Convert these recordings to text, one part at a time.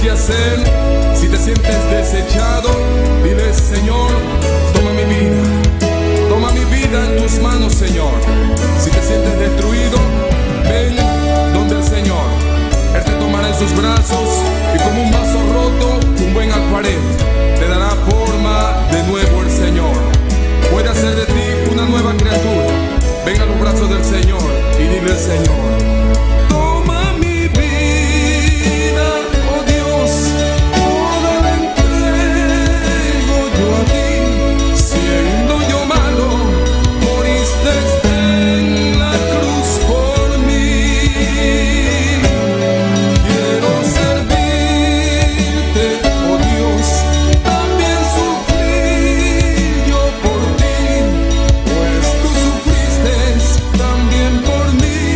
qué hacer. Si te sientes desechado, dile: Señor, toma mi vida. Toma mi vida en tus manos, Señor. Si te sientes destruido, ven donde el Señor. Él te tomará en sus brazos y como un vaso roto, un buen alfarero, te dará forma de nuevo el Señor. Puede hacer de ti una nueva criatura. Ven a los brazos del Señor y dile al Señor: toma mi vida, oh Dios, toda la entrego yo a ti. Siendo yo malo, moriste en la cruz por mí. Quiero servirte, oh Dios, también sufrí yo por ti, pues tú sufriste también por mí.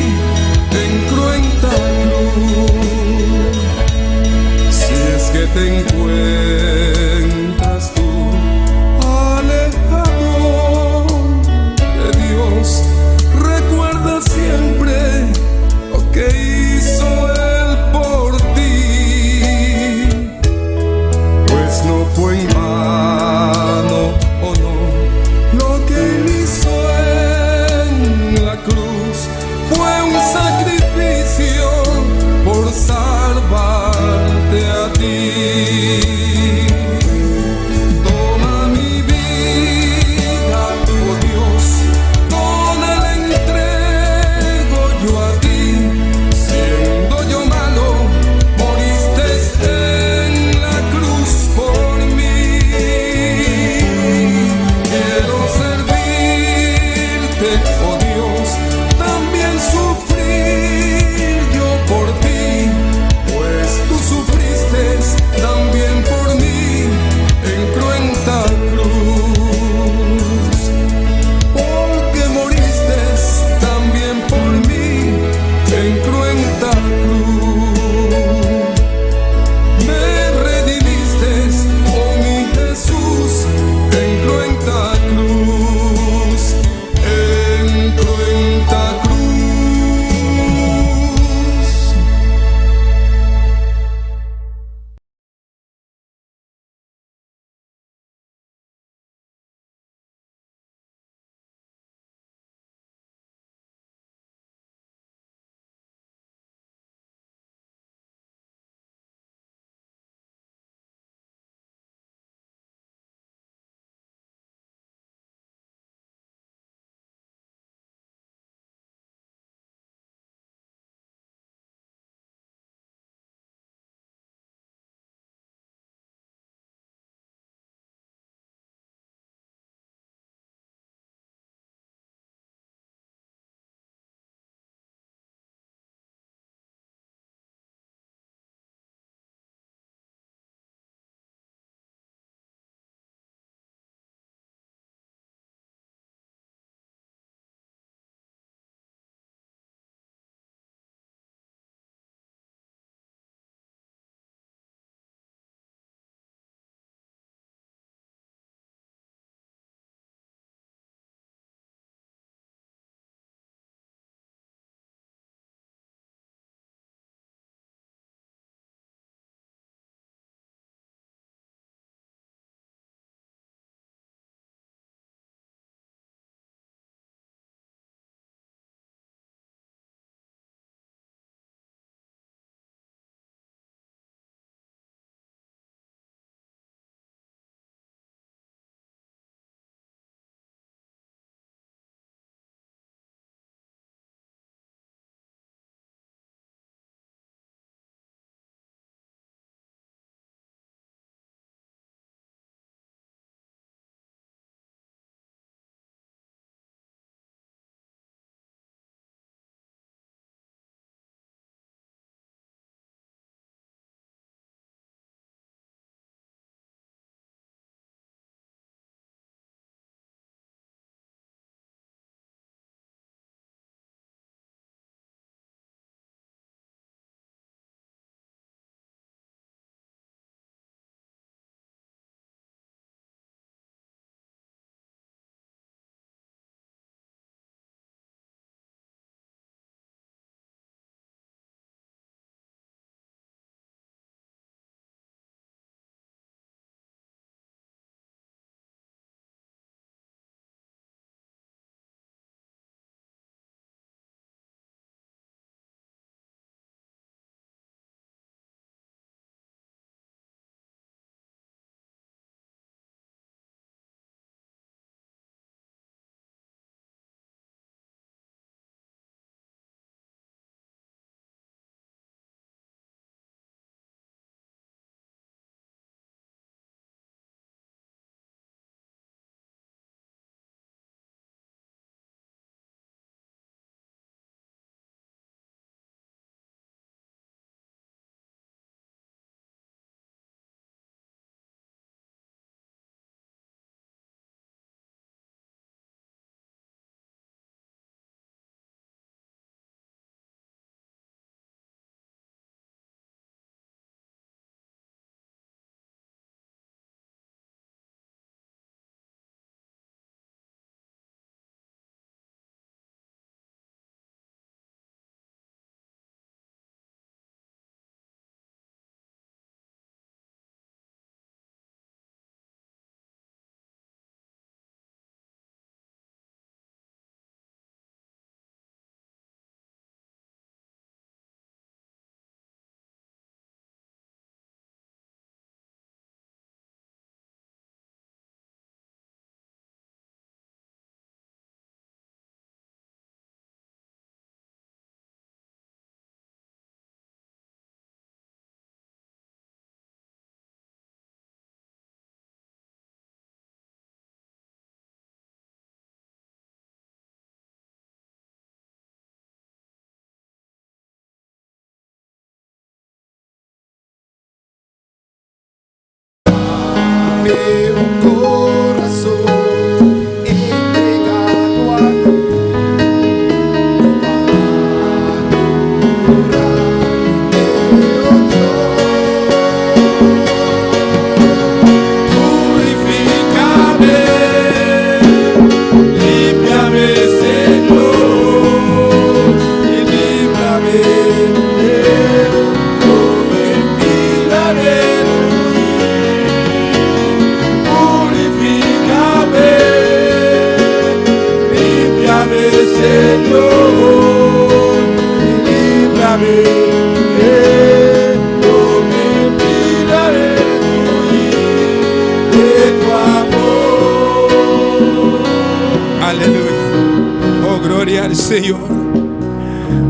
Señor,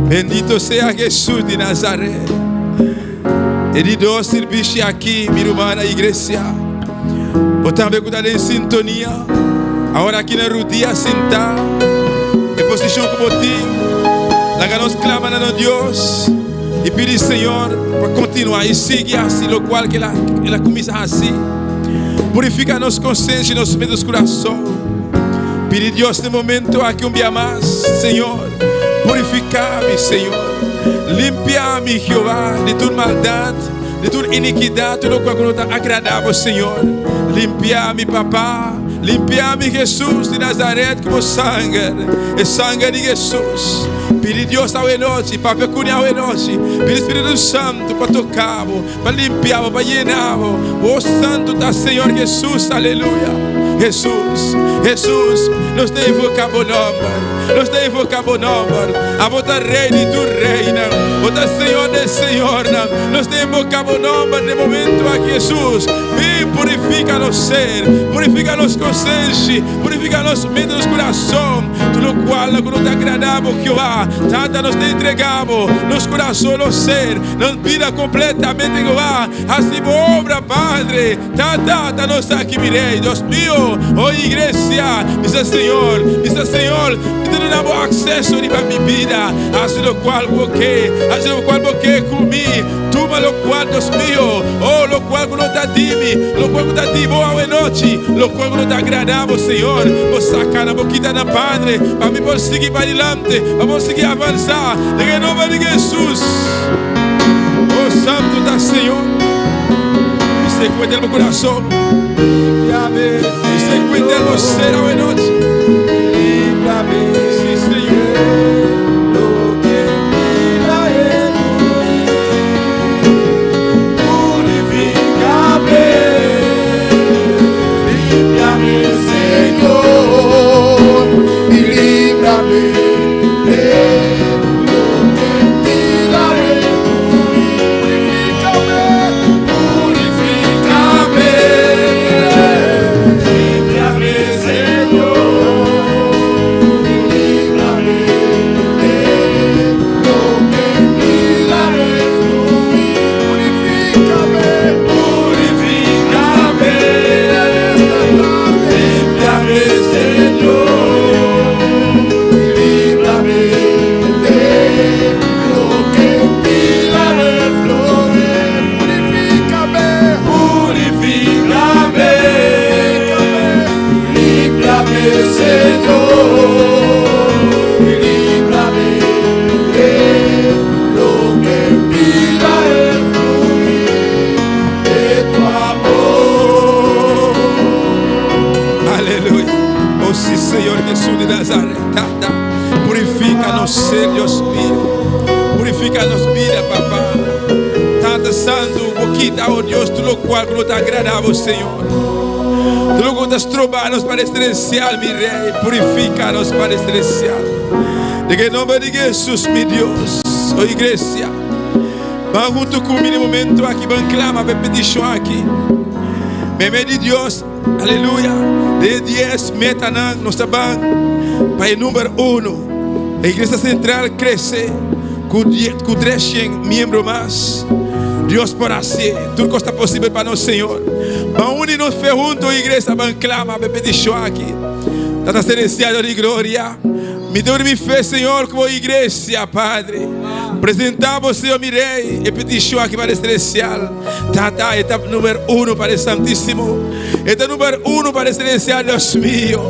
bendito sea Jesús de Nazaret. Ele deu serviço aqui, minha irmã, na igreja. Eu também estou em sintonia. Agora aqui na rodia sentar, em posição como tem. Lá que nós clamamos a Deus e pedir Senhor para continuar e seguir assim, o qual que ela começa assim. Purifica nossa consciência e nossos medos coração. Pedir Deus neste momento aqui dia mais, Senhor, purifica-me, Senhor, limpia-me, Jeová, de toda maldade, de toda iniquidade, tudo qual não está agradável, Senhor. Limpia-me, Papá, limpia-me, Jesus de Nazaré, com o sangue de Jesus. Pedir Deus ao noite, para peculiar ao noite, pedir Espírito Santo para tocar, para limpar, para llenar, o Santo da Senhor Jesus, aleluia. Jesus, nós te invocamos o nome, a vossa Rei de tu reina, vossa Senhor de Senhor, nós te invocamos o nome de momento aqui, Jesus. Vem, purifica nosso ser, purifica nossa consciência, purifica nosso mente, nosso coração, tudo qual não te agradável, Jeová, tanta nós te entregamos, nosso coração, nosso ser, nos vida completamente, Jeová, assim obra, Padre, tanta nós aqui, mirei, Deus meu. Oh igreja, dice Senhor, me dando acesso a minha vida, assim o qual você comigo, toma o qual Deus meu, oh, o qual não está dime, o qual não está dime, boa noite, o qual não está agradável, Senhor, vou sacar na boquita da Padre, para mim poder seguir para adiante, para conseguir avançar, em nome de Jesus, oh Santo da Senhor, você cuida do meu coração. Você cuida do ser ao noite. Sim, Senhor. Senhor, tu nos trobar-nos para celestial, meu Rei, purifica-nos para celestial. Em nome de Jesus, meu Deus, oh igreja, vamos junto comigo no momento aqui, vamos clamar, vamos pedir aqui. Meme de Deus, aleluia, de 10 metas, nós estamos para o número 1. A igreja central cresce com 3 membros mais. Deus por assim, tudo que está possível para nós, Senhor. Vamos unir-nos juntos, igreja, vamos clamar, vamos pedir aqui. Tanta celestial de glória. Me deu de fé, Senhor, como igreja, Padre. Presentamos, Senhor, mi Rei, e petição aqui para Celestial. Tata, etapa número 1 para o Santíssimo. Etapa número 1 para o Celestial, Deus mío.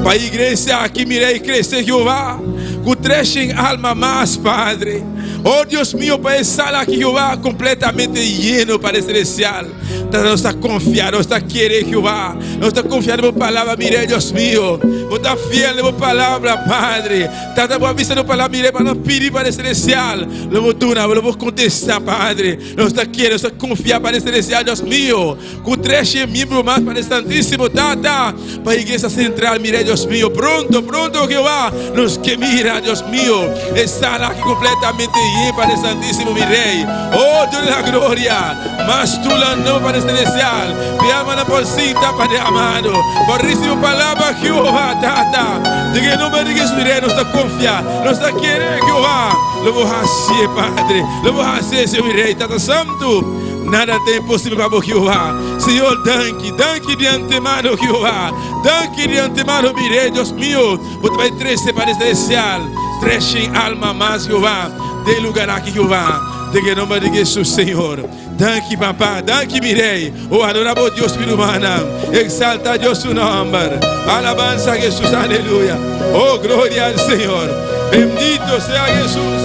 Para a igreja aqui, mi Rei, crescer, Jeová. Que trechem alma mais, Padre. Oh Deus mío, para essa sala aqui, Jeová, completamente lleno para o Celestial. Tata, nós está confiado, nós está querer, Jeová. Nós está confiado na palavra, mi Rei, Deus mío. Nós está fiel na palavra, Padre. Tata, boa vista na palavra, mi Rei, para nós pedir para o Celestial. Lo vou donar, lo vou contestar, Padre. Nós está querendo, nós está confiado para o Celestial, Deus mío. Que trechem membro mais para o Santíssimo, Tata. Para a igreja central, mi Rei, Deus mío. Pronto, pronto, Jeová. Nos que mira, Deus mío. Está lá aqui completamente lleno para o Santíssimo, mi Rei. Oh, Deus da glória. Mas tu la no para o Celestial. Te ama na bolsita, Padre amado. Por recibir palavra, Jeová, Tata. De que no me digas, mi Rei, nos está confiado. Nos está querendo, Jeová. Lo vou fazer, Padre. Lo vou fazer, Senhor, mi Rei. Tata Santo. Nada tem impossível para o Jeová. Senhor, danke de antemano, Jeová. Danke de antemano, mi Rei, Deus mío. Você vai crescer para o Celestial. Trechem alma mais, Jeová. Dê lugar aqui, Jeová. De que nome de Jesus, Senhor. Danke, papá. Danke, mi Rei. Oh, adoramos Deus, mi humana. Exalta Deus su nombre. Alabanza a Jesus, aleluya. Oh, gloria al Señor. Bendito sea Jesús.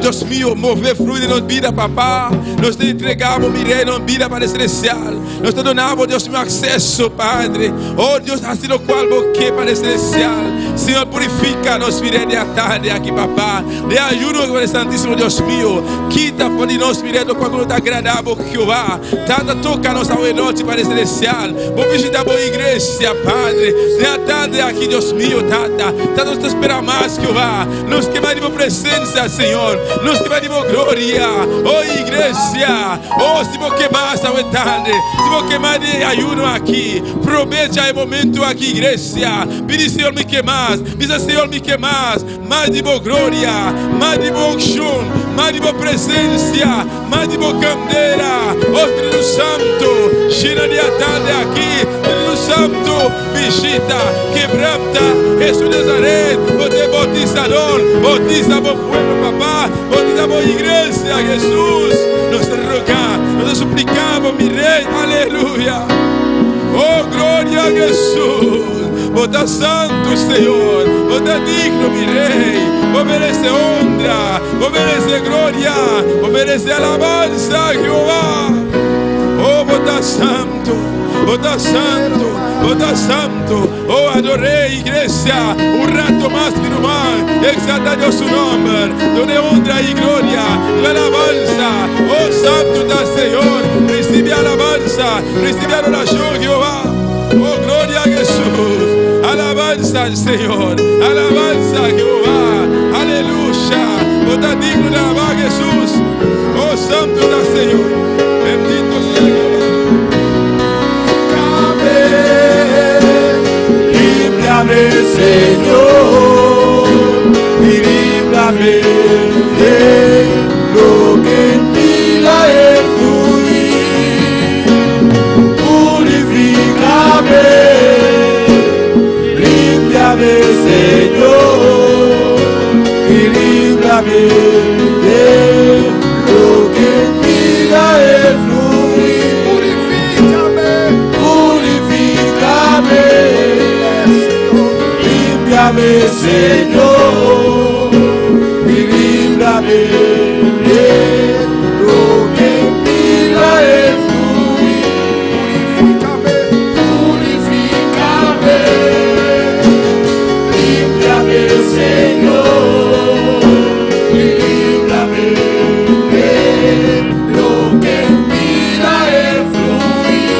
Deus mío, mover fluido na vida, papá. Nós te entregamos, mi Rei, na vida para o Celestial. Nós te donamos, Deus mío, acesso, Padre. Oh, Deus, assim no qual você para o Celestial. Senhor, purifica-nos, mi Rei, de a tarde aqui, papá. De ajuda para o Santíssimo, Deus mío. Quita por de nós, mi Rei, do qual não está agradável, Jeová. Tata, toca-nos ao noite para o Celestial. Vou visitar a boa igreja, Padre. De a tarde aqui, Deus mío, Tata. Tata, nos espera mais, Jeová. Nos queima de tua presença, Senhor. Nos queima de tua glória. Oh, igreja. Oh, se vou queimar essa tarde. Se vou queimar de ajuda aqui. Promete aí momento aqui, igreja. Pede, Senhor, me queimar. Pede, Senhor, me queimar. Mais de tua glória. Mais de tua unção. Mais de tua presença. Mais de tua candeira. Oh, Espírito Santo. Cheira de a tarde aqui. Espírito Santo. Visita. Quebranta. Jesus de Nazaré. Você bautizador. Bautiza o povo, papá. Bautiza a igreja, Jesus. Nos rogamos, nos suplicamos, mi Rei. Aleluia. Oh, glória a Jesus. Você santo, Senhor. Você é digno, mi Rei. Você merece honra. Você merece glória. Você merece alabanza, Jehová. Oh, você santo. Você santo. Você santo. Oh, adorei, igreja. Rato más, mi irmão. Exalta Deus su nombre. Done honra y gloria. La alabanza. Oh, santo está Senhor. Recibe alabanza. Recibe adoración, Jehová. Oh, gloria a Jesús. Alabanza. Alabanza al Señor. Alabanza a Jehová. Aleluya. Vos estás digno de alabar a Jesús. Oh, santo está Señor. Bendito sea Jehová. Líbrame, Señor, y líbrame de lo que en mí la fluir. Purifícame, líbrame, Señor, y líbrame de lo que en mí la fluir. Purifícame, líbrame, Señor, y líbrame de lo que en mí la fluir. Purifícame, líbrame, Señor, y líbrame de lo que en mí la fluir.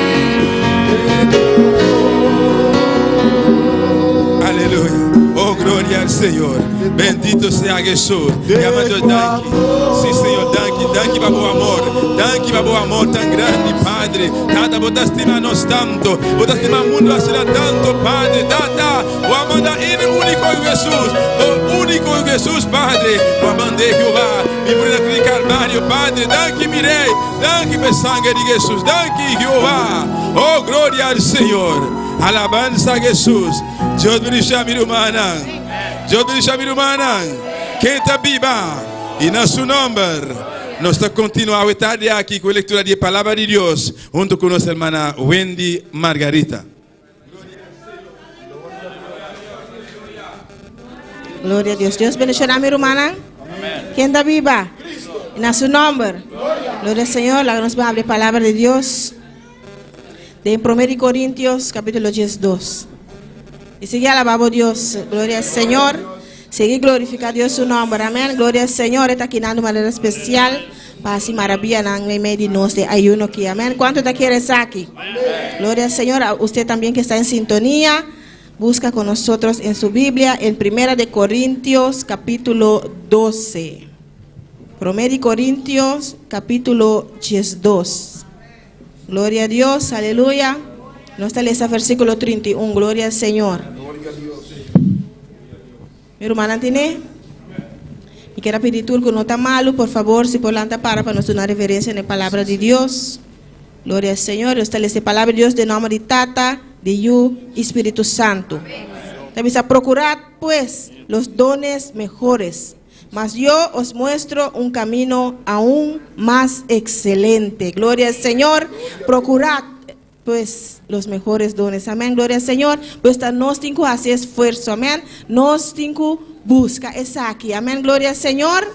Aleluya. Oh, gloria al Señor. Bendito sea Jesús. Llama Dios, danke. Sí, Señor, danke. Danke para tu amor. Danke para tu amor tan grande, Padre. Tata, vos te estimas tanto. Vos te estimas el mundo hacia tanto, Padre. Tata, vos amandas el único en Jesús. El único en Jesús, Padre. Vos amandé Jehová. Mi morir en el Calvario, Padre. Danke, mi Rey. Danke por sangre de Jesús. Danke, Jehová. Oh, gloria al Señor. Alabanza a Jesús. Dios bendiga a mi hermana. Dios bendiga a mi hermana. Quem está viva e na seu nome nós estamos continuando a tarde aqui com a leitura da palavra de Deus junto com nossa irmã Wendy Margarita. Glória a Deus. Deus bendiga a mi hermana. Quem está viva e na seu nome. Glória ao Senhor. Lá nos vai abrir a palavra de Deus de 1 Corintios capítulo 12. Y sigue alabando a Dios, gloria al Señor, sigue glorificar a Dios su nombre, amén, gloria al Señor, está aquí de manera especial, para así maravilla en medio de nos de ayuno aquí, amén. ¿Cuánto te quieres aquí? Amén. Gloria al Señor. A usted también que está en sintonía, busca con nosotros en su Biblia, en 1 Corintios capítulo 12. 1 Corintios capítulo 12. Gloria a Dios, aleluya. No está lista versículo 31, gloria al Señor. Mi hermana tiene. Y quiero pedir tú que no está malo, por favor, si por la para nos una reverencia en la palabra de Dios. Gloria al Señor. Está lista palabra de Dios de nombre de Tata, de Yu, Espíritu Santo. También a procurar pues los dones mejores. Mas yo os muestro un camino aún más excelente. Gloria al Señor. Procurad pues los mejores dones, amén, gloria al Señor. Pues nos tengo que hacer esfuerzo, amén. Nos tengo que buscar esa aquí, amén, gloria al Señor.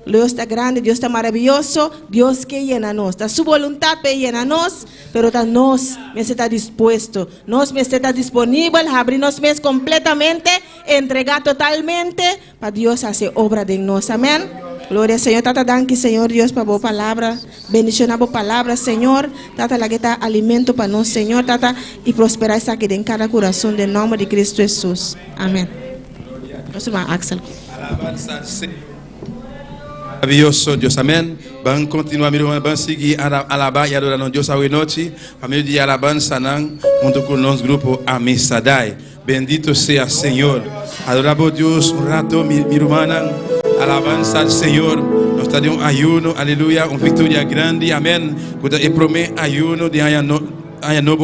Dios está grande, Dios está maravilloso, Dios que llena-nos, está su voluntad que llena-nos, pero nos está dispuesto, nos está disponible, abrirnos completamente, entregar totalmente para Dios hacer obra de nos, amén. Gloria al Señor. Tata, danke, Señor Dios, para vos palabra. Bendición a vos palabra, Señor. Tata, la que está alimento para nosotros, Señor. Tata, y prosperar esta que en cada corazón, del nombre de Cristo Jesús. Amén. Nuestro hermano Axel. Alabanza al Señor. Maravilloso Dios, amén. Vamos a continuar, mi hermano, vamos a seguir alabar y adorar a Dios hoy noche. A medio de alabanza, junto con nuestro grupo Amisadai. Bendito sea Señor. Adoramos a Dios un rato, mi hermana. Alabanza al Señor. Nos está de un ayuno, aleluya, una victoria grande, amén. Cuando Él promete ayuno de ayuno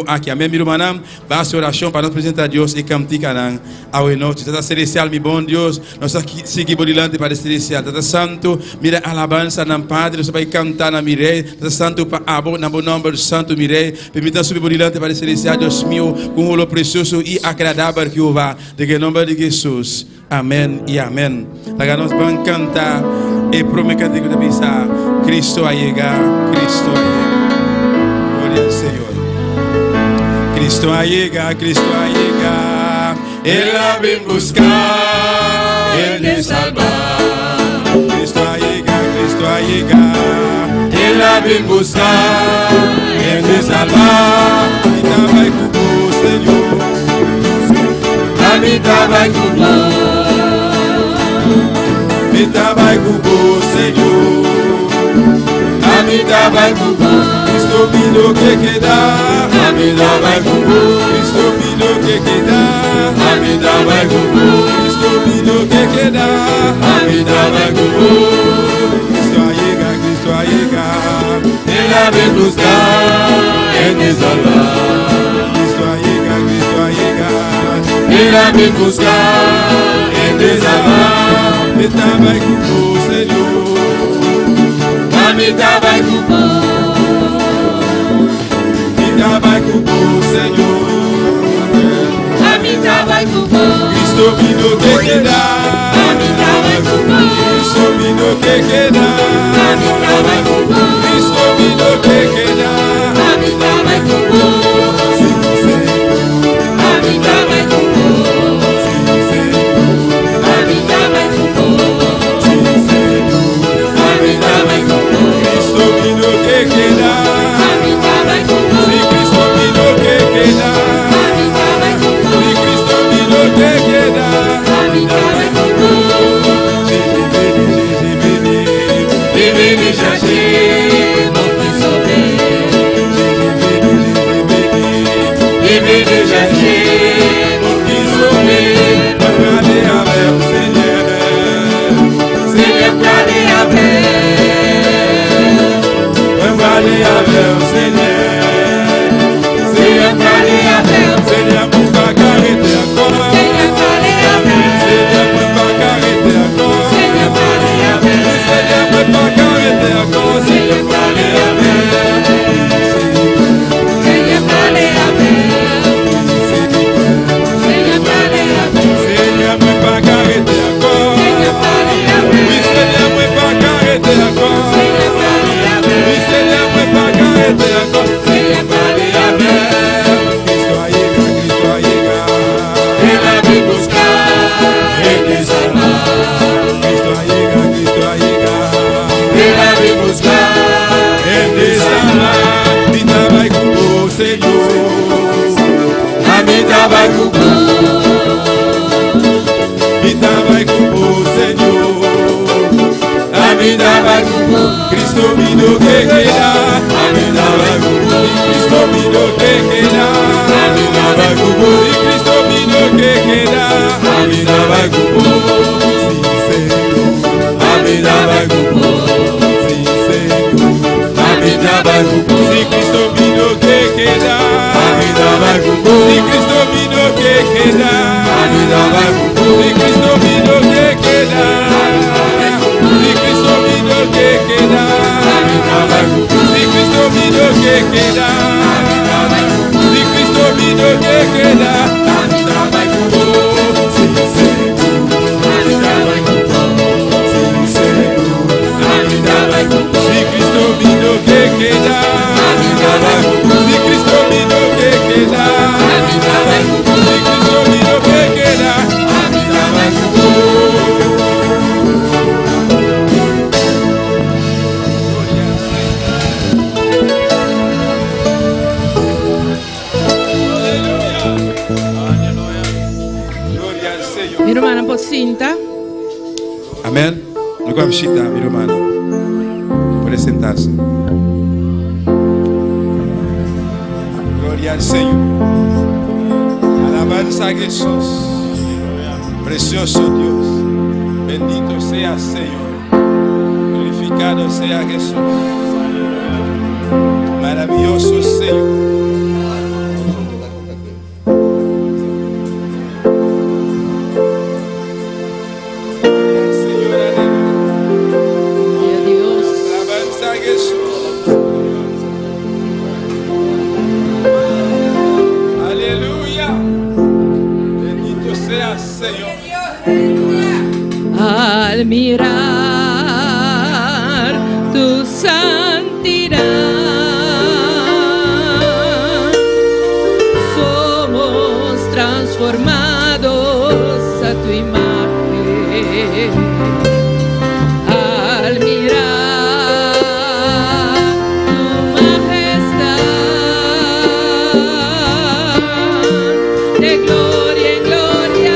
aquí, amén, mi hermana. Va a hacer oración para nos presentar a Dios y cantar a hoy noche. Tata celestial, mi buen Dios, nos seguimos adelante para celestial. Tata santo, mira alabanza al Padre, nos va a cantar a mi Rey. Tata santo, para abor, en nombre santo, mi Rey. Permita subir adelante para celestial, Dios mío, con un olor precioso y agradable Jehová. De que en nombre de Jesús. Amén y amén. La nos van a cantar y prometer que pensar Cristo ha llegado, Cristo ha llegado. Gloria al Señor. Cristo ha llegado, Cristo ha llegado. Él ha venido buscar, Él de salvar. Cristo ha llegado, Cristo ha llegado. Él ha venido buscar, Él de salvar. Y estaba con vos, Señor. Ami travail kubo. Mi travail kubo, Seigneur. Ami travail kubo. Cristo vino que queda. Ami travail kubo. Cristo vino que queda. Ami travail kubo. Cristo vino que queda. Ami travail kubo. Cristo llega, Cristo llega. Él ha de buscar en mi salvar. Cristo llega, Cristo llega. Él ha de buscar en mi salvar. Mi travail kubo, Señor. Ami travail kubo. Travail kubo, Señor. Ami travail kubo. Cristo vino que queda. Ami travail kubo. Cristo vino que queda. Ami travail kubo. Cristo vino que queda. Ami travail kubo. Ami travail kubo. Ami travail kubo. Ami travail kubo. Cristo vino que queda. Ami travail kubo. Cristo vino que queda. Si Cristo vino que queda. Vini chercher mon fils sauvé. Vini chercher mon fils sauvé. Aller avec Seigneur. Seigneur, aller avec. Aller avec Seigneur. Seigneur, aller avec. Seigneur, pour pas arrêter encore. Seigneur, aller avec. Seigneur, pour pas arrêter encore. Seigneur, aller avec. Seigneur, pour pas arrêter encore. Seigneur, aller avec. Seigneur, aller avec. Seigneur, aller avec. Seigneur, pour pas arrêter encore. Seigneur, aller avec. Oui, Seigneur, pour pas arrêter encore. Seigneur, aller avec. Oui, Seigneur, pour pas arrêter encore. Seigneur, aller avec. Mi travail kubo, mi travail kubo, Señor. Mi travail kubo, Cristo vino que queda. Mi travail kubo, Cristo vino que queda. Mi travail kubo, Cristo vino que queda. Mi travail kubo, sí Señor. Mi travail kubo, sí Señor. Mi travail kubo, sí Cristo vino que queda. Mi travail kubo, sí Cristo vino que queda. Mi travail kubo, sí Cristo vino que queda. Sí Cristo vino que queda. Mi travail kubo, sí Cristo vino que queda. Sí Cristo vino que queda. Mi travail kubo, sí Señor. Mi travail kubo, sí Señor. Mi travail kubo, sí Cristo vino que queda. Mi travail kubo, sí Cristo vino que queda. Mi travail kubo, sí Cristo vino que queda. Mi travail kubo. Mi hermana Pocinta. Amén. No visita, mi hermano. Puede sentarse. Gloria al Señor. Alabanza a Jesús. Precioso Dios. Bendito sea Señor. Glorificado sea Jesús. Maravilloso Señor. Al mirar tu santidad, somos transformados a tu imagen. Al mirar tu majestad, de gloria en gloria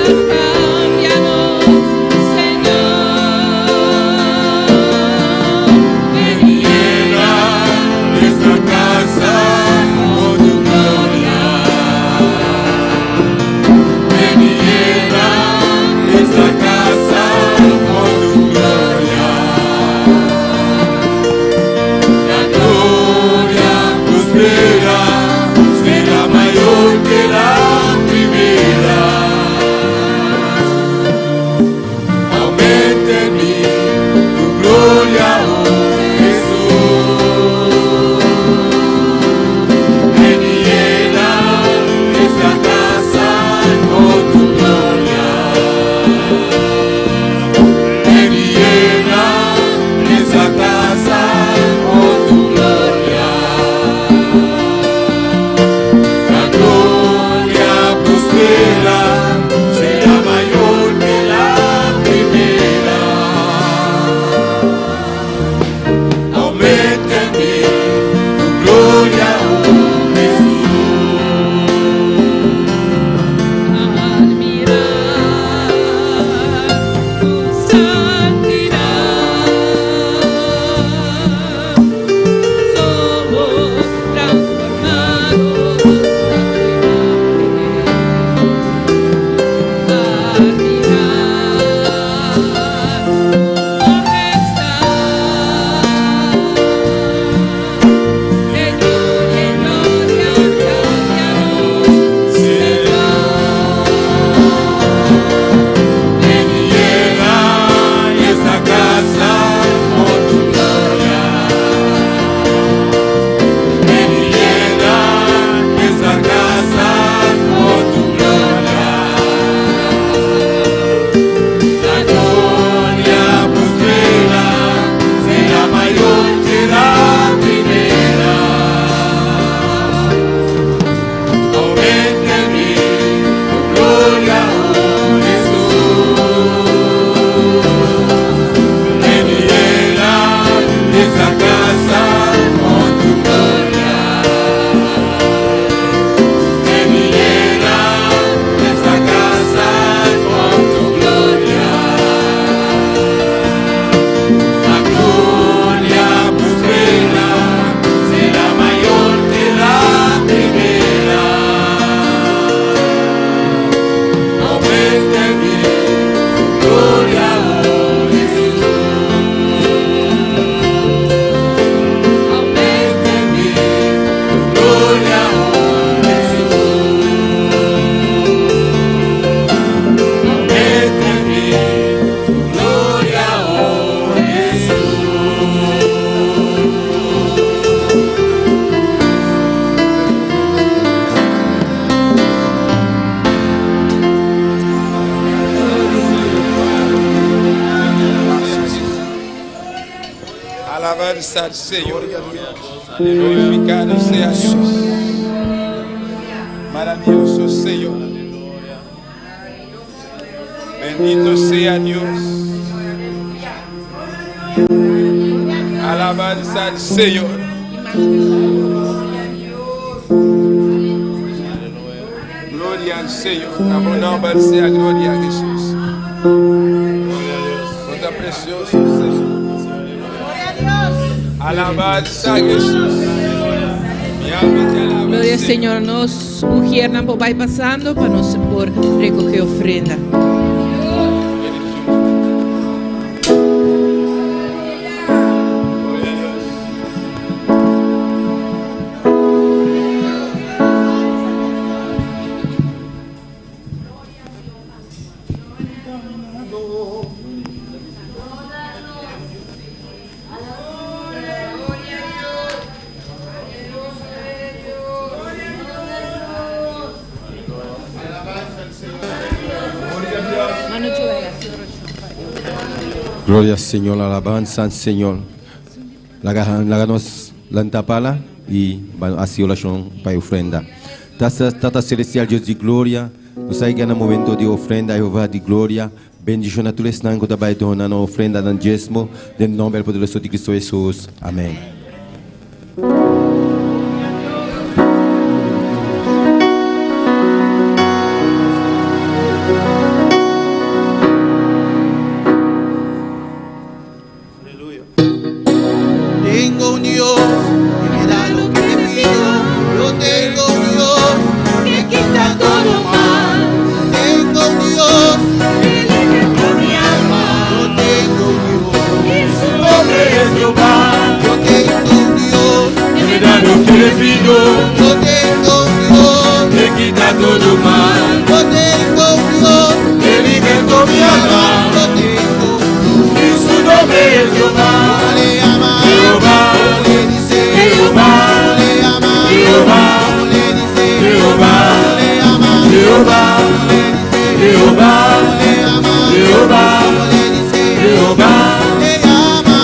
Alabanza al Señor. Glorificado sea Dios. Maravilloso Señor. Bendito sea Dios. Alabanza al Señor. Gloria al Señor. Abundante sea gloria a Jesús. Está precioso Señor. Alabanza a Jesús. Mi alma te alaba. Gloria al Señor. Nos ungiernan por vai passando para nós por recoger ofrenda. Gloria al Señor, alabanza al Señor. Láganos la tapala y así oración para ofrenda. Tata celestial Dios de gloria, nos haya en el momento de ofrenda, Jehová de gloria. Bendición a tu están que te va a donar una ofrenda en diezmo, del nombre poderoso de Cristo Jesús. Amén. Tengo un Dios que me da lo que te pido. Yo tengo un Dios que quita todo mal. Tengo un Dios que liberta mi alma. Yo tengo un Dios y su nombre es Jehová. Yo tengo un Dios que me da lo que te pido. Yo tengo un Dios que quita todo mal. Yo tengo un Dios que liberta mi alma. Yo tengo un Dios y su nombre es Jehová. Jehová, le dice Jehová, le ama Jehová, le dice Jehová, le ama Jehová, le dice Jehová, le ama Jehová, le dice Jehová, le ama,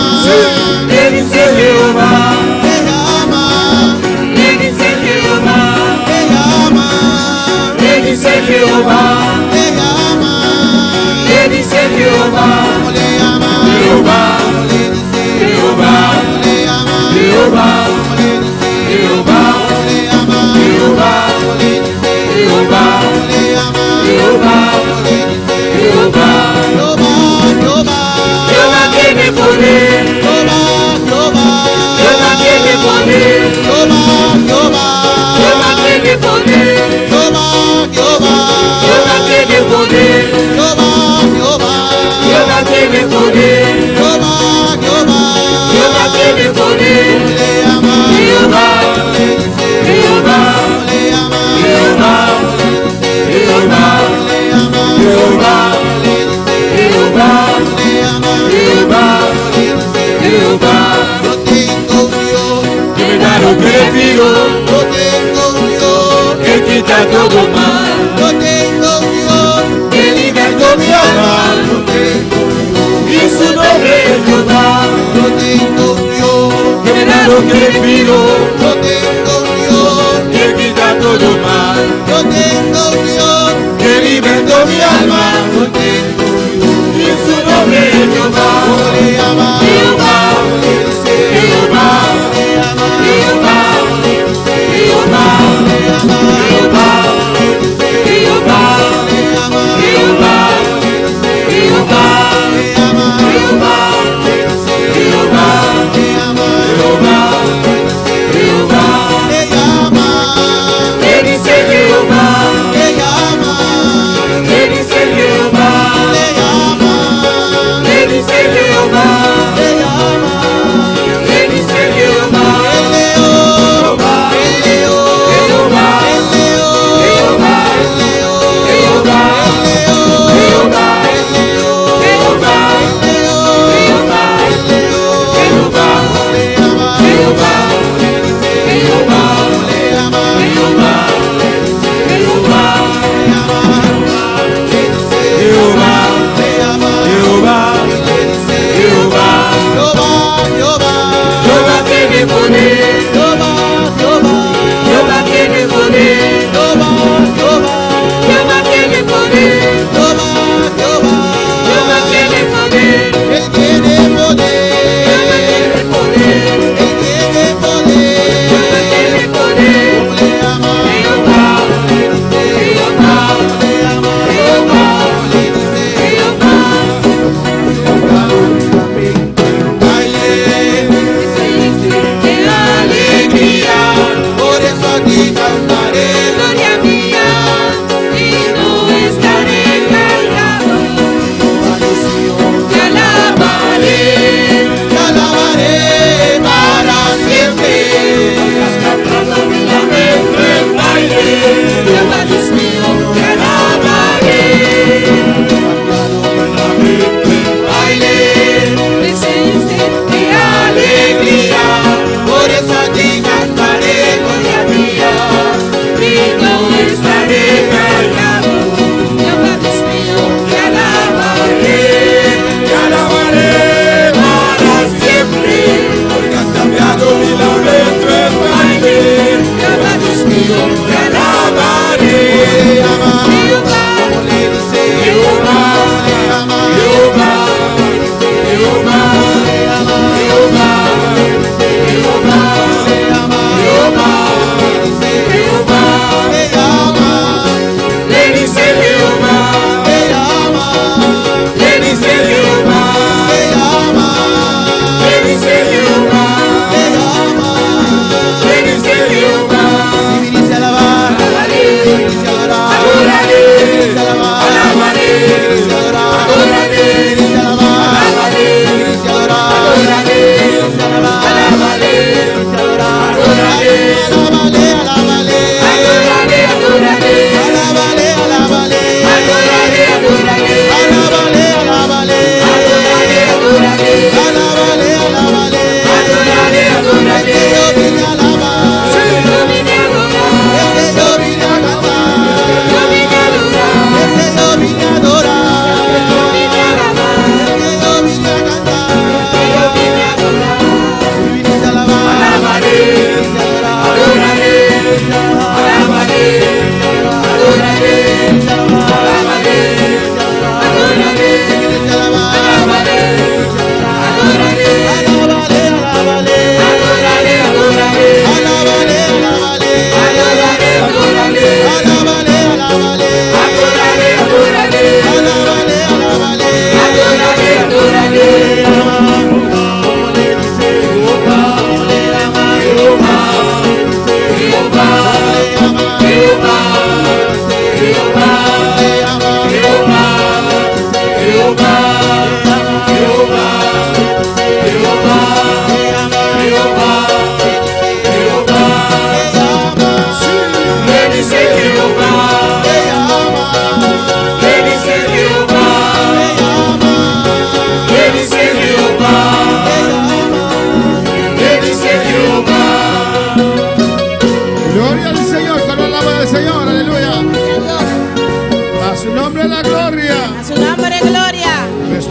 le dice Jehová, le ama, le dice Jehová, le ama, le dice Jehová, le ama, le dice Jehová, le ama Jehová, le dice Jehová. Jehová, le dice Jehová, le ama Jehová, le dice Jehová, le ama Jehová, le dice Jehová, Jehová, Jehová, Jehová tiene poder, Jehová, Jehová, Jehová tiene poder, Jehová, Jehová, Jehová tiene poder, Jehová, Jehová, Jehová tiene poder, Jehová, Jehová, Jehová tiene poder, Jehová, Jehová, Jehová tiene poder. Jehová, le dice Jehová, le ama Jehová, le dice Jehová, le ama Jehová, le dice Jehová, le ama Jehová, le dice Jehová. Yo tengo un Dios que me da lo que le pido. Yo tengo un Dios que quita todo mal. Yo tengo un Dios que liberta mi alma. Yo tengo un Dios y su nombre es Jehová. Yo tengo un Dios que me da lo que le pido. Yo tengo un Dios que quita todo mal. Yo tengo un Dios que liberta mi alma. Yo tengo un Dios y su nombre es Jehová. Le ama Jehová, le dice Jehová, le ama Jehová, le dice Jehová, le ama Jehová, le dice Jehová, le ama Jehová, le dice Jehová, le ama Jehová, le dice Jehová, le ama Jehová, le dice Jehová.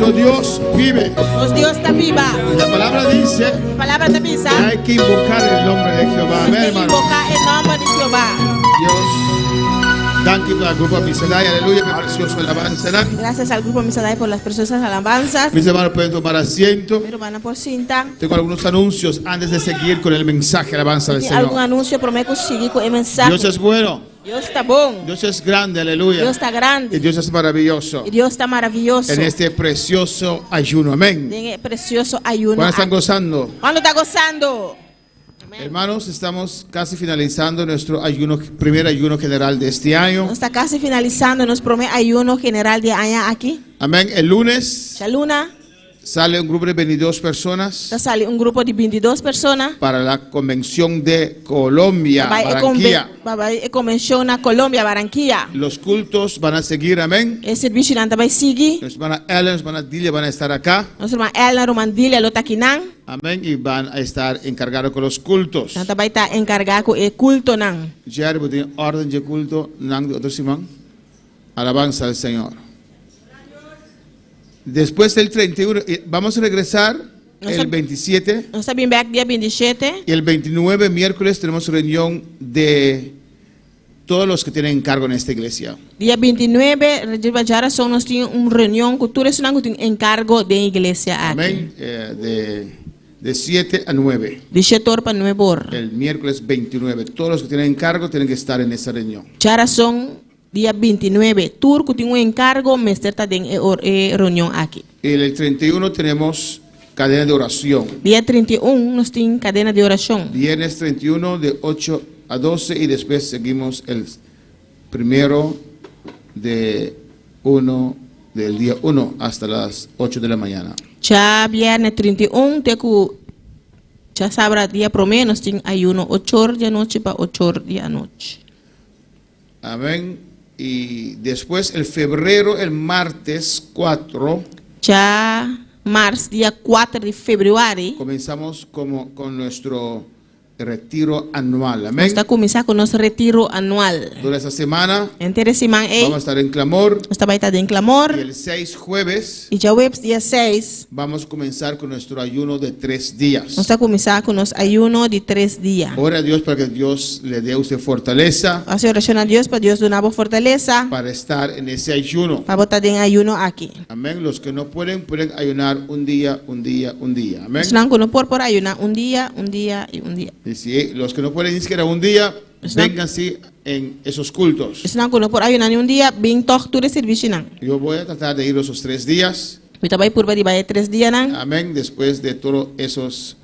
Nuestro Dios vive. Nos Dios está viva. La palabra dice La palabra te que dice. hay que invocar el nombre de Jehová. Amén, Que hermano. invoca el nombre de Jehová. Dios, thank you para el grupo Misedai. Aleluya, qué precioso alabanza. Gracias al grupo Misadai por las preciosas alabanzas. Mis hermanos pueden tomar asiento. Pero van a por cinta. Tengo algunos anuncios antes de seguir con el mensaje alabanza del ¿Tiene algún Señor. anuncio? Prometo seguir con el mensaje. Dios es bueno. Dios está bon. Dios es grande, aleluya. Dios está Y grande. Dios es maravilloso. Y Dios está maravilloso. En este precioso ayuno, amén. En el precioso ayuno. ¿Cuándo están gozando? ¿Cuándo está gozando? Amén. Hermanos, estamos casi finalizando nuestro ayuno, primer ayuno general de este año. Está casi finalizando nuestro primer ayuno general de año aquí. Amén. El lunes Ya luna, sale un grupo de 22 personas ya sale un grupo de 22 personas. para la convención de Colombia, Barranquilla. Va a convención a Colombia, Barranquilla. Los cultos van a seguir, amén. El servicio nanta va a seguir. Nuestra hermana Ellen, nuestra hermana Dilia van a estar acá, Nuestra hermana Elna Romandilia lo taquinan. amén. Y van a estar encargados con los cultos. Nanta va a estar encargado con el culto nan. Ya tiene orden de culto, nang de otro Simón. Alabanza al Señor. Después del 31, vamos a regresar el 27 Nós estamos back dia 27. y el 29, miércoles, tenemos reunión de todos los que tienen encargo en esta iglesia. Dia 29, Regina Jara son nós tínhamos uma reunião com todos os que têm encargo da igreja aqui. Amén. De 7 a 9. De setor para 9 El miércoles 29. Todos los que tienen encargo tienen que estar en esa reunión. Jara son dia 29. Turco tem encargo, mas está em reunião aqui. Y el 31 tenemos cadena de oración. Dia 31, nós temos cadena de oração. Viernes 31 de 8 a 12 y después seguimos el primero del día 1 hasta las 8 de la mañana. Já viernes 31, teco já sabra dia primeiro, nós temos ayuno 8 horas da noite para 8 horas da noite. Amén. Y después el febrero, el martes 4, Já março, dia 4 de fevereiro, comenzamos con nuestro retiro anual. nós Amén. está começar com nosso retiro anual. Toda esa semana Entre semana, vamos a estar en clamor. nós está vai estar em clamor. Y el 6 jueves E já webs dia 6, vamos a comenzar con nuestro ayuno de 3 días. nós está começar com nosso ayuno de 3 dias. Ore a Dios para que Dios le dé a usted fortaleza Faça oração a Deus para Deus donar fortaleza para estar en ese ayuno. para botar em ayuno aqui. Amén. Los que no pueden ayunar un día. Amén. Os não não por ayunar dia e dia. Y si los que no pueden ni siquiera un día, Está- vénganse en esos cultos. Os não por ayunar dia, bem toque todo serviço não. Yo voy a tratar de ir esos 3 días. Eu também por vai 3 dias não. Amén. Después de todos esos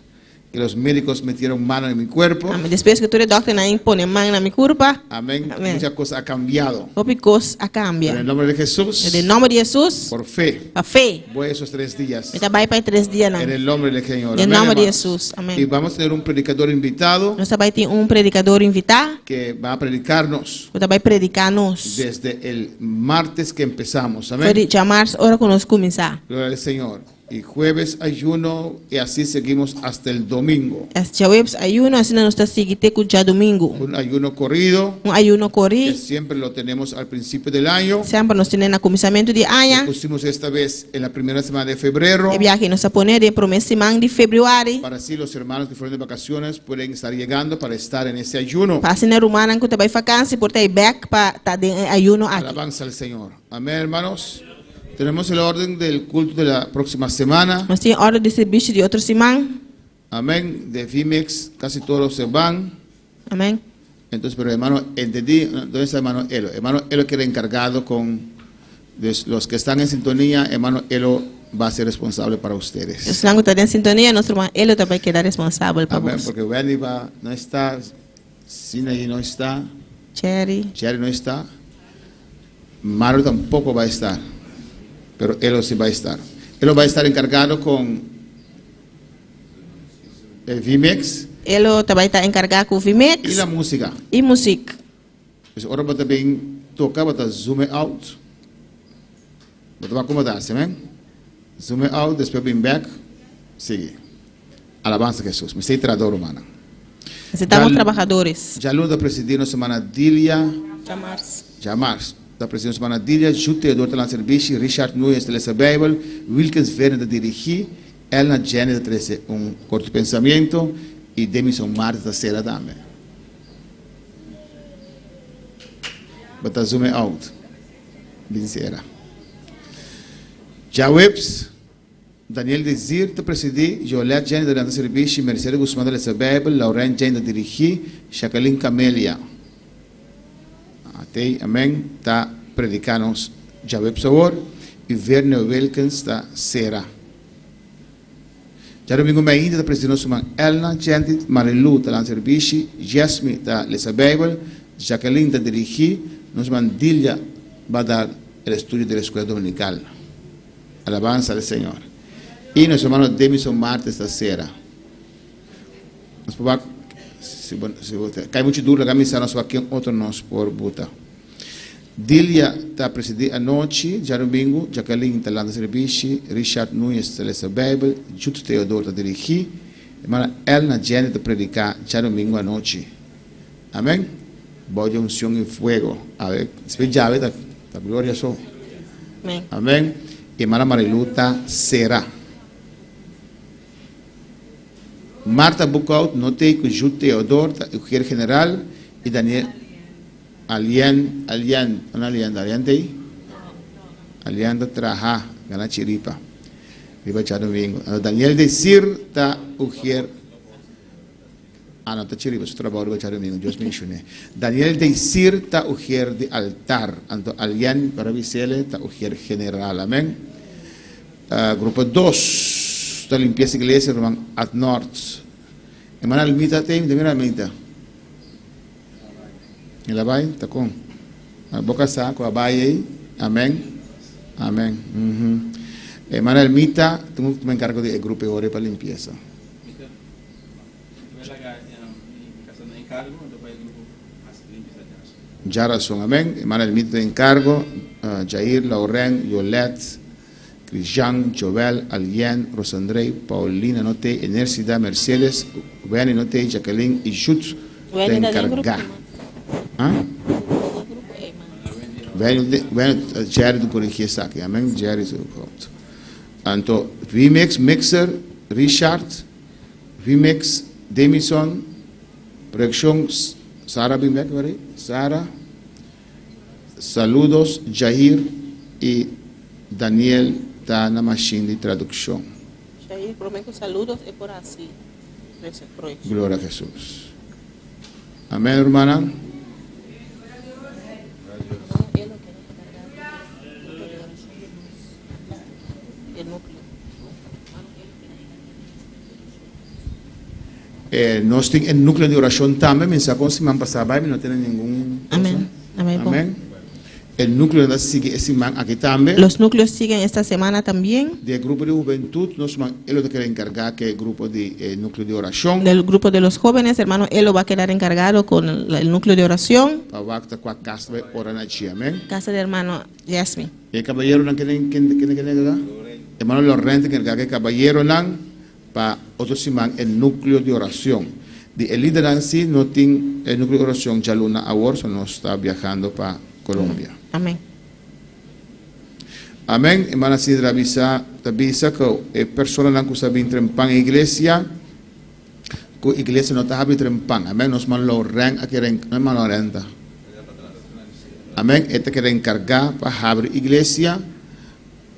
que los médicos metieron mano en mi cuerpo. Depois que todo doctor não impõe mão na minha curva, Amén. Amén. Muchas cosas ha cambiado. tópicos a Pero en cambia. el nombre de Jesús, Em nome de Jesus, por fe, a fé. voy a esos 3 días. Eu também para 3 dias não. En el nombre del Señor. Em Amén, nome de hermanos. Jesus, Y amém. vamos a tener un predicador invitado Nós também tem predicador invitado, que va a predicarnos eu também predicar-nos. desde el martes que empezamos. Amén. Já março, hora que nós começar. Gloria al Señor. Y jueves ayuno y así seguimos hasta el domingo. Já webs ayuno, assim nós está seguindo já domingo. Un ayuno corrido Ayuno que corri, siempre lo tenemos al principio del año. sempre nós temos no começamento de Lo ano. pusimos esta vez en la primera semana de febrero. E viagem nós poner de primeira semana de fevereiro. Para así los hermanos que fueron de vacaciones pueden estar llegando para estar en ese ayuno. Para assim na romana que também vacância, por ter back para estar de ayuno aqui. Alabanza al Señor. Amén, hermanos. Tenemos el orden del culto de la próxima semana. Nós temos hora de serviço de outra semana. Amén. De Vimex casi todos se van. Amém. Entonces, pero hermano, entendí. ¿Dónde está hermano Elo? Hermano Elo que era encargado con los que están en sintonía. Hermano Elo va a ser responsable para ustedes. Se não está em sintonia, nosso irmão ele também queda responsável para Amén. você. Porque Wendy no está. Sinaí no está. Cherry. Cherry no está. Mario tampoco va a estar. Pero Elo sí va a estar. Elo va a estar encargado con el Vimex Ele também está encarregado com o y Vimex la música. e música. Pues ahora va a también tocar, va a zoom out. Va a acomodarse, amén. Zoom out, después bring back. Sigue. Alabanza a Jesús. Me estoy trador, hermana. Necessitamos Já- trabalhadores. Ya lunes presidir nuestra hermana Dilia Já março. Jamars. da presidente semana Dilia, Jude Theodore da serviço, Richard Nunes da Bible, Wilkins Verne da dirigir, Elna Jenny da trazer corto pensamento e Demison Marta da Sera também. Bota zoom out. Bincera. Jawebs, Daniel Desir da presidir, Jolette Jenny da serviço, Mercedes Guzmán da Bible, Lauren Jenny da dirigir, Jacqueline Camelia. Até, amém, está predicando Jaweb Sabor e Verne Wilkins da Sera. Já domingo ainda da presidente Elna Jenny Marilu da serviço, Jasmine da Bible, Jacqueline da dirigir, nos mandilha va a dar el estudio de la escuela dominical. Alabanza al Señor. Y nuestro hermano Demison Martes da Sera. Nos va cae mucho duro la camisa, nos va aquí otro nos por buta. Dilia está presidir anoche, ya domingo, Jacqueline está dando servicio, Richard Nunes está Bible, Jude Theodore está dirigir, hermana Elna Jenny está predicar, ya domingo anoche. Amén. Voy a unción y fuego. A ver, se llave la gloria so. Amén. Amén. Y hermana Mariluta Sera. Marta Bucaut, noté que Jude Theodore, el general, y Daniel Alien da Traja, gana Chiripa. Viva ya domingo. Daniel Desir, ta ujier. No está chiripa, su trabajo va a domingo, Dios mencioné. Daniel Desir está ujier de altar, anto alien para visele está ujier general, amén. Grupo 2, está limpieza iglesia, hermano at north. Hermana Almita, te mira Almita. En la vaina, está con. Boca saco, abaye, amén. Amén. Hermana Almita, tú me encargo del grupo de ore para limpieza. Ya razón, amén. Hermana Almita de encargo, Jair, Lauren, Yolette, Cristian, Jovel, Alien, Rosandrey, Paulina, noté, Enercida, Mercedes, Benny, noté, Jacqueline y Jude de encargar. Jerry do corrigir isso aqui, amém? Jerry do corto. Então, VMix, Mixer, Richard, VMix, Demison, Projeção, Sara Bimek, Sara, saludos, Jair e Daniel está na machine de tradução. Jair, prometo saludos e por assim. Glória a Jesus. Amém, irmã? Nós temos o núcleo de oração também, mas a semana passada não tem nenhum. Amém. Amém. Amém. El núcleo sigue ese man aquí también. Los núcleos siguen esta semana también. Del grupo de juventud, nos él lo quiere encargar que el grupo de núcleo de oración. Del grupo de los jóvenes, hermano, él lo va a quedar encargado con el núcleo de oración. Casa de hermano Jasmine. El caballero no quiere hermano Lorente que encarga el caballero para otro semana el núcleo de oración. El líder en sí no tiene el núcleo de oración ya Luna Awards, no está viajando para Colombia. Amén. Amén. Hermana Sidra avisa que personas que saben trempan en iglesia, que iglesia no está habi trempan. Amén. Nos man lo ren a que no man lo renta. Amén. Este quiere encargar para abrir iglesia,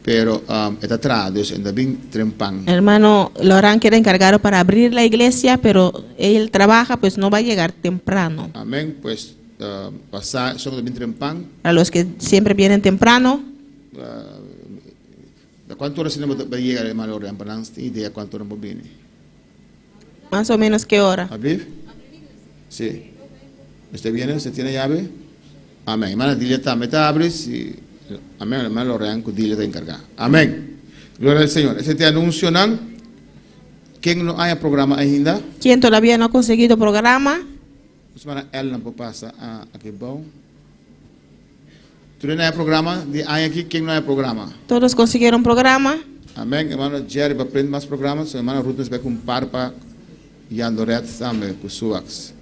pero está atrás, Dios en David trempan. Hermano Lorán quiere encargar para abrir la iglesia, pero él trabaja, pues no va a llegar temprano. Amén. Pues pasar son de trempan. A los que siempre vienen temprano. ¿De cuánto horas va a llegar el hermano Lorán? ¿Para idea cuánto hora viene? Más o menos qué hora. ¿Abrir? Sí. ¿Usted viene? ¿Usted tiene llave? Amén. Hermana, dile también, te abres y amén. Hermano Lorán, dile te encarga. Amén. Gloria al Señor. Ese te anuncio, ¿quién no haya programa ainda? ¿Quién todavía no ha conseguido programa? Hermana Elna pasa aquí bom. ¿Tú no hay programa? ¿Hay aquí quién no hay programa? Todos consiguieron programa. Amén. Hermano Jerry va a aprender más programas. Hermano Ruth nos va a comprar para Yandoret también con Suax.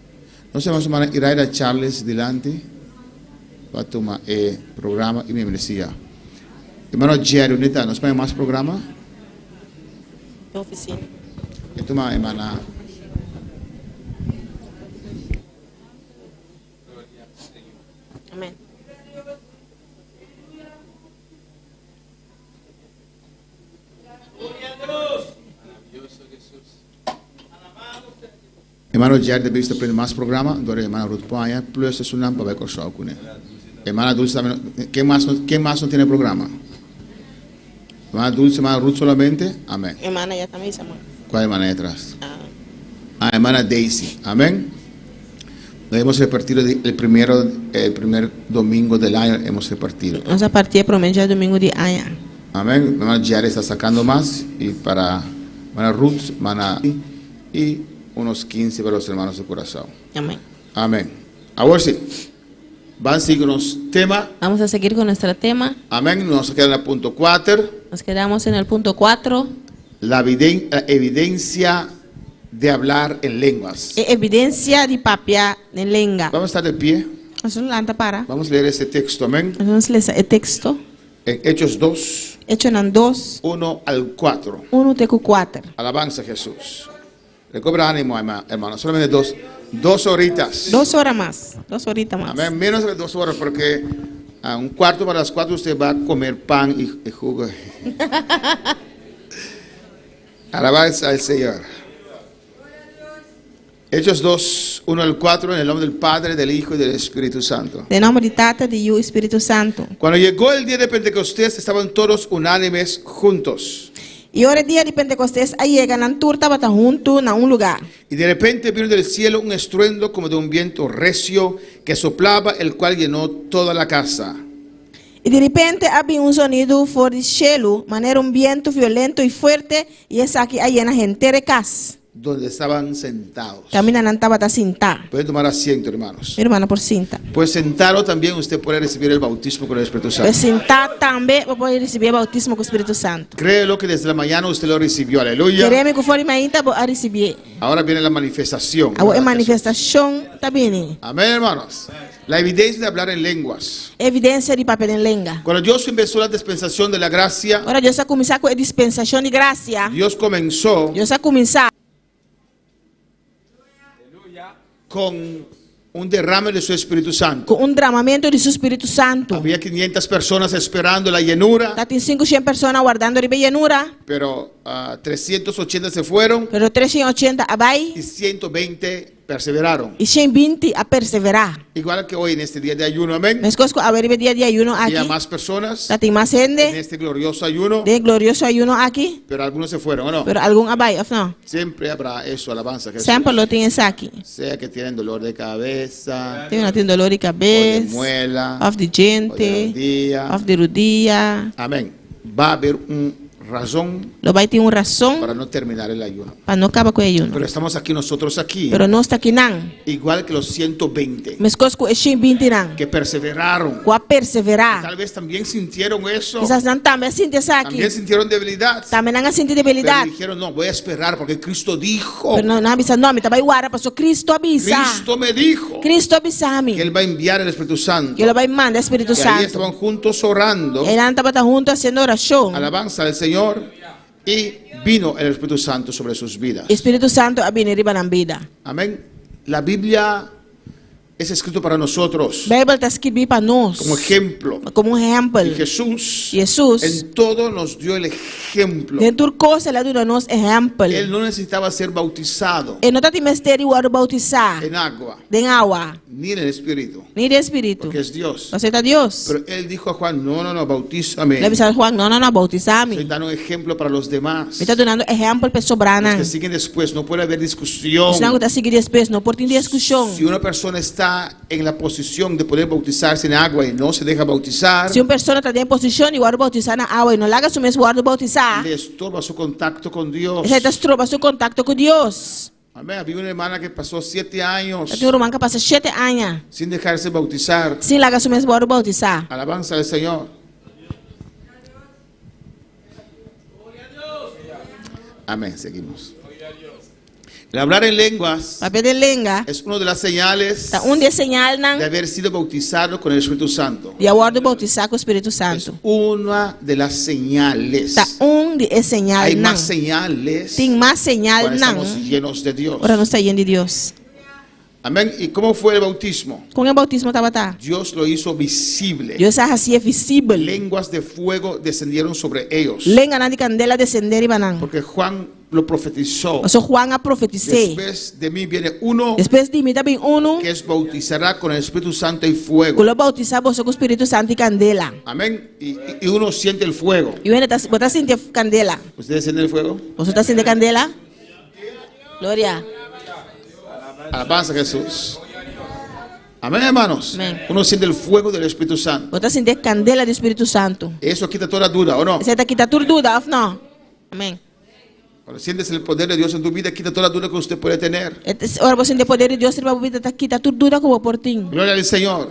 No sé, hermana Iraida Charles delante. Batuma programa y membresía. Hermano Jerry, ¿unita? ¿Nos pone más programa? Oficina. Esto más, hermana. Amén. Hermano Jerry debe tener más programa. Ahora hermana Ruth Poaya, plus es un lampa de corso con él. Hermana Dulce, ¿quién más no tiene programa? Hermana Dulce, hermana Ruth solamente. Amén. Hermana, ya también amor. ¿Cuál hermana detrás? Hermana Daisy. Amén. Nos hemos repartido el primer domingo del año. Hemos repartido. Vamos a partir promedio el domingo de año. Amén. Hermana Jerry está sacando más. Y para hermana Ruth, hermana y unos 15 para los hermanos de corazón. Amén. Amén. Ahora sí. Van a seguir los temas. Vamos a seguir con nuestro tema. Amén. Nos queda en el punto 4. Nos quedamos en el punto 4. La evidencia de hablar en lenguas. Evidencia de papia en lengua. Vamos a estar de pie. Vamos a leer este texto. Amén. Vamos a leer el texto. En Hechos 2. Hechos 2. 1 al 4. 1 teco 4. Alabanza a Jesús. Recobra ánimo, hermano. Solamente dos horitas. 2 horas más. 2 horitas más. Amén. Menos de 2 horas porque a un cuarto para las 4 usted va a comer pan y jugo. Alabanza al Señor. Hechos 2, 1 al 4, en el nombre del Padre, del Hijo y del Espíritu Santo. En nombre de Tata, de Hijo y Espíritu Santo. Cuando llegó el día de Pentecostés, estaban todos unánimes juntos. Y ahora el día de Pentecostés, ahí llegan a turta bata junto en un lugar. Y de repente vino del cielo un estruendo como de un viento recio que soplaba, el cual llenó toda la casa. Y de repente había un sonido fuera del cielo, manera un viento violento y fuerte, y es aquí hay una gente de casa. Donde estaban sentados. Caminan antaba cinta. Pueden tomar asiento, hermanos. Mi hermano por cinta. Pues sentado también usted puede recibir el bautismo con el Espíritu Santo. Pues cinta también puede recibir el bautismo con el Espíritu Santo. Créelo que desde la mañana usted lo recibió. Aleluya. Queremos que fuera mañana a recibir. Ahora viene la manifestación. Ahora manifestación también. Amén, hermanos. La evidencia de hablar en lenguas. Evidencia de papel en lengua. Cuando Dios empezó la dispensación de la gracia. Ahora Dios ha comenzado con la dispensación de gracia. Dios comenzó. Dios ha comenzado con un derrame de su Espíritu Santo. Con un derramamiento de su Espíritu Santo. Había 500 personas esperando la llenura. Hay 500 personas guardando la llenura. Pero 380 se fueron. Pero 380 abai. Y 120 perseveraron. Y 120 a perseverar. Igual que hoy en este día de ayuno, amén. Me escojo a ver el día de ayuno aquí. Había más personas. Hay más gente. En este glorioso ayuno. De glorioso ayuno aquí. Pero algunos se fueron, ¿o no? Pero algún abai, ¿o no? Siempre habrá eso, alabanza. Jesús. Siempre lo tienes aquí. Sea que tienen dolor de cabeza. Tienen dolor de cabeza. O de muela. O de gente. O de rodilla. Amén. Va a haber un razón lo va a tener una razón para no terminar el ayuno. Para no acabar con el ayuno. Pero estamos aquí nosotros aquí. Pero no está aquí nan. Igual que los 120. Me escojo es 120 nan. Que perseveraron. Que perseverar. Tal vez también sintieron eso. Quizás también sintieron aquí. También sintieron debilidad. También han sentido debilidad. Pero dijeron no, voy a esperar porque Cristo dijo. Pero no avisa no, me estaba igual, pasó Cristo avisa. Cristo me dijo. Cristo avisa a mí. Que él va a enviar el Espíritu Santo. Que lo va a mandar el Espíritu Santo. Ahí estaban juntos orando. Eran juntos haciendo oración. Alabanza al Señor. Y vino el Espíritu Santo sobre sus vidas. Espíritu Santo ha venido en la vida. Amén. La Biblia es escrito para nosotros. Bíblia está escrito para nós. Como ejemplo. Como un ejemplo. Y Jesús. En todo nos dio el ejemplo. En toda cosa le dio nos ejemplo. Él no necesitaba ser bautizado. Él no tenía misterio para bautizar. En agua. En agua. Ni en el Espíritu. Ni de Espíritu. Porque es Dios. Acepta Dios. Pero él dijo a Juan, no, bautízame. Le avisó a Juan, no, bautízame. Estoy dando un ejemplo para los demás. Me está dando ejemplo para sobranas. Los que siguen después, no puede haber discusión. Si no está seguir después, no puede tener discusión. Si una persona está en la posición de poder bautizarse en agua y no se deja bautizar. Si una persona está en posición y guarda bautizar en agua y no le haga su mismo guarda bautizar. Le estorba su contacto con Dios. Se estorba su contacto con Dios. Amén. Había una hermana que pasó 7 años. Hay una hermana que pasó 7 años. Sin dejarse bautizar. Sin le haga su mismo guarda bautizar. Alabanza al Señor. Amén. Seguimos. El hablar en lenguas Papi de lenga. es una de las señales Ta de señal de nang. haber sido bautizado con el Espíritu Santo. De acordo bautizar com o Espírito Es Santo. una de las señales. Ta de señal Hay nang. más señales Tem mais señal cuando nang. estamos llenos de Dios. Ora não está yendo de Deus. Amén. ¿Y cómo fue el bautismo? Com o bautismo estava tá. Dios lo hizo visible. Deus assim é visível. Lenguas de fuego descendieron sobre ellos. Lenga na de candela descender e banang. Porque Juan lo profetizó. O so Juan a profetizei. Después de mí viene uno Depois de mim também que es bautizará con el Espíritu Santo y fuego. Culo bautizar você com o Espírito Santo e candela. Amén. Y uno siente el fuego. E ele botar sentir candela. ¿Ustedes sienten el fuego? Você está sentindo candela? Glória. Alabanza a Jesús. Amén, hermanos. Amén. Uno siente el fuego del Espíritu Santo. Botar sentir candela do Espírito Santo. Eso quita toda duda, ¿o no? Você está quitando tudo dúvida, ou não? Amém. Cuando sientes el poder de Dios en tu vida, quita toda duda que usted puede tener. Ora você tem poder de Deus, você vai quitar tudo dúvida como por ti. Gloria al Señor.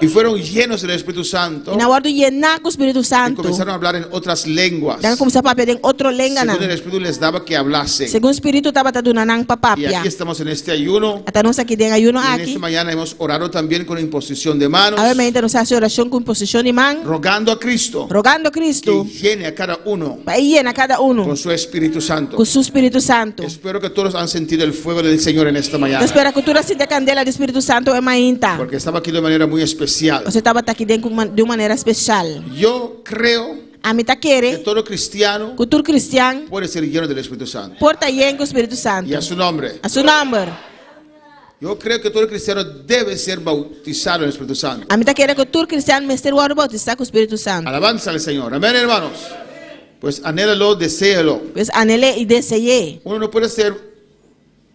Y fueron llenos del Espíritu Santo E na hora de llenar com o Espírito y Santo, comenzaron a hablar en otras lenguas. dan começar a pedir outro lenga Según el não. Espíritu les daba que hablase. Segundo o Espírito estava dando nang Y papapia. aquí estamos en este ayuno. Até nós aqui dentro ayuno Y en aqui. esta mañana hemos orado también con imposición de manos, Obviamente nós fazemos oração com posição de mão, rogando a Cristo rogando a que Cristo llene a cada uno para llenar cada con um su Espíritu Santo. com seu Espírito Santo. Espero que todos han sentido el fuego del Señor en esta Eu mañana, espero que toda a candela do Espírito Santo é mainta. porque estaba aquí de manera muy especial. Você estava aqui dentro de uma maneira especial. Yo creo A mim tá que querer, todo cristiano cultura cristã, puede ser lleno del Espíritu Santo. porta aí com o Espírito Santo. Y a su nombre. A seu nome. Yo creo que todo cristiano debe ser bautizado en el Espíritu Santo. A mim tá querer que todo cristão mestre o bautizar com o Espírito Santo. Alabanza al Señor. Amén, hermanos. Pues anhélalo, deséalo. Pois anele e deseje. Uno no puede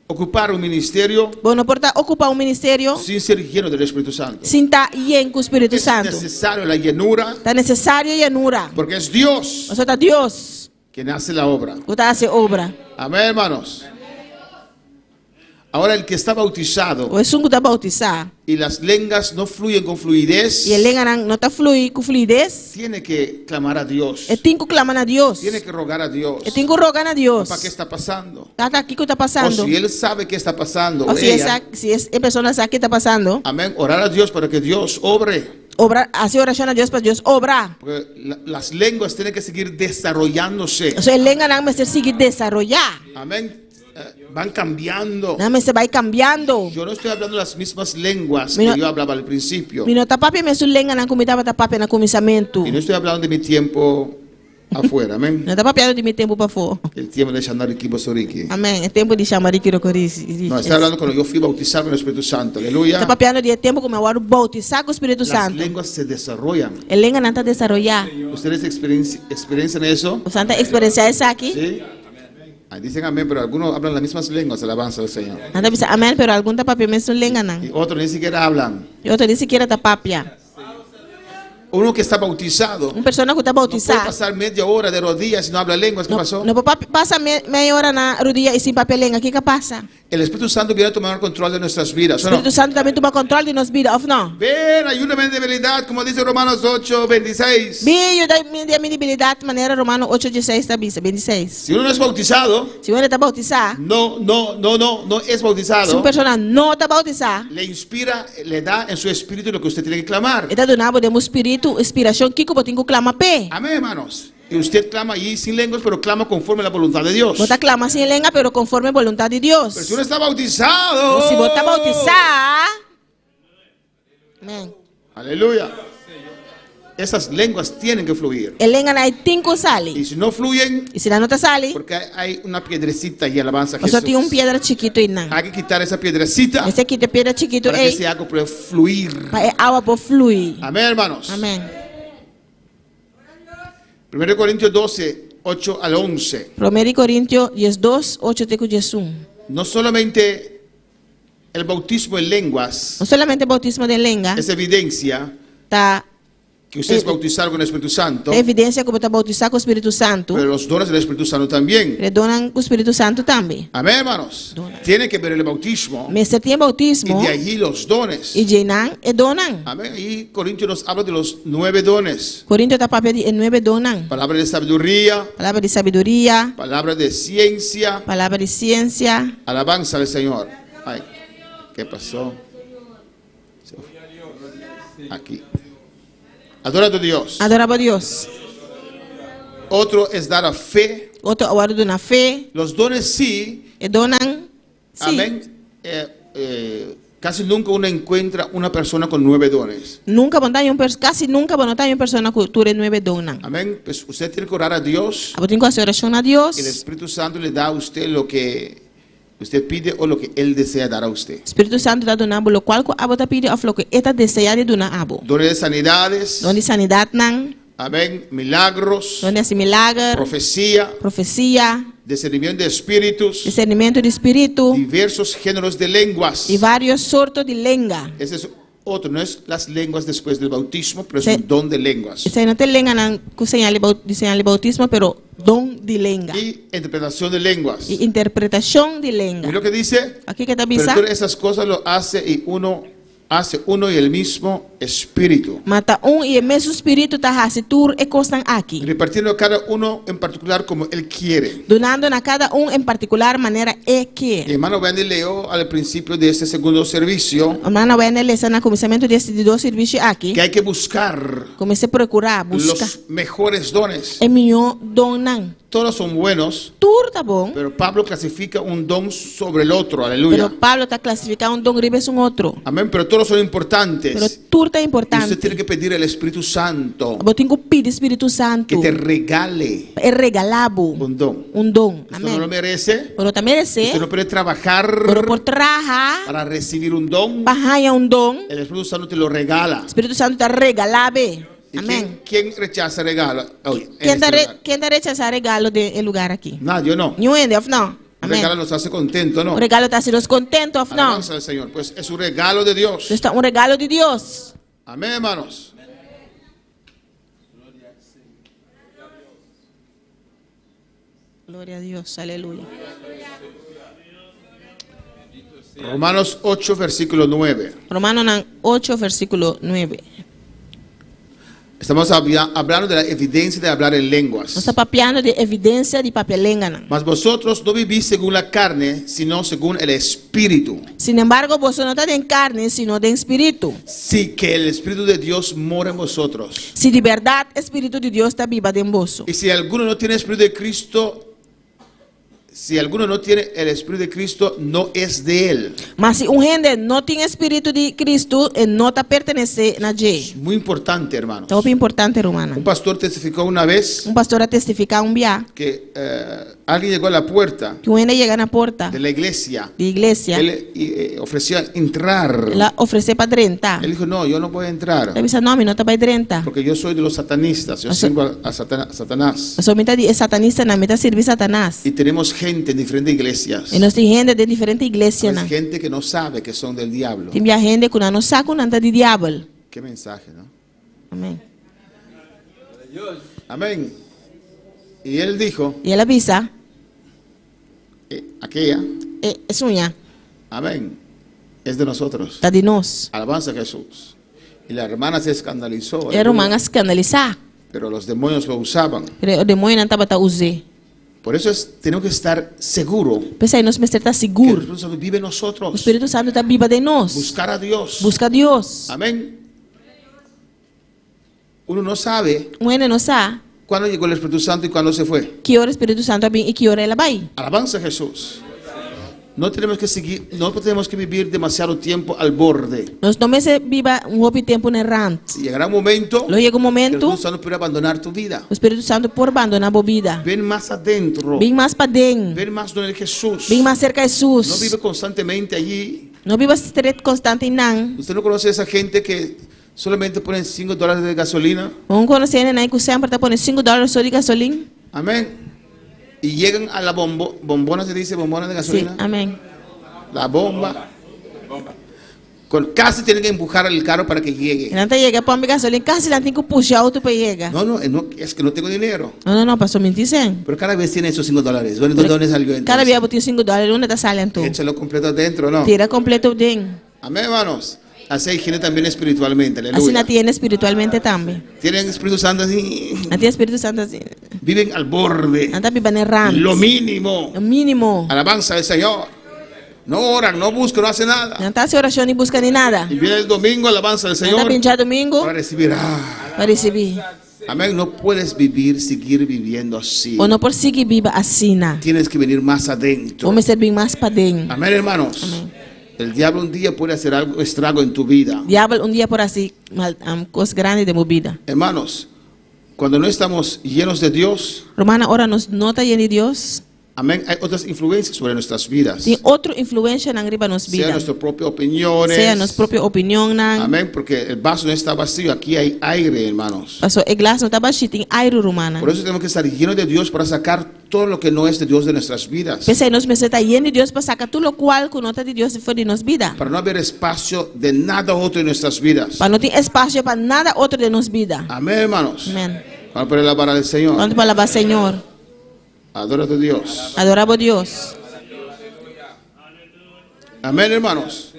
ocupar un ministerio Bom, não porta ocupar um ministério sin ser lleno del Espíritu Santo. sem estar com o Espírito Es Santo. necesario la llenura, Tá necessário llenura. porque es Dios Você tá Deus, quien hace la obra. que tá a fazer obra. Amén, hermanos. Ahora el que está bautizado O sungo tá bautizar. y las lenguas no fluyen con fluidez, E a lenga não tá flui com fluidez. tiene que clamar a Dios. E tem que clamar a Deus. Tiene que rogar a Dios. E tem que rogar a Deus. ¿Para qué está pasando? Tá aqui que tá O passando. si él sabe qué está pasando, Ou se ella, a pessoa sabe que tá passando. amén, orar a Dios para que Dios obre. Obra, hacer oração a Deus para Deus obrar. Porque las lenguas tienen que seguir desarrollándose. O sea, a lenga não vai seguir desarrollar. Amén. Van cambiando. Não, mas vai cambiando. Yo no estoy hablando las mismas lenguas Mira- que yo hablaba al principio. Mino tapapi me su lenga não comitava tapapi na começamento. Y no estoy hablando de mi tiempo afuera. Amén. Não tapapi de meu tempo para fora. El tiempo de Shandariki Bosoriki. Amém. É tempo de chamar Ikiro Corisi. No, estoy hablando cuando yo fui bautizado con el Espíritu Santo. Aleluya. Tapapi de tempo como eu bautizar com o Espírito Las Santo. lenguas se desarrollan. A lenga não está desarrollar. ¿Ustedes experiencian eso? O Santa experiencia essa aqui. Sí. Ahí dicen amén, pero algunos hablan las mismas lenguas. Alabanza al Señor. Nada bisa amém, pero algum tapapi me su lenga não. Y otros ni siquiera hablan. E outro nem sequer tapapi. Uno que está bautizado Uma pessoa que está no puede bautizar. pasar media hora de rodillas y no habla lenguas. ¿Qué pasó? Não passa meia hora na rodilha e sem papel lenga. O que passa? El Espíritu Santo viene a tomar control de nuestras vidas. O ¿o no? Espírito Santo também toma controle de nossas vidas, ou não? Ven, ayúdame en debilidad, como dice Romanos 8, 26. Bio da minha debilidade, maneira Romano 8:16 está bisa, 26. Si uno no es bautizado, Se você está bautizar, no es se bautizado, uma pessoa não está bautizar, le inspira, le da en su espíritu lo que usted tiene que clamar. está donando de espírito, inspiração que eu tenho que clamar pé. Amén, hermanos. Y usted clama allí sin lenguas, pero clama conforme a la voluntad de Dios. Você clama sem lenga, pero conforme a vontade de Pero Deus. si uno está bautizado, Se você está bautizar, amém. aleluya, esas lenguas tienen que fluir. A lenga não tem que Y sair. si no fluyen, E se não está sair, porque hay una piedrecita y alabanza a você tem Jesús. pedra chiquito aí não. Hay que quitar esa piedrecita Esse aqui tem pedra chiquito para que aí, ese agua pueda fluir. para a água por fluir. Amén, hermanos. Amém. 1 Corintios 12, 8 al 11. 1 Coríntios 12, 8 até 11. No solamente el bautismo en lenguas Não solamente o bautismo de lenga es evidencia está que ustedes bautizaron con el Espíritu Santo, é evidência como está bautizado com o Espírito Santo. pero los dones del Espíritu Santo también. Ele donan com o Espírito Santo também. Amén, hermanos. Tiene que ver el bautismo Mas você tem y bautismo de allí los dones. e Jenan e donan. Amén. Y Corintios nos habla de los 9 dones. Corinto está papel de 9 donan. Palabra de sabiduría, Palavra de sabedoria, palabra de ciencia, palavra de ciência. alabanza al Señor. Ay, ¿qué pasó? Aquí. Adorando a Dios. Adorava a Deus. Otro es dar a fe. Outro hora do na fé Los dones sí. e donan. Sim. Amén. Casi nunca uno encuentra una persona con 9 dones. Nunca casi nunca vão notar uma pessoa na cultura 9 donan. Amén. Pues usted tiene que orar a Dios. Eu tenho que fazer oração a El Deus. Espíritu Santo le da a usted lo que usted pide o lo que Él desea dar a usted. Espírito Santo está donando o qual que abo tá pedindo a que eta deseja de donar abo. Dones de sanidades. Donde sanidade nan, Amén. Milagros. donde esse milagre, Profecía. profecia, Discernimiento de espíritus. discernimento de espírito Diversos géneros de lenguas. e vários sortos de lenga. Ese es otro, no es las lenguas después del bautismo, pero es Sí. un don de lenguas. Isso aí não tem lenga nan com señal de bautismo, pero dom de lenga Y interpretación de lenguas. e interpretação de lenga. Y lo que dice, Aqui que está pero bisa, todas esas cosas lo hace uno y el mismo espíritu, mata e o mesmo espírito tá hasi tur e constan aqui. repartiendo a cada uno en particular como él quiere. Donando na cada em particular maneira Mi que. hermano Wendy leyó al principio de este segundo servicio Hermana Wena lesa na começamento desse de dois serviços aqui. que hay que buscar Comecei a procurar, buscar. los mejores dones. É melhor donan. Todos son buenos, Tur tá bom, pero Pablo clasifica un don sobre el otro, pero aleluya. Pablo está classificando dom ribes outro. Amén, pero todos son Pero importantes. tur tá Y importante. usted tiene que pedir al Espíritu Santo Eu tenho que pedir Espírito Santo. que te regale É regalabo un don. dom. Usted no lo Amém. merece, Pero também usted no merece. puede trabajar Pero por traja, para recibir un don. barranha dom. El Espíritu Santo te lo regala. Espírito Santo tá regalabe. ¿Y Amém. quién rechaza regalo? Oye, en Quem este lugar. dá rechazar regalo de lugar aqui? Nadie, no. Nenhum of não. El Amém. regalo nos hace contento, ¿no? O regalo está sendo contento of não. Alabanza al Señor. Pues es un regalo de Dios. Está regalo de Deus. Amén, hermanos. Glória a Deus. Aleluia. Romanos 8, versículo 9. Romanos 8, versículo 9. Estamos hablando de la evidencia de hablar en Nós lenguas. estamos papeando de evidência de papelenga. Mas vosotros no vivís según la carne, sino según el Espíritu. Sin embargo, vos não está em carne, sino de espírito. Sí, que el Espíritu de Dios mora en vosotros. Se de verdade o Espírito de Deus está viva em vos. Y si alguno no tiene Espíritu de Cristo, si alguno no tiene el Espíritu de Cristo, no es de él. Mas se gente não tem Espírito de Cristo, não está pertenece na J. Muy importante, hermanos. Então é importante, Romana. Un pastor testificó una vez Pastor a testificar dia que alguien llegó a la puerta que o gente chega na porta de la iglesia. de igreja, Él ofrecía entrar. ela oferece para drentar. Él dijo, no, yo no voy a entrar. Ela disse, não, não está para drentar. Porque yo soy de los satanistas. Yo Eso- sirvo a Satanás. Mas somente é satanista, na metade serve Satanás. Y tenemos gente en diferentes iglesias. E nós tem gente de diferentes igrejas. Hay gente que no sabe que son del diablo. Tem gente que não sabe que não está de diabo. Qué mensaje, ¿no? Amém. Amén. Y él dijo, E ela avisa, aquella, é sunha, amén, es de nosotros. está de nós. Alabanza a Jesús. Y la hermana se escandalizó. Era romana escandalizar. Pero los demonios lo usaban. O demônio não estava a usar. Por eso tenemos que estar seguros Pensa aí, nós precisamos estar que el seguros. Espíritu Santo vive en O nosotros. Espírito Santo está viva de nós. Buscar a Dios. Busca Deus. Amén. Uno no sabe O gente não sabe cuándo llegó el Espíritu Santo y cuándo se fue. que hora o Espírito Santo vem e que hora ela vai. Alabanza a Jesús. No tenemos que vivir demasiado tiempo al borde. Nós não se viva pouco tempo errante. Llegará un momento Lo chega que um el momento, Espíritu Santo puede abandonar tu vida. o Espírito Santo por abandonar a vida. Ven más adentro. Vem mais para dentro. Ven más donde Jesús. Vem mais cerca de No Jesus. vive constantemente allí. Não viva estreito constante não. Usted no conoce a esa gente que solamente ponen $5 de gasolina. Vamos conhecer aí que sempre está pondo $5 só de gasolina. Amén. Y llegan a la bombona, se dice bombona de Sim, gasolina. amém. La bomba. Casi tienen que empujar el carro para que llegue. Nanti llega para mi gasolina, casi la tengo que puxar auto para llegar. No, es que no tengo dinero. No, pasó 25. Pero cada vez tiene esos $5. ¿Dónde salió entonces? Cada día boté $5, ¿dónde está saliendo? Échalo completo adentro, ¿no? Tira completo bien. Amén, hermanos. Así hay gente también espiritualmente. Así Aleluya. la tiene espiritualmente también. Tienen Espíritu Santo así. La tiene Espíritu Santo así. Viven al borde. Anda vivan errando. Lo mínimo. Lo mínimo. Alabanza al Señor. No oran, no buscan, no hacen nada. No está haciendo oración ni busca ni nada. Y viene el domingo, alabanza al Anda Señor. pinchar domingo Para recibir. para recibir. Amén. No puedes seguir viviendo así. O no por seguir viva así. Tienes que venir más adentro. Vamos a servir más para dentro. Amén, hermanos. El diablo un día puede hacer algo estrago en tu vida. Diablo un día por así, cosas grandes de mi vida. Hermanos, cuando no estamos llenos de Dios, Romana, ahora nos nota lleno de Dios. amén, hay otras influencias sobre nuestras vidas. Tiene otra influencia en arriba nos Sea vida. nuestra propia opinión. Sea nuestra propia opinión. Amén, porque el vaso no está vacío, aquí hay aire, hermanos. Pasó el glass no está vacío, tiene aire, Romana. Por eso tenemos que estar llenos de Dios para sacar todo lo que no es de Dios de nuestras vidas. Pensei, nós me está lleno de Dios para sacar todo lo cual que nota de Dios fue de nos vida. Para no haber espacio de nada otro en nuestras vidas. Para no tener espacio para nada otro de nos vida. Amén, hermanos. Amén. Vamos a poner la vara del Señor. Cuando para alabar Señor. Adora a tu Dios. Adoramos a Dios. Amén, hermanos.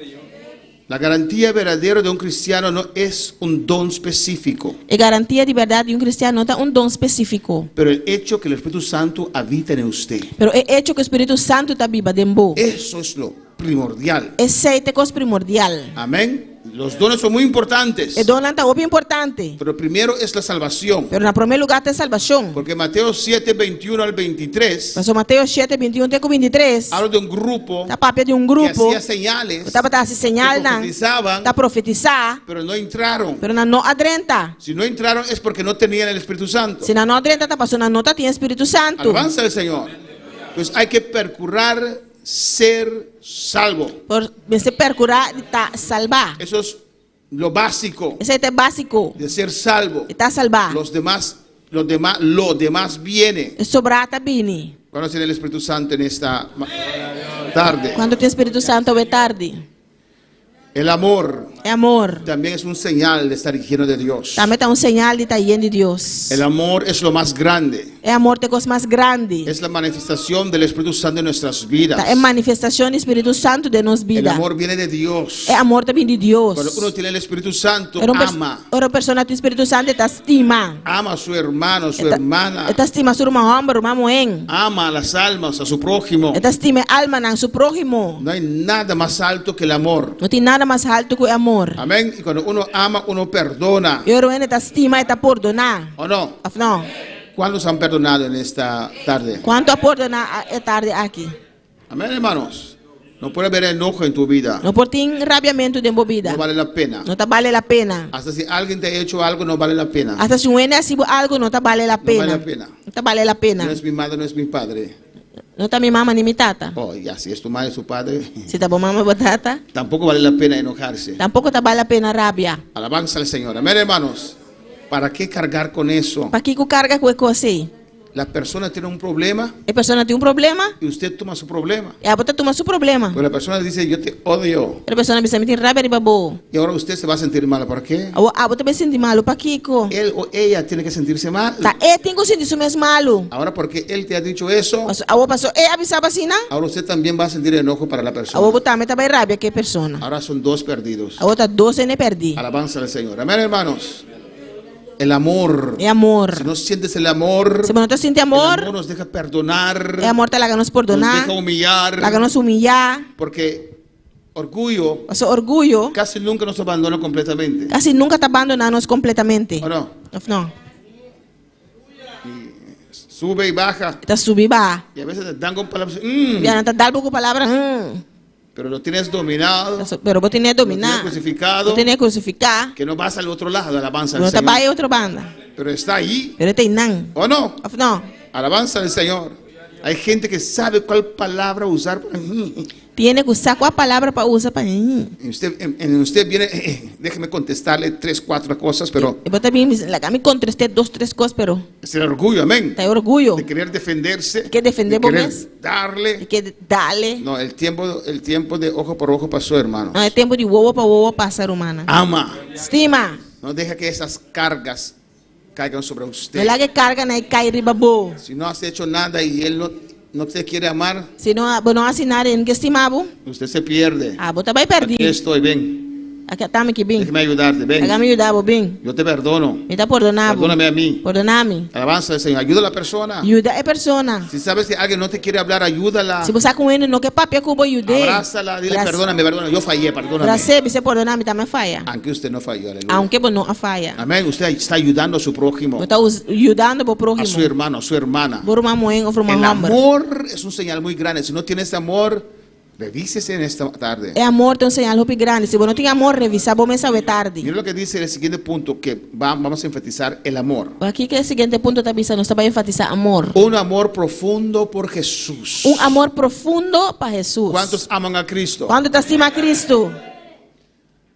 La garantía verdadera de un cristiano no es un don específico, Y garantía de verdad de un cristiano no está un don específico. pero el hecho que el Espíritu Santo habita en usted. Pero el hecho que el Espíritu Santo está viva dentro. Eso es lo primordial. Ese es cosa primordial. Amén. Los dones son muy importantes, El don está muy importante. pero primero es la salvación. Pero en primer lugar está salvación. Porque Mateo 7, 21 al 23 Pasó Mateo 7, 21, 23. habla de un grupo Está papel de un que grupo. hacía señales, Está para hacer señal, que profetizaban, está profetizar. pero no entraron. Pero no adrenta. Si no entraron es porque no tenían el Espíritu Santo. Si no adrenta, está pasando una nota, tiene Espíritu Santo. Alabanza al Señor. Pues hay que procurar ser salvo. Por se percurar, está salvar. Eso es lo básico Ese es básico. de ser salvo. Está salvar. Lo demás viene. Sobrar está bini. Cuando tiene el Espíritu Santo en esta tarde. Cuando tiene Espíritu Santo, ve tarde. El amor Es amor. también es un señal de estar lleno de Dios. También está un señal de estar lleno de Dios. El amor es lo más grande. Es amor de cosas más grandes. Es la manifestación del Espíritu Santo en nuestras vidas. Es manifestación del Espíritu Santo de nos El vida. amor viene de Dios. Es amor también de Dios. Cuando uno tiene el Espíritu Santo, Pero ama. una persona tiene Espíritu Santo te estima. Ama a su hermano, su hermana. Te estima a su hermano, hermano en. Ama a las almas, a su prójimo. Te estima alma en su prójimo. No hay nada más alto que el amor. No tiene nada más alto que el amor. Amén. Y cuando uno ama, uno perdona. Y ahora te estima y te perdona. ¿O no? No. ¿Cuántos han perdonado en esta tarde? ¿Cuánto ha perdonado tarde aquí? Amén, hermanos. No puede haber enojo en tu vida. No por ti rabiamiento de vida. No vale la pena. No te vale la pena. Hasta si alguien te ha hecho algo, no vale la pena. Hasta si uno hace algo, no te vale la No vale pena. la pena. No te vale la pena. No es mi madre, no es mi padre. No está mi mamá ni mi tata. Oh, ya, si es tu madre, su padre, Si está mamá o tata, tampoco vale la pena enojarse. tampoco te vale la pena rabia. Alabanza al Señor. Amén, hermanos. ¿Para qué cargar con eso? ¿Para qué carga con eso así? La persona tiene un problema La persona tiene un problema y usted toma su problema. y a vos te toma su problema. Pero la persona dice, yo te odio. La persona me tiene rabia y babo. Y ahora usted se va a sentir mal. ¿Por qué? A vos te me sientes malo, ¿para qué? Él o ella tiene que sentirse mal. Tengo que sentirse más malo. Ahora porque él te ha dicho eso, A vos pasó, avisaba así, ¿no? ahora usted también va a sentir enojo para la A persona. vos también te va rabia que persona. Ahora son dos perdidos. A vos te 12 ne perdí. Alabanza al Señor. Amén, hermanos. El amor. Es amor. Si no sientes el amor, Si no te sientes el amor, amor nos deja perdonar, el amor te la ganas nos perdonar, deja humillar, la ganas humillar. porque orgullo Pasó orgullo, casi nunca nos abandona completamente. casi nunca te abandonanos completamente. ¿O no? No, Sube y baja. te subí va. Y a veces te dan con palabras, Ya no te da algo palabra, pero lo tienes dominado, pero vos tenés lo dominar. tienes crucificado, Vos tenés crucificar. que no vas al otro lado, alabanza al No te Señor. vayas a otra banda. Pero está ahí, Pero te nan. ¿o no? No, Alabanza al Señor. Hay gente que sabe cuál palabra usar. Tiene que usar qual palavra para usar para mim. Usted viene, déjeme contestarle 3, 4 cosas, pero Eu também me contestei 2, 3 coisas, pero es el orgullo, amén. tem orgulho. De querer defenderse, Que defender de querer vos darle. que dale. No, el tiempo de ojo por ojo pasó, hermano. Não é tempo de ovo para ovo passar, humana. Ama. Estima. No deja que esas cargas caigan sobre usted. Não é lá que carga, né? Cai ribabo. Si no has hecho nada y él no te quiere amar, Se não assinar em que estimavo, usted se pierde. você vai perder. Aquí estoy, ven. Aqui está que bem. Déjeme ayudarte, ven. Agora me ajudar, bem. Yo te perdono. Me está perdonado. Perdóname a mí. Perdoname. Alabanza al Señor. Ayuda a la persona. Ajuda a persona. Si sabes que alguien no te quiere hablar, ayúdala. Se você está com ele, não quer papel que eu vou ajudar. Abrázala, dile perdóname, yo fallé, perdóname. Para você perdoname também falha. Aunque usted no falló, aleluya. Aunque você não falha. Amén. Usted está ayudando a su prójimo, Você está ajudando o a próximo. su hermano, a su hermana. Por uma mãe ou por uma El homem. amor es un señal muy grande. Si no tienes amor, revísese en esta tarde. É amor, tem um sinal muito grande. Se você não tem amor, revisa, vamos saber tarde. Mira lo que dice el siguiente punto, que vamos a enfatizar el amor. Aqui que é o seguinte ponto está pensando, está para enfatizar amor. Un amor profundo por Jesús. Amor profundo para Jesus. ¿Cuántos aman a Cristo? Quando te estima Cristo,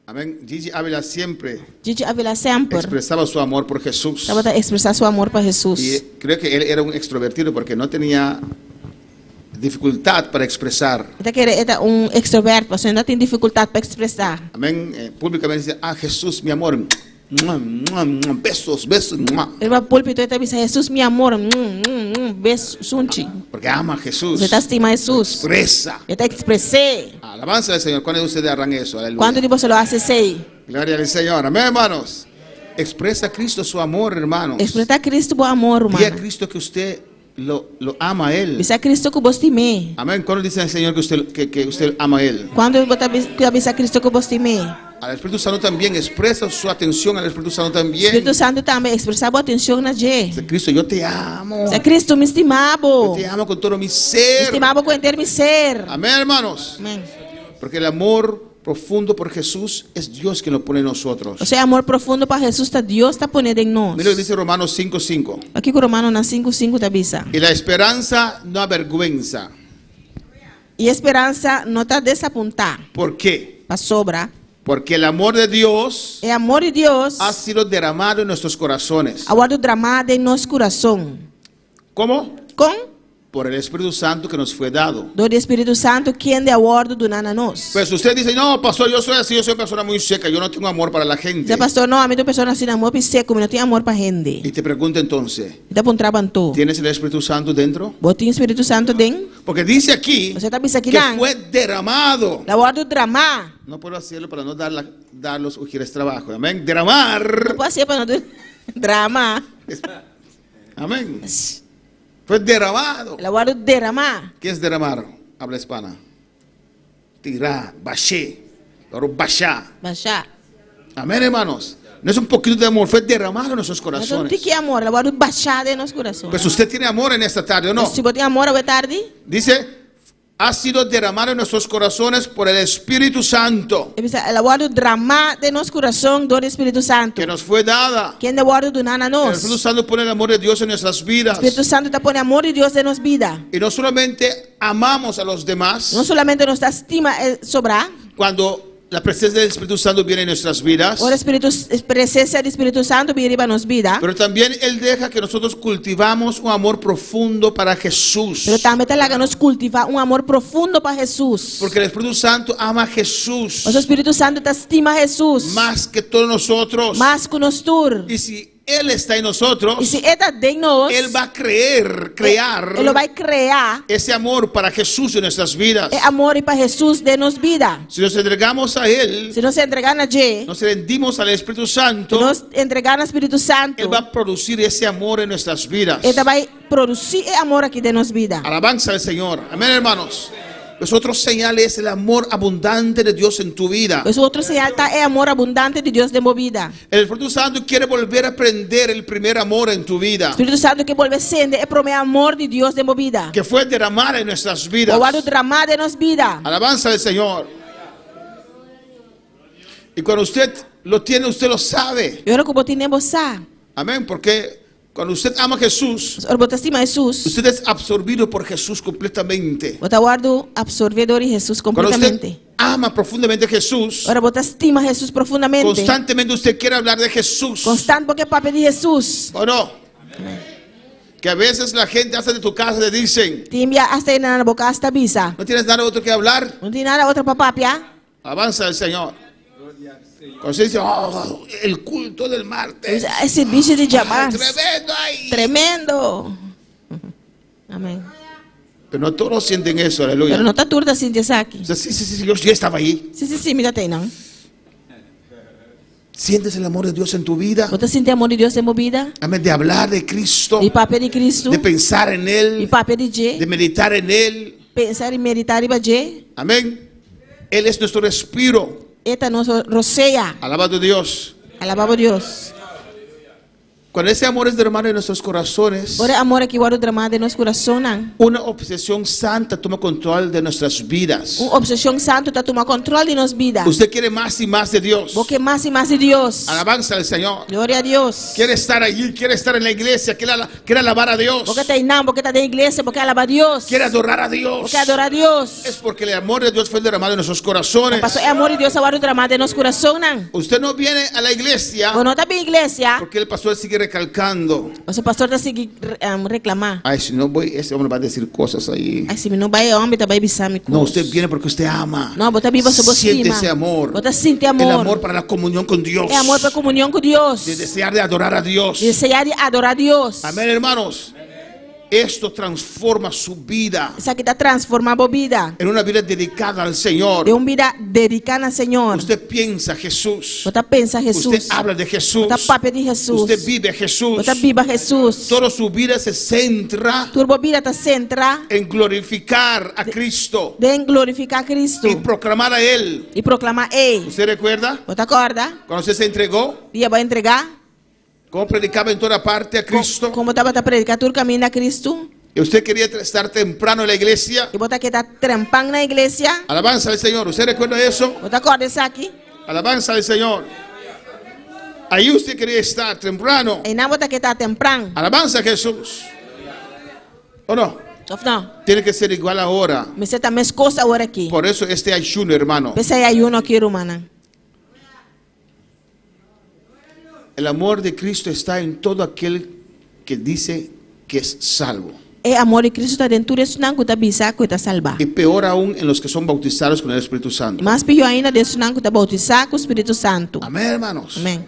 Amén. Gigi Ávila siempre Gigi Ávila sempre expresaba su amor por Jesús. estava a expressar seu amor para Jesus. Y creo que él era un extrovertido porque no tenía dificultad para expresar. Então que era extroverto, você ainda tem dificuldade para expressar. Amén. Públicamente dice, Jesús, mi amor. Besos, besos. Ele vai púlpito e diz, Jesus, meu amor, beijo, sunti. Porque ama a Jesús. Você está estima Jesus. Expresa. Eu te expressei. Alabanza al Señor. ¿Cuándo ustedes harán eso? Aleluya. Quando você lo hace, sei. Gloria al Señor. Amén, hermanos. Expresa a Cristo su amor, hermanos. Expressar Cristo bom amor, Diga a humana. Cristo que usted lo ama a Él. Diz a Cristo que você me. Amén. ¿Cuándo dice el Señor que usted ama a Él? Quando você avisa a Cristo que você me. Al Espíritu Santo también expresa su atención al Espíritu Santo también. Espírito Santo também expressar boa atenção na gente. Dice, Cristo, yo te amo. Diz a Cristo me Yo estimavo. te amo con todo mi Me ser. estimavo com inteiro mi ser. Amén, hermanos. Amém. Porque el amor profundo por Jesús es Dios quien lo pone en nosotros. O sea, amor profundo para Jesus está Deus está ponendo em nós. Mira lo que dice Romanos 5:5. Aqui com Romano na 5:5 te avisa. Y la esperanza no avergüenza. E esperança não está desapontar. ¿Por qué? Para sobra. Porque el amor de Dios É amor de Deus. ha sido derramado en nuestros corazones. Agora o dramado em nosso coração. ¿Cómo? Com Por el Espíritu Santo que nos fue dado. do Espírito Santo, quem de acordo do nana nós. Pues usted dice, no, pastor, yo soy así, yo soy una persona muy seca, yo no tengo amor para la gente. Diz, pastor, não, a mim tem pessoa assim, amor para seco, mas não tem amor para gente. Y te pregunto entonces, Está para um trabanto. ¿tienes el Espíritu Santo dentro? Botem Espírito Santo dentro. Porque dice aquí Você está pensando aqui, que não? fue derramado. La hora do drama. No puedo hacerlo para no dar los ujires trabajo. Amén. Derramar. Não pode ser para não ter drama. Amén. Fue derramado. La hora do derramar. ¿Qué es derramar? Habla hispana. Tirar, baché. Ahora bachá. Baixar. Amén, hermanos. No es un poquito de amor, fue derramado en nuestros Mas não corazones. tem que amor. La hora do baixar de nosso coração. Pues usted tiene amor en esta tarde, ¿o no? Se você tem amor, é tarde. Dice, ha sido derramado en nuestros corazones por el Espíritu Santo La hora do drama de nosso coração do Espírito Santo. que nos fue dada. Quem de hora do nana El nós. Espíritu Santo pone el amor de Dios en nuestras vidas. Espírito Santo está pondo amor de Deus em nossa vida. Y no solamente amamos a los demás Não solamente nos dá estima sobrar. cuando la presencia del Espíritu Santo viene en nuestras vidas, Ora presença do Espírito Santo vem para nossa vida. pero también Él deja que nosotros cultivamos un amor profundo para Jesús. Pero também está lá que nós cultivar amor profundo para Jesus. Porque el Espíritu Santo ama a Jesús O Espírito Santo está estima Jesus. más que todos nosotros. Mais que nós tur. Y si Él está en nosotros, E se Ele está em nós, Él va a crear Ele vai criar ese amor para Jesús en nuestras vidas. amor para Jesus de nossa vida. Si nos entregamos a Él, Se nós entregar na G, nos rendimos al Espíritu Santo, nós entregar no Espírito Santo, Él va a producir ese amor en nuestras vidas. Ele vai produzir amor aqui de nossa vida. Alabanza al Señor. Amén, hermanos. Los otros señales es el amor abundante de Dios en tu vida. Os outros sinal tá amor abundante de Deus de minha vida. El Espíritu Santo quiere volver a prender el primer amor en tu vida, Espírito Santo que volve sendo é pro amor de Deus de minha vida. que fue derramar en nuestras vidas. O lado drama de nossa vida. Alabanza al Señor. Y cuando usted lo tiene, usted lo sabe. Eu recubo tinemos sa. Amén. Porque Cuando usted ama a Jesús, Ora bota estima Jesus. usted es absorbido por Jesús completamente. Bota guardo absorvedor de Jesus Cuando completamente. usted ama profundamente a Jesús, Ora bota estima Jesus profundamente. constantemente usted quiere hablar de Jesús. Constante porque papo de Jesus. ¿O no? Que a veces la gente hasta de tu casa le dicen, Timbia hasta ir na boca hasta visa. no tienes nada otro que hablar, Não tem nada outra papapia. avanza el Señor. Cuando se dice, oh, el culto del martes, Esse bicho de ay, diamante. tremendo ahí. Tremendo. Amém. Pero no todos sienten eso, Pero aleluya. não tá turda assim de aqui. O sea, sí, yo ya estaba ahí. Sim, me tem não. ¿Sientes el amor de Dios en tu vida? Você sente amor de Deus em movida? Amén, de hablar de Cristo, E papel de Cristo. de pensar en E Él, papel de G. de meditar en Él. Pensar e meditar e bager. Amén. Él es nuestro respiro. Eita nosso roceia. Alabado a Dios. Alabado Deus. Cuando ese amor es derramado en nuestros corazones, Ora amor que guarda o drama de nosso coração. Não. una obsesión santa toma control de nuestras vidas. Obsessão santo tá tomando controle de nossa vida. Usted quiere más y más de Dios. Porque mais e mais de Deus. Alabanza al Señor. Glória a Deus. Quiere estar allí, quiere estar en la iglesia, quiere alabar a Dios, Porque tá não, porque tá na igreja, porque alaba a Deus. quiere adorar a Dios. Porque adora a Deus. Es porque el amor de Dios fue derramado en nuestros corazones. Pastor, é amor de Deus agora o drama de nosso coração, não. Usted no viene a la iglesia Ou não tá bem igreja. porque el pastor sigue recalcando. O seu pastor tá seguindo reclamar. Ay, si no voy, ese hombre va a decir cosas ahí. Ai, se não vai homem, tá vai bisar me. No, usted viene porque usted ama. Não, bota viva sobre Siente estima. ese amor. Bota sente El amor. amor para la comunión con Dios. É amor para comunhão com Deus. De desear de adorar a Dios. Desejar de adorar a Deus. Amén, hermanos. Esto transforma su vida Isso aqui tá transformando a vida. en una vida dedicada al Señor. De uma vida dedicada ao Senhor. Usted piensa Jesús. Bota pensa Jesus. Usted habla de Jesús. Bota papo de Jesus. Usted vive Jesús. Bota viva Jesus. Toda su vida se centra Turbo vida tá centra en glorificar a Cristo de glorificar Cristo y proclamar a Él. e proclamar Ei. ¿Usted recuerda Bota corda. cuando usted se entregó? Dia vai entregar. Cómo predicaba en toda parte a Cristo. Como estava a predicar todo caminho a Cristo. Y usted quería estar temprano en la iglesia. E bota que tá trampando na igreja. Alabanza al Señor. ¿Usted recuerda eso? Bota corda isso aqui. Alabanza al Señor. Ahí usted quería estar temprano. E não bota que tá temprano. Alabanza a Jesús. ¿O no? Of não. Tiene que ser igual ahora. Me você tá mais coisa agora aqui. Por eso este ayuno, hermano. Pensa aí uno aqui, romana. El amor de Cristo está en todo aquel que dice que es salvo. É amor de Cristo tá dentro disso não que tá bisa que tá salvar. Y peor aún en los que son bautizados con el Espíritu Santo. Mas pior ainda disso não que tá bautizar com o Espírito Santo. Amén, hermanos. Amém.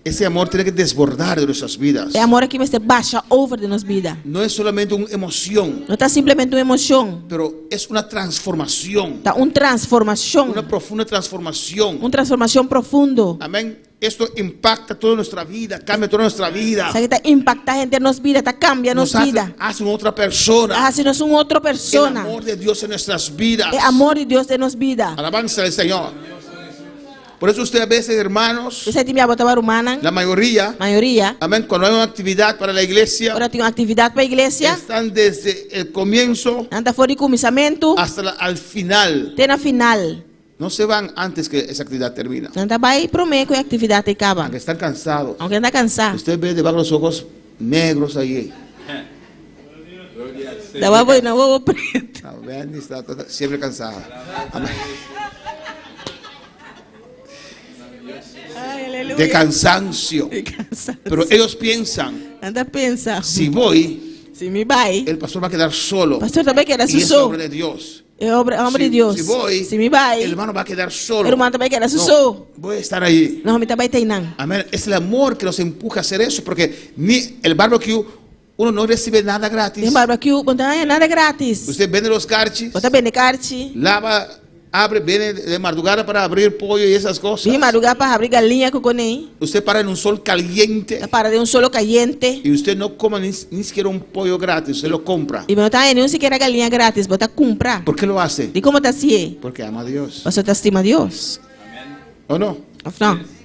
Ese amor tiene que desbordar de nuestras vidas. É amor que você baixa over de nossa vida. No es solamente una emoción, Não tá simplesmente uma emoção. pero es una transformación. Tá transformação. Una profunda transformación. Transformação profundo. Amén. Esto impacta toda nuestra vida, cambia toda nuestra vida. Isso aqui tá impacta a gente em nossa vida, tá cambia Nos nossa vida. hace otra persona. Hace-nos uma outra El persona. amor de Dios en nuestras vidas. É amor de Deus de nossa vida. Alabanza al Señor. Por eso usted a veces, hermanos, Você tem a botar humana, la mayoría, maioria. amén, cuando hay una actividad para la iglesia, Agora tem uma atividade para a igreja. están desde el comienzo Anda fora de começamento, hasta al final. tem na final. No se van antes que esa actividad termina. Anda vai prometer que a atividade acaba. Aunque están cansados. Aunque anda cansado. Usted ve debajo de los ojos negros ahí. Dava boi na boa preto. Ah, vean, está siempre cansada. Amén. Ai, aleluia. De cansancio. Cansado. Pero ellos piensan, Anda pensa. si voy, Se me vai. el pastor va a quedar solo. Pastor também quer Y es sussurro. obra de Dios. É obra de Deus. Si voy, Se me vai. el hermano va a quedar solo. O irmão também quer No, sussurro. voy a estar ahí. Não, me também tem não. Amén. Es el amor que nos empuja a hacer eso, porque ni el barbecue, uno no recibe nada gratis. Tem barbecue, botar é nada grátis. Usted vende los carchis, Bota bem de carte. lava, abre, viene de madrugada para abrir pollo y esas cosas. Vim madrugar para abrir galinha com conei. Usted para en un sol caliente Para de um solo caliente. y usted no come ni siquiera un pollo gratis, usted lo compra. E não tá aí nenhum sequer galinha grátis, bota comprar. ¿Por qué lo hace? De como tá se? Porque ama a Dios. Você tá estima Deus? ¿O no? Não.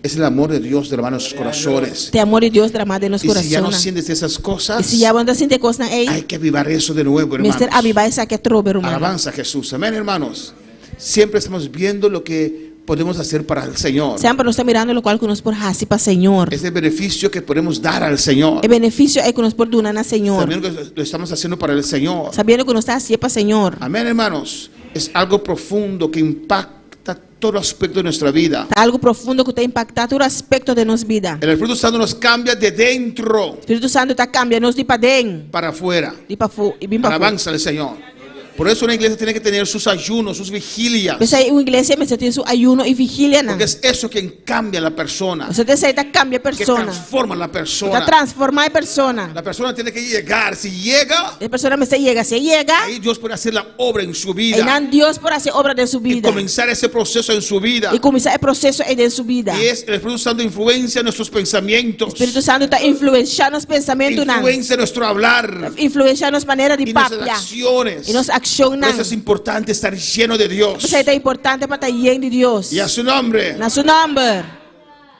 Es el amor de Dios derramado en nuestros corazones. Tem amor de Deus derramado em nosso Y si ya no coração. sientes esas E cosas, se já anda sem ter coisa aí, hay que avivar eso de nuevo, Mister hermanos. avivar essa que é trobe, irmão. Alabanza a Jesús. Amén, hermanos. Siempre estamos viendo lo que podemos hacer para el Señor. Sempre nós estamos mirando o qual que nós por hasi para Senhor. Es el beneficio que podemos dar al Señor. O benefício é que nós por donar na Senhor. Sabiendo que lo estamos haciendo para el Señor. Sabendo que nós está assim para Senhor. Amén, hermanos. Es algo profundo que impacta todo aspecto de nuestra vida. Tá algo profundo que está impactando todo aspecto de nossa vida. El Espíritu Santo nos cambia de dentro O Espírito Santo está cambiando de para dentro, para afuera. de para fora e bem para fora. Alabanza al Señor. Por eso una iglesia tiene que tener sus ayunos, sus vigilias. Você é uma igreja, mas você tem seu ayuno e vigília não. Porque es eso que cambia a la persona. Você necessita cambiar a Que persona. transforma a la Está persona. transformar a persona. La persona tiene que llegar. Si llega, A persona se chega, ahí Dios puede hacer la obra en su e vida. não Deus por fazer obra de sua Y vida. comenzar ese proceso en su vida. E começar o processo de sua vida. Y es el Espíritu Santo influencia nuestros pensamientos. O Espírito Santo está influenciando os pensamentos não. Influencia nuestro hablar. Influenciando as maneiras de Y nuestras papia. acciones. E nossa ação Por não. eso es importante estar lleno de Dios. Isso é importante para estar lleno de Deus. Y a su nombre. Na seu nome.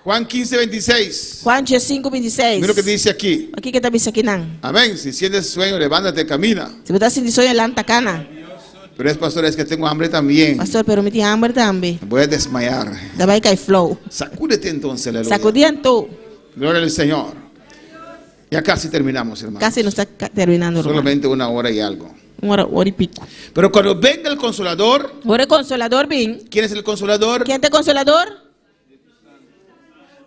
Juan 15:26. Juan 5:26. Mira lo que dice aquí. Aqui que está dizendo aqui não. Amén. Si sientes sueño, levántate, camina. Se você está sentindo sonho, levanta a cana. Pero es pastor, es que tengo hambre también. Pastor, pero me tinha hambre também. Voy a desmayar. Da vai cair flow. Sacúdete entonces, aleluya. Sacudiendo. Gloria al Señor. Ya casi terminamos, hermano. Casi não está terminando. Hermano. Solamente una hora y algo. Uma hora e pico. Pero cuando venga el Consolador, Agora o Consolador vem. ¿quién es el Consolador? Quem é Consolador?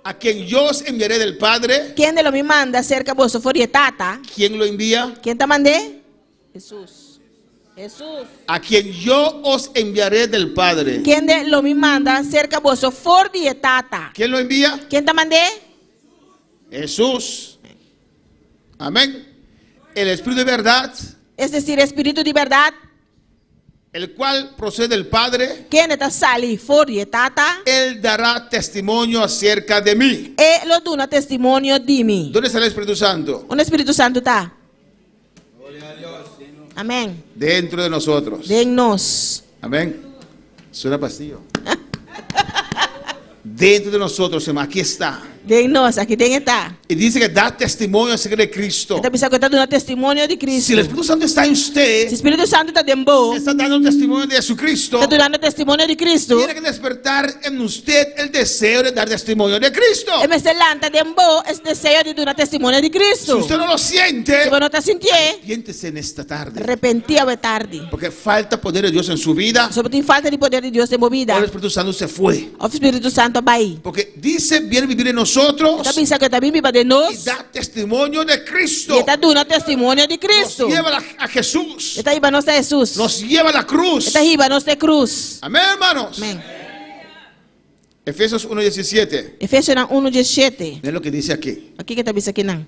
A quien yo os enviaré del Padre. Quem de lo me manda cerca vosso for tata? ¿Quién lo envía? Quem te mandei? Jesus. Jesus. A quien yo os enviaré del Padre. Quem de lo me manda cerca vosso for tata? ¿Quién lo envía? Quem te mandei? Jesús. Amén. El Espíritu de verdad, Es decir, Espírito de verdade. el cual procede del Padre, Quem te sali for tata? Él dará testimonio acerca de mí. E lo dona testemunho de mim. ¿Dónde está el Espíritu Santo? Onde o Espírito Santo está? Amém. Dentro de nosotros. De nós. Amén. Suena vacío. Dentro de nosotros, hermano, aquí está. De nós. Aqui tem está. Y dice que da testimonio acerca de Cristo. Está pensando que está dando testemunho de Cristo. Si el Espíritu Santo está en Se o usted, Espírito Santo está dentro, está dando testimonio de Jesucristo. está dando testemunho de Cristo. Tiene que despertar en usted el deseo de dar testimonio de Cristo. E me lanta dentro esse desejo de dar testemunho de Si Cristo. usted no lo siente, Se você não está sentindo, arrepiéntese en esta tarde. arrepentia ou tarde. Porque falta poder de Dios en su vida. Sobre tem falta de poder de Deus em vida. Ahora el Espíritu Santo se fue. O Espírito Santo vai. Porque dice, viene a vivir en nosotros Está pensando que também viva de y nós. da testimonio de Cristo. E está dando testemunho de Nos Cristo. lleva a Jesús. Está iba nós de Jesus. Nos lleva a la cruz. Está iba nós de cruz. Amén, hermanos. Amém. Efesios 1:17. Efésios 1:17. Miren lo que dice aquí. Aqui que está pensando aqui não.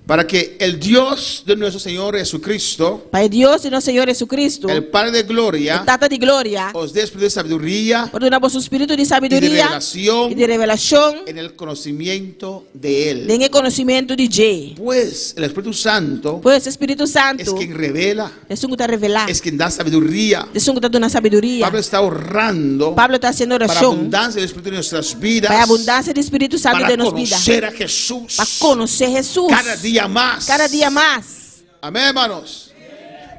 Para que el Dios de nuestro Señor Jesucristo, Pai Deus e nosso Senhor Jesus, el Padre de gloria, Tata de glória, os dé espíritu de sabiduría por dar vosso espírito de y de sabedoria revelación e de revelação, en el conocimiento de Él. den conhecimento de J. Pues el Espíritu Santo Pois o Espírito es Santo quien revela, é um que está revelar, es quien da sabiduría. é um que está dando sabedoria. Pablo está ahorrando Pablo está haciendo para oração abundancia del Espíritu en nuestras vidas, para a abundância do Espírito Santo para de nossa vida, conocer a Jesús para conhecer Jesus cada día más. cada dia mais. Amén, hermanos.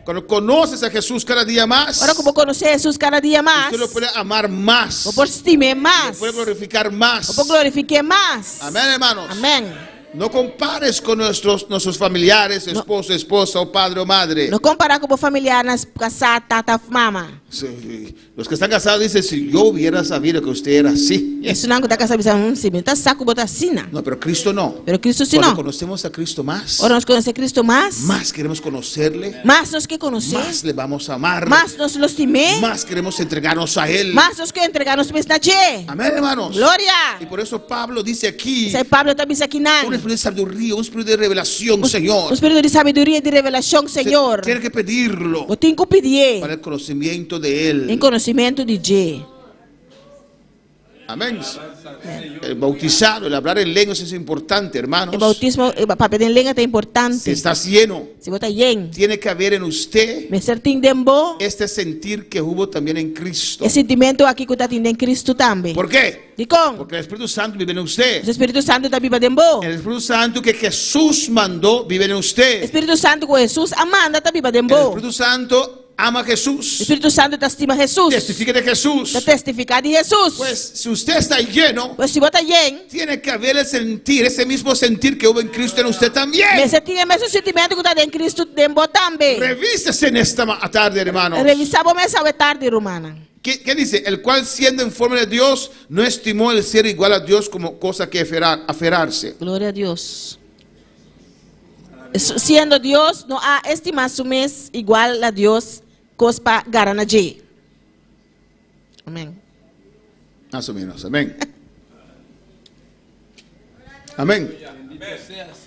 Cuando conoces a Jesús cada día más, Agora como conhecer Jesus cada dia mais, usted lo puede amar más, vou por estimar lo mais, puede glorificar más. vou glorificar mais. Amén, hermanos. Amém. No compares con nuestros familiares, esposo, esposa, o padre o madre. Não comparar com o familiar nas casar tata mama. Sí, los que están casados dicen, si yo hubiera sabido que usted era así. Isso não está casado, se me está saco botar assim. No, pero Cristo no. Pero Cristo sim Cuando não. conocemos a Cristo más, Ora nós conhecemos Cristo mais, más queremos conocerle, mais nós que conhecer, más le vamos a amar, mais nós los estimar, más queremos entregarnos a Él. mais nós que entregar nos pés na Che. Amén, hermanos. Y Glória. por eso Pablo dice aquí, Sai Pablo também aqui un não. espíritu de sabiduría, un espíritu de revelación, O Señor. espírito de sabedoria e de revelação, Senhor. Tiene que pedirlo Eu tenho que pedir para el conocimiento de Él. em conhecimento de J. Amén. El bautizado, el hablar en lenguas es importante, hermanos. O bautismo, o papel em língua é Si importante. estás lleno, Se botar yen, tiene que haber en usted me certin dembo, este sentir que hubo también en Cristo. esse sentimento aqui que está tendo em Cristo também. ¿Por qué? De como? Porque el Espíritu Santo vive en usted. O Espírito Santo está viva dembo. El Espíritu Santo que Jesús mandó vive en usted. Espírito Santo com Jesus, Amanda está viva El dembo. Espíritu Santo ama a O Jesús, Espírito Santo te estima Jesus. testifica de Jesús, Te testificar de Jesus. pues si usted está lleno, Pues si bota yen, tiene que haber el sentir, ese mismo sentir que hubo en Cristo en usted también. você tinha o mesmo sentimento que está em Cristo dentro também. Revísese en esta tarde, hermanos. Revisava essa tarde, romana. ¿Qué dice? El cual siendo en forma de Dios, no estimó el ser igual a Dios como cosa que aferrarse. Glória a Deus. Sendo Deus, não há estimação mais igual a Deus, coisa para garantir. Amém. Más o menos, amén. Amén.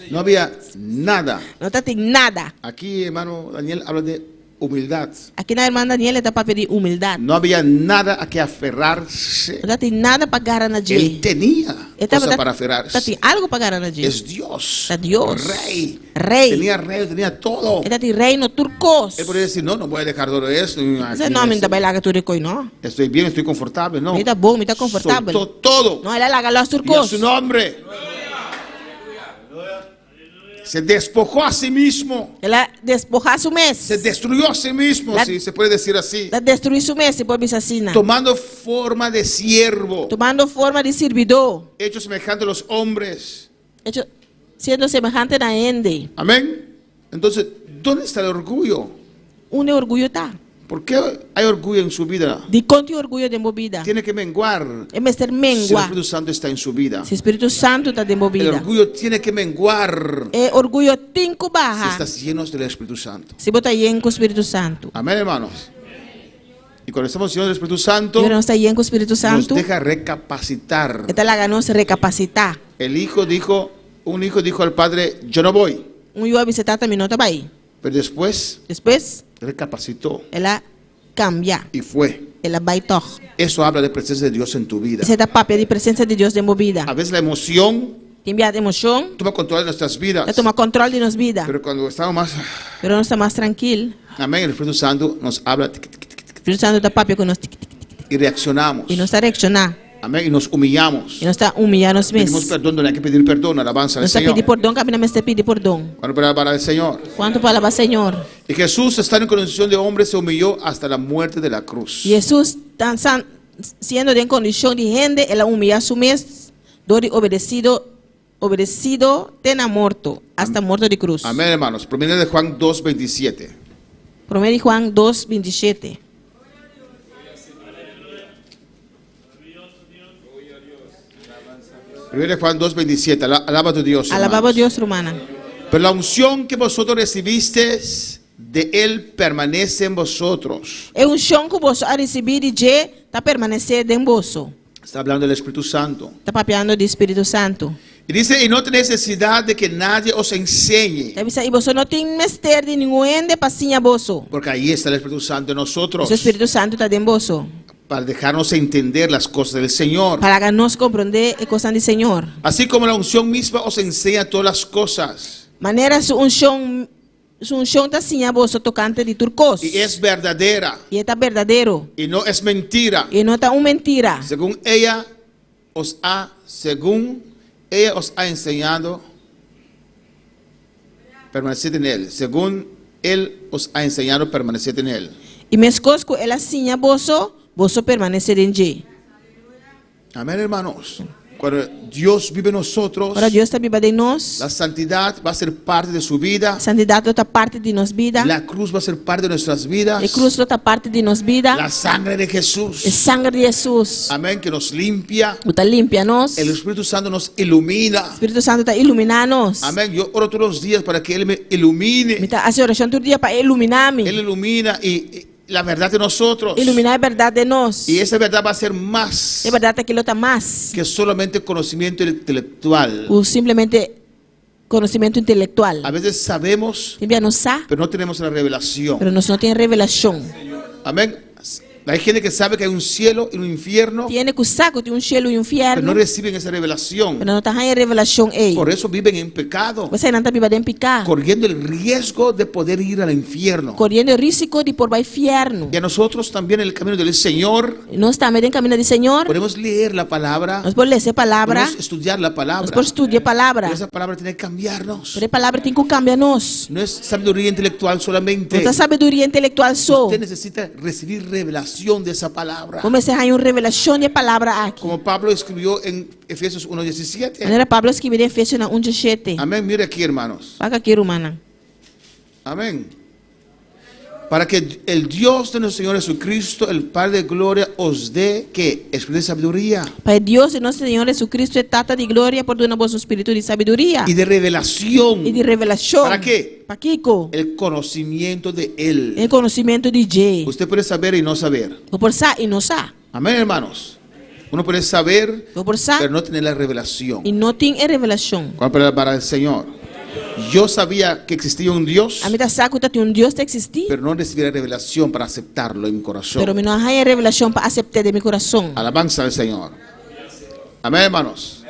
No había nada. Não tem nada. Aquí, hermano Daniel habla de humildad. Aqui na irmã Daniela está para pedir humildade. No había nada a que aferrarse. Não tem nada para Él garantir. tenía cosas para aferrarse. Tem algo para garantir. Es Dios. É Deus. Rey. Rei. Rey, tenía todo. Ele tem reino turcos. Él podría decir, no voy a dejar todo esto. Esse nome não vai lá que tu recoi, não. Estoy bien, estoy confortable. No. Me está bom, me está confortável. Soltó todo. Não, ele larga los Y a turcos. su nombre. Se despojó a sí mismo. Ela despojar su mês. Se destruyó a sí mismo, si se puede decir así. Ela destruir su mês, se pode dizer assim. Tomando forma de siervo. Tomando forma de servidor. Hecho semejante a los hombres. Hecho, siendo semejante a ende. Amén. Entonces, ¿dónde está el orgullo? Onde orgulho está? ¿Por qué hay orgullo en su vida? De quanto orgulho de movida? Tiene que menguar. É mestre Si el mengua. Espíritu Santo está en su vida. Se o Espírito Santo está de El movida. orgullo tiene que menguar. É orgulho tinco Si barra. estás llenos del Espíritu Santo. Se botar yen com o Espírito Santo. Amén, hermanos. Y cuando estamos llenos del Espíritu Santo, E não está yen com o Espírito nos Santo. deja recapacitar. Está lá nos recapacitar. Un hijo dijo al padre, yo no voy. Yo a visitar também não estava aí. Pero después Depois, recapacitó ela cambia. y fue. Ela vai tor. Eso habla de presencia de Dios en tu vida. Você está papel de presença de Deus de movida. A veces la emoción Tem enviado emoção. toma control de nuestras vidas. Ela toma controle de nossa vida. Pero cuando estamos más, Pero não está mais tranquilo. amén, el Espíritu Santo nos habla O Espírito Santo está papel com nós. y reaccionamos. E não está reaccionar. Amén, y nos humillamos. E não está humilhando nós Pedimos mesmos. perdón donde hay que pedir perdón, alabanza Não al está Señor. pedir perdão, cabe na mesa pedir perdão. Bueno, para el Señor. Quanto palavra, Senhor? Y Jesús, estando en condición de hombre, se humilló hasta la muerte de la cruz. Jesus, sendo em condição de rende, ela humilha su mês, dor obedecido, tena morto, hasta morto de cruz. Amén, hermanos. Proviene de Juan 2:27. Promedio Juan 2:27. Proviene de Juan 2:27. Alaba a tu Dios. Alababa a hermanos. Deus, romana. Pero la unción que vosotros recibisteis de Él permanece en vosotros. É chão que você a receber de Je, está permanecer em bolso. Está hablando del Espíritu Santo. Está papeando de Espírito Santo. Y dice, y no tenéis necesidad de que nadie os enseñe. E você não tem mestre de nenhum ende passinha bolso. Porque ahí está el Espíritu Santo en nosotros. O Espírito Santo está em bolso. Para dejarnos entender las cosas del Señor. Para nos compreender a coisa do Senhor. Así como la unción misma os enseña todas las cosas. Maneira chão está assim a bolso tocante de turcos. Y es verdadera. E está verdadeiro. Y no es mentira. E não está mentira. Según ella os ha enseñado, permaneced en Él. Según Él os ha enseñado, permaneced en Él. E mescos que ela assim a bolso permanecer em Je. Amén, hermanos. Cuando Dios vive en nosotros, Para Deus está viva de nós. la santidad va a ser parte de su vida. Santidade está parte de nossa vida. La cruz va a ser parte de nuestras vidas. E cruz está parte de nossa vida. La sangre de Jesús. E sangue de Jesus. Amén, que nos limpia. Está limpia nós. El Espíritu Santo nos ilumina. O Espírito Santo está iluminando nós. Amén. Yo oro todos los días para que Él me ilumine. Me está a oração todo dia para iluminar-me. Él ilumina y la verdad de nosotros. Iluminar a verdade de nós. Y esa verdad va a ser más É verdade aquilo está mais. que solamente conocimiento intelectual. O simplesmente conhecimento intelectual. A veces sabemos, Também não sabe, pero no tenemos la revelación. pero nós não temos revelação. Amén. Hay gente que sabe que hay un cielo y un infierno, Tiene que saco de cielo e pero no inferno. reciben esa revelación. Pero não está em revelação aí. Por eso viven en pecado, Você não está vivendo em pecado. corriendo el riesgo de poder ir al infierno. Correndo o risco de por vai inferno. Y a nosotros también en el camino del Señor Nós também em caminho do Senhor. podemos leer la palabra, Nós podemos ler essa palavra. podemos estudiar la Nós palabra. podemos estudar a palavra. Pero esa palabra tiene que cambiarnos. Porque a palavra tem que cambiar-nos. No es sabiduría intelectual solamente. Não está sabedoria intelectual só. Usted necesita recibir revelación de esa palabra. Vamos a uma revelação de palavra aqui. Como Pablo escribió en Efesios 1:17. Maneira Pablo escreveu em Efésios 1:17. Amén. Mire aquí, hermanos. Paga aqui, romana. Amén. Para que el Dios de nuestro Señor Jesucristo, el Padre de gloria, os dé que espíritu de sabiduría Pai Deus de nosso Senhor Jesus é tata de glória por dar um espírito de sabedoria y de revelación. e de revelação. ¿Para qué? Para Kiko. El conocimiento de Él. O conhecimento de J. Usted puede saber y no saber. Vou por sa e não sa. Amén, hermanos. Uno puede saber, Vou por sa pero no tener la revelación. e não tem revelação. ¿Cuál palabra para el Señor? Yo sabía que existía un Dios, A mim tá saco tá tem Deus que existir, pero no recibí la revelación para aceptarlo en mi corazón. pero me não há revelação para aceitar de meu coração. Alabanza al Señor. Amén, hermanos.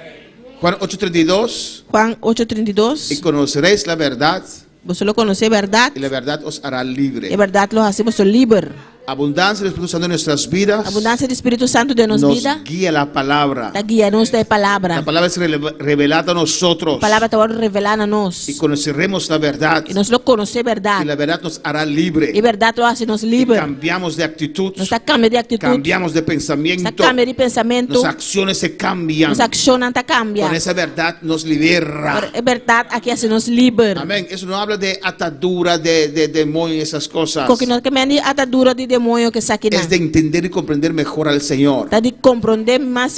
Juan 8:32. Juan Y 8:32. conoceréis la verdad, Você lo conhece a verdade, y la verdad os hará libre. e a verdade lo hacemos livre. Abundancia del Espíritu Santo en nuestras vidas Abundância do Espírito Santo de nossa nos vida, guía la palabra. da guia-nos da La palavra. palabra es revelada a nosotros. A palavra está revelada a nós. Y conoceremos la verdad. E nós lo conhecer Y verdade. la verdad nos hará libre. E verdade lo hace nos Y livre. cambiamos de actitud. Nós está cambia de atitude. Cambiamos de Está pensamiento. cambia de pensamento. Nuestras acciones se cambian. Nossa ação não está cambia. Con esa verdad nos libera. É verdade aqui hace nos livre. Amén. Eso no habla de atadura, de demonio y esas cosas. Porque nós queremos atadura de demônio que está aqui. Es de entender y comprender mejor al Señor. Está de compreender mais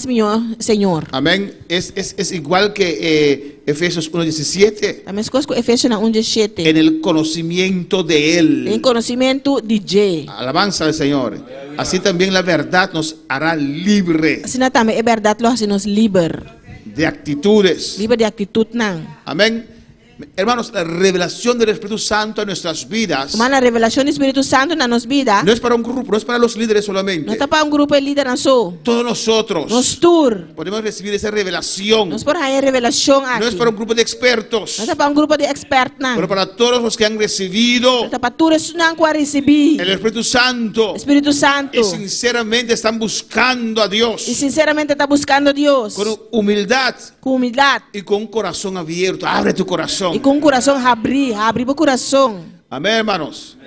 melhor, Senhor. Amén. Es igual que Efesios 1:17. A mesma coisa com Efésios 1:17. En el conocimiento de Em Él. conhecimento de J. Alabanza al Señor. Así también la verdad nos hará libre Assim também é verdade lo hace nos livre. de actitudes. Livre de atitude não. Amén. Hermanos, la revelación del Espíritu Santo en nuestras vidas Mas a revelação do Espírito Santo na nossa vida, no es para un grupo, no es para los líderes não solamente. está para grupo de líder não só. Todos nosotros Nós tour. podemos recibir esa revelación. Nós por aí revelação aqui. No es para un grupo de expertos, Não está para grupo de expert não. pero para todos los que han recibido Está para todos não que receber. el Espíritu Santo Espírito Santo. y sinceramente están buscando a Dios E sinceramente está buscando a Deus. con humildad Com humildade. y con un corazón abierto. Abre tu E corazón. com um coração abrir o coração. Amén, hermanos.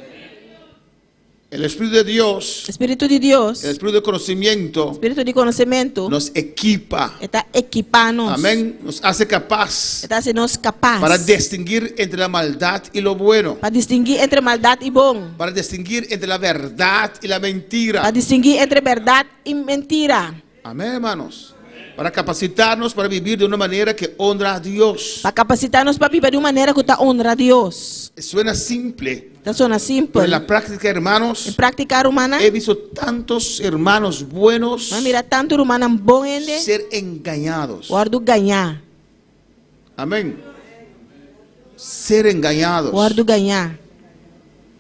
El Espíritu de Dios, Espírito de Deus, el Espíritu de conocimiento, Espírito de conhecimento, nos equipa. está equipando-nos. Amén. Nos hace capaz Está sendo capaz para distinguir entre la maldad y lo bueno. para distinguir entre maldade e bom. Para distinguir entre la verdad y la mentira. Para distinguir entre verdade e mentira. Amén, hermanos. Para capacitarnos para vivir de una manera que honra a Dios. Para capacitar-nos para viver de uma maneira que está honra a Deus. Suena simple, Está sendo pero simples. en la práctica, Em hermanos, prática humana, he visto tantos hermanos buenos mas mira tanto humana bom ainda, ser engañados. guardo ganhar. Amén. Ser engañados. Guardo ganhar.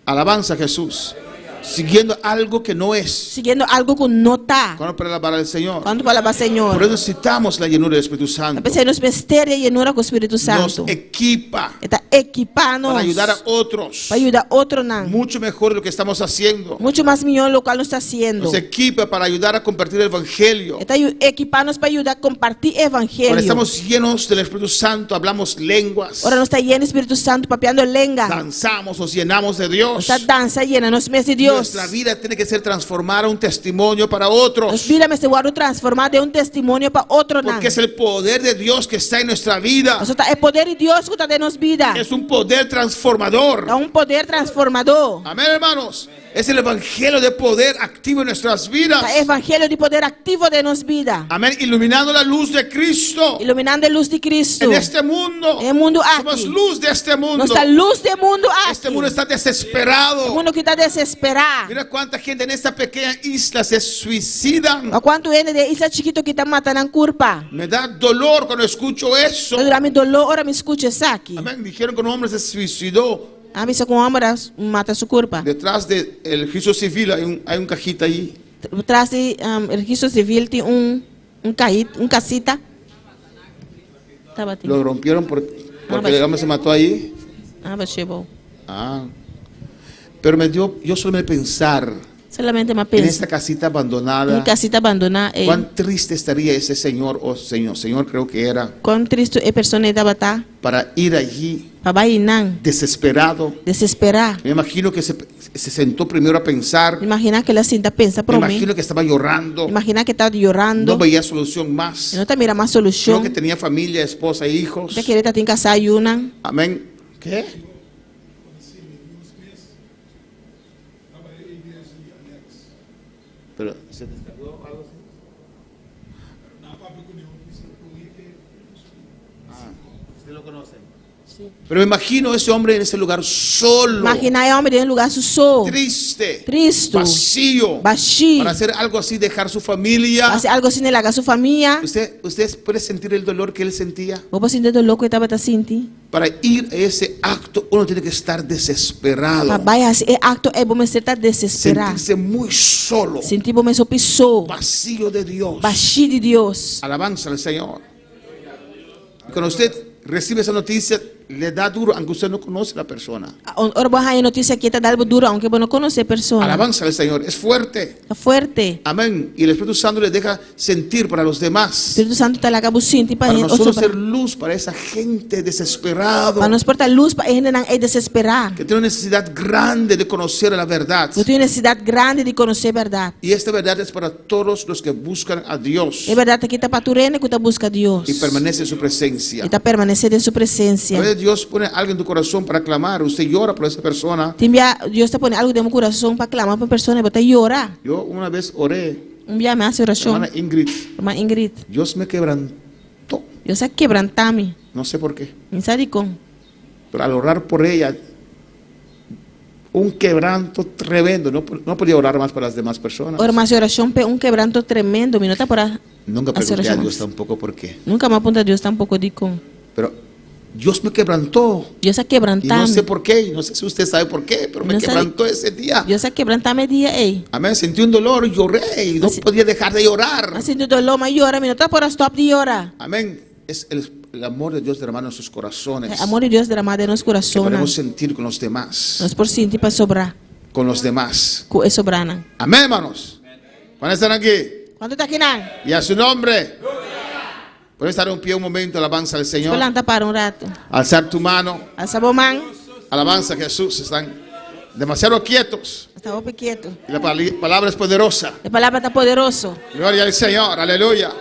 Alabanza a Jesús. Siguiendo algo que no es. Seguindo algo que não está. Cuando para alabar al Señor. Quando fala para o Por Senhor, eso necesitamos la llenura del Espíritu Santo. a nos vestir e llenura com o Espírito Nos Santo. equipa Está equipando para ayudar a otros. para ajudar outro não. Mucho mejor de lo que estamos haciendo. Muito mais melhor lo qual não está sendo. Nos equipa para ayudar a compartir el Evangelio. Está equipando para ajudar a compartilhar o Cuando evangelho. estamos llenos del Espíritu Santo, hablamos lenguas. Ora, nós está lleno do Espírito Santo, papeando lenga. Danzamos, nos llenamos de Dios. Está dança llena, nos mes de Deus. Nuestra vida tiene que ser transformada a un testimonio para otros. Nos vida me se guarda transformar de testemunho para outro não. Porque es el poder de Dios que está en nuestra vida. Nós está é poder de Deus que está de nos vida. Es un poder transformador. É poder transformador. Amén, hermanos. Es el evangelio de poder activo en nuestras vidas. É evangelho de poder activo de nos vida. Amén. Iluminando la luz de Cristo Iluminando a luz de Cristo. en este mundo. En el mundo Somos aquí. luz de este mundo. Nossa luz do mundo aqui. Este mundo está O desesperado. mundo que está desesperado. Mira cuánta gente en esta pequeña isla se suicidan. A quanto ele de isso chiquito que está matando a curpa. Me da dolor cuando escucho eso. Eu me dolor, ora me escute isso aqui. Amén. Dijeron que un hombre se suicidó A veces con hambre mata su culpa. Detrás del registro civil hay un cajita ahí. Detrás de el registro civil tiene un casita. Lo rompieron porque el hombre se mató ahí. Pero yo solo me pensar solamente me en penso esta casita abandonada. casita abandonada. Cuán triste estaría ese señor o señor creo que era. Cuán triste es persona estaba Para ir allí Babainang, desesperado. desesperar. Me imagino que se sentó primero a pensar. Imagina que la cinta pensa Me por mí. imagino que estaba llorando. Imagina que estaba llorando. No veía solución más. No te mira más Creo solución. que tenía familia, esposa e hijos. Te quiere estar en casa ayunan. Amén. ¿Qué? Pero ¿se descargó algo así? ¿Usted lo conoce? Pero me imagino ese hombre en ese lugar solo, Imagina el hombre en el lugar su triste, triste, vacío, vacío. para hacer algo así, dejar su familia. Hace algo sin el haga su familia. ¿Usted puede sentir el dolor que él sentía? Vos vas sintiendo loco y estaba sinti. Para ir a ese acto uno tiene que estar desesperado, Vaya, ese acto es vos estar desesperado. sentirse muy solo, Sentir vos me pisó. vacío de Dios. Vacío de Dios. Alabanza al Señor. Y cuando usted recibe esa noticia, le da duro, aunque usted no conoce a la persona. Ahora vos hay noticia que te da algo duro, aunque vos no conoces persona. Alabanza al Señor, es fuerte. Está fuerte. Amén. Y el Espíritu Santo le deja sentir para los demás, Espíritu Santo te la acabó sinti para para nosotros ser luz para esa gente desesperada para nos portar luz para gente que es desesperar. que tiene una necesidad grande de conocer la verdad. Yo tengo necesidad grande de conocer verdad. Y esta verdad es para todos los que buscan a Dios Es verdad que está para tu reino que te busca a Dios. y permanece en su presencia. Y está permanecer en su A presencia. veces Dios pone algo en tu corazón para clamar, usted llora por esa persona. Te envía, Dios te pone algo de mi corazón para clamar por personas y vos te llora. Yo una vez oré, Un día me hace oración. hermana Ingrid, Hermana Ingrid, Dios me quebrantó, yo sé quebrantame. no sé por qué, Me sale con. pero al orar por ella, un quebranto tremendo, no podía orar más para las demás personas. Ahora más oración, un quebranto tremendo. Mi nota para. Nunca hacer pregunté a oración. Dios tampoco por qué, Nunca me apunta a Dios tampoco di con. pero Dios me quebrantó. Yo sé Y no quebrantame. sé por qué, y no sé si usted sabe por qué, pero me No sé. quebrantó ese día. Yo sé quebrantame día, ey. Amén, sentí un dolor, lloré y no Así- podía dejar de llorar. Así de dolor, me llora. Mi nota para stop de llora. Amén, es el amor de Dios derramado en sus corazones. El amor de Dios derramado en los Que podemos corazones. sentir con los demás, Nos por sinti para sobrar. con los demás. Es sobrana. Amén, hermanos. ¿Cuándo están aquí? ¿Cuánto está aquí, Nan? Y a su nombre. Puedes estar en pie un momento, alabanza al Señor. Planta para un rato. Alzar tu mano, Al sabomán. alabanza a Jesús. Están demasiado quietos. Estaba quieto. Y la palabra es poderosa. La palabra está poderoso. Gloria al Señor, aleluya.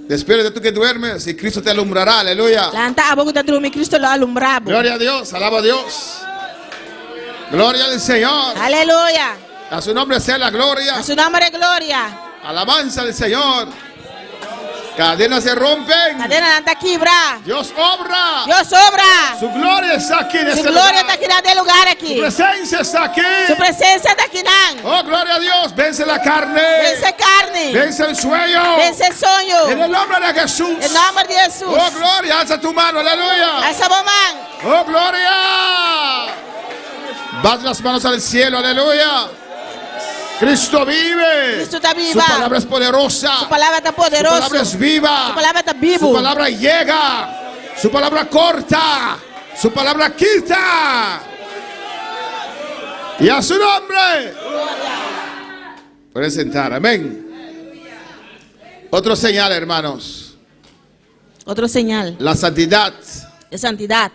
Despierta tú que duermes y Cristo te alumbrará, aleluya. La anta a poco te mi Cristo lo alumbraba. Gloria a Dios, alaba a Dios. Gloria al Señor. Aleluya. A su nombre sea la gloria. A su nombre gloria. Alabanza al Señor. Cadenas se rompen. Cadena anda quibra. Dios obra. Dios obra. Su gloria está aquí en Su este gloria lugar. está aquí en el lugar Su aquí. presencia está aquí. Su presencia está aquí. Nan. Oh, gloria a Dios. Vence la carne. Vence carne. Vence el sueño. Vence el En sueño. el nombre de Jesús. En nombre de Jesús. Oh, gloria. Alza tu mano. Aleluya. Al sabomán. Oh, gloria. Vas las manos al cielo. Aleluya. Cristo vive. Cristo está Su viva. palabra es poderosa. Su palabra está Su palabra poderosa. es viva. Su palabra está Su vivo. palabra llega. Su palabra corta. Su palabra quita. Y a su nombre. Pueden sentar. Amén. Otro señal, hermanos. Otro señal. La santidad De santidad.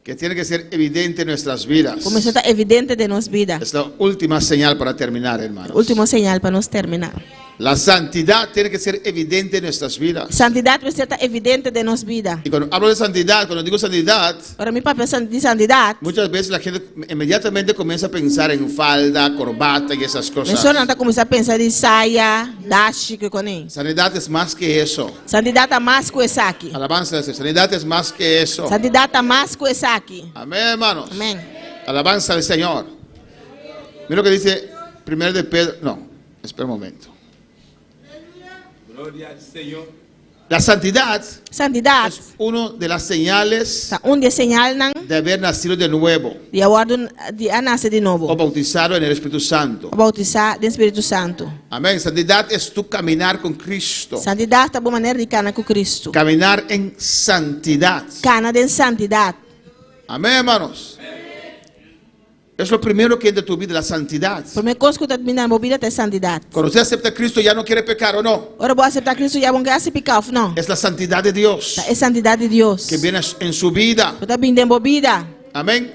que tiene que ser evidente en nuestras vidas. Como eso está evidente de nuestra vida. Es la última señal para terminar, hermanos. Último señal para nos terminar. La santidad tiene que ser evidente en nuestras vidas. Santidad debe ser evidente de nuestra vida. Y cuando hablo de santidad, cuando digo santidad, Ahora mi papá de santidad. muchas veces la gente inmediatamente comienza a pensar en falda, corbata y esas Me suena cosas. hasta comenzar a pensar en saia, dashi, que con él. Sanidad es más que eso. Santidad está más que esa aquí. Alabanza al Señor. Sanidad es más que eso. Santidad está más que esa aquí. Amén, hermanos. Amén. Alabanza al Señor. Mira lo que dice 1 de Pedro. No, espera un momento. Gloria al Señor. La santidad Santidad. es una de las señales Sa un dia señal nang de haber nacido de nuevo dia guardo dia nasce de o novo. bautizado en el Espíritu Santo. O bautizar do Espírito Santo. Amén. Santidad es tu caminar con Cristo. Santidad está boa maneira de cana com Cristo. Caminar en santidad. Cana de santidad. Amén, hermanos. Es lo primero que entra en tu vida, la santidad. Primeira coisa que eu estou na minha vida é santidade. Cuando usted acepta a Cristo ya no quiere pecar o no. Ora vou aceitar Cristo já vão gastar picar, não. Es la santidad de Dios É santidade de Deus. que viene en su vida. Eu estou vindo em vida. Amén.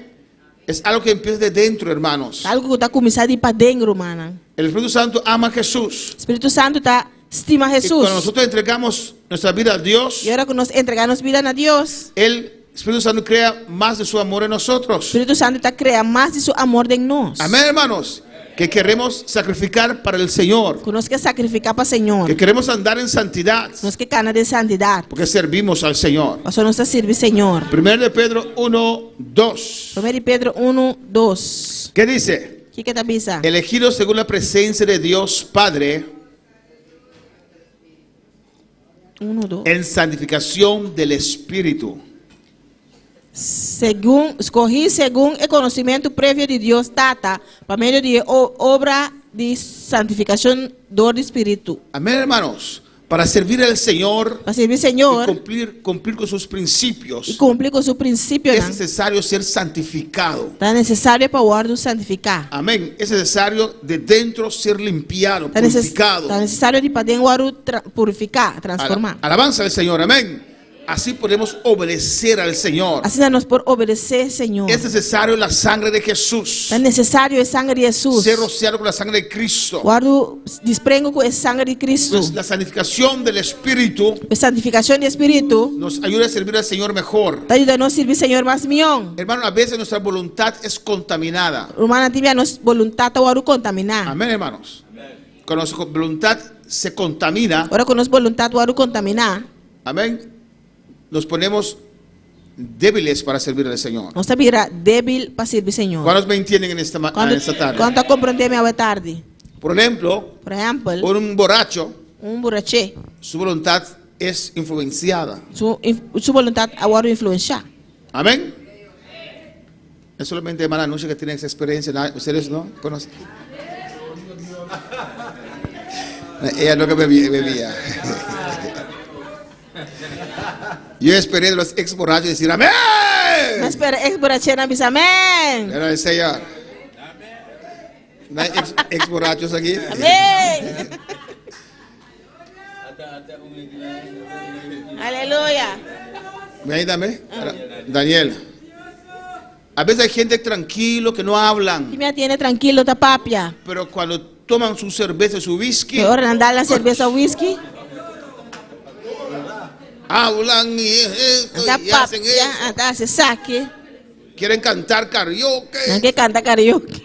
Es algo que empieza de dentro, hermanos. Algo que está começando a ir para dentro, mano. El Espíritu Santo ama a Jesús. Espírito Santo está estima Y cuando Jesus. nosotros entregamos nuestra vida a Dios, E agora que nós entregamos vida a Deus, el Espíritu Santo crea más de su amor en nosotros. Espírito Santo está criando mais de seu amor em nós. Amén, hermanos. Que queremos sacrificar para el Señor. Que nós quer sacrificar para o Senhor. Que queremos andar en santidad. Nós quer cana de santidade. Porque servimos al Señor. Nós nós servir Senhor. 1 de Pedro 1, 2. 1 Pedro 1, 2. ¿Qué dice? O que está pensando? Elegidos según la presencia de Dios Padre 1, 2. en santificación del Espíritu. Escorri segundo o conhecimento prévio de Deus Tata, para meio de obra de santificação do Espírito. Amén, hermanos. Para servir al Señor Para servir y Senhor cumplir con sus e principios, cumprir com seu princípio, es necesario ser santificado. está necessário para o ordem santificar. Amén. Es necesario de dentro ser limpiado, Está purificado. necessário de para dentro purificar, transformar. Alabanza al Señor. Amén. Así podemos obedecer al Señor. Assim nós por obedecer, Senhor. Es necesario la sangre de Jesús. É necessário a sangue de Jesus. Ser rociado con la sangre de Cristo. Guardo desprengo com a sangue de Cristo. Entonces, la santificación del Espíritu A santificação do Espírito nos ayuda a servir al Señor mejor. está ajudando a servir Senhor mais melhor. Hermano, a veces nuestra voluntad es contaminada. Romana tivia nossa vontade a contaminar. Amén, hermanos. Cuando nuestra voluntad se contamina, Agora com nossa vontade a contaminar, amén, nos ponemos débiles para servir al Señor. nós vira débil para servir Senhor. ¿Cuántos me entienden en esta tarde? Quando compreendemos a tarde. Por ejemplo, Por exemplo, un borracho, borrache, su voluntad es influenciada. sua vontade agora influenciar. Amén. Es solamente hermana Nucha que tiene esa experiencia. ¿Ustedes no conocen? Ella no que bebía. Yo esperé de los ex borrachos decir amén. Mas espera, ex-borrache na bisa, amém. Era el Señor. ¿No hay ex borrachos aquí? Amém. Aleluia. Ayúdame. Daniel. A veces hay gente tranquilo que no hablan, Que me tiene tranquilo, tá papia. pero cuando toman su cerveza, su whisky, Que hora andar na cerveja whisky, hablan y esto anda y hacen papia, eso. anda se saque. Quieren cantar karaoke. Não que canta karaoke.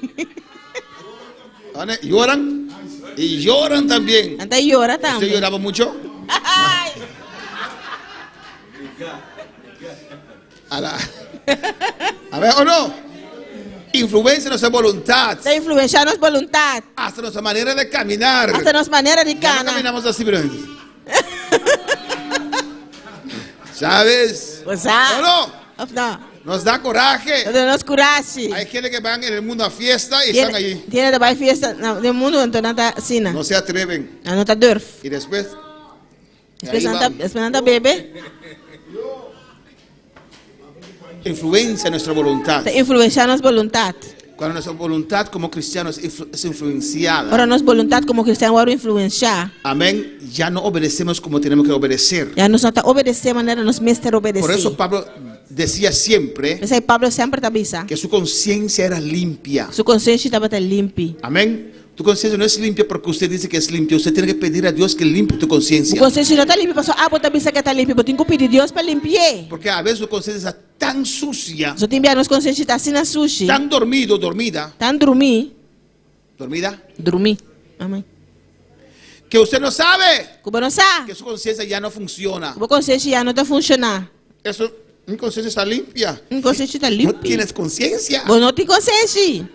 Lloran y lloran también. Anda llora ¿Usted também. lloraba mucho? Ai. A ver, ¿o no? Influencia nuestra voluntad, Está influenciando nossa vontade. hasta nuestra manera de caminar. Hasta nossa maneira de Ya no cana. caminamos así, pero... ¿Sabes? Você ¿O no? não. Nos da coraje. Não nos curasse. Hay gente que van en el mundo a fiesta y están allí. Tiene de vai fiesta no mundo então não tá sina. No se atreven. Não tá durf. Y después... ahí van. Esperando bebê. Influencia nuestra voluntad. Está influenciando nossa vontade. Cuando nuestra voluntad como cristianos es influenciada, Agora nossa vontade como cristão agora influenciar. amén, ya no obedecemos como tenemos que obedecer. Já nós não tá obedecer maneira nos mestre obedecer. Por eso Pablo decía siempre Esse aí Pablo sempre tá avisa. que su conciencia era limpia. Sua consciência estava tá limpa. Amén. Tu conciencia no es limpia porque usted dice que es limpia. Usted tiene que pedir a Dios que limpie tu Sua conciencia. consciência não tá limpa, pastor. Ah, bota avisa que tá limpa, eu tenho que pedir Deus para limpar. Porque a veces tu conciencia está tan sucia, Só tem que nossa consciência tá assim na sushi. tan dormida, Tan dormir. dormida, Amém. que usted no sabe Como não sabe? que su conciencia ya no funciona. Sua consciência já não tá funcionando. Eso, mi conciencia está limpia. Sua consciência tá No limpa. tienes conciencia. Você não tem consciência.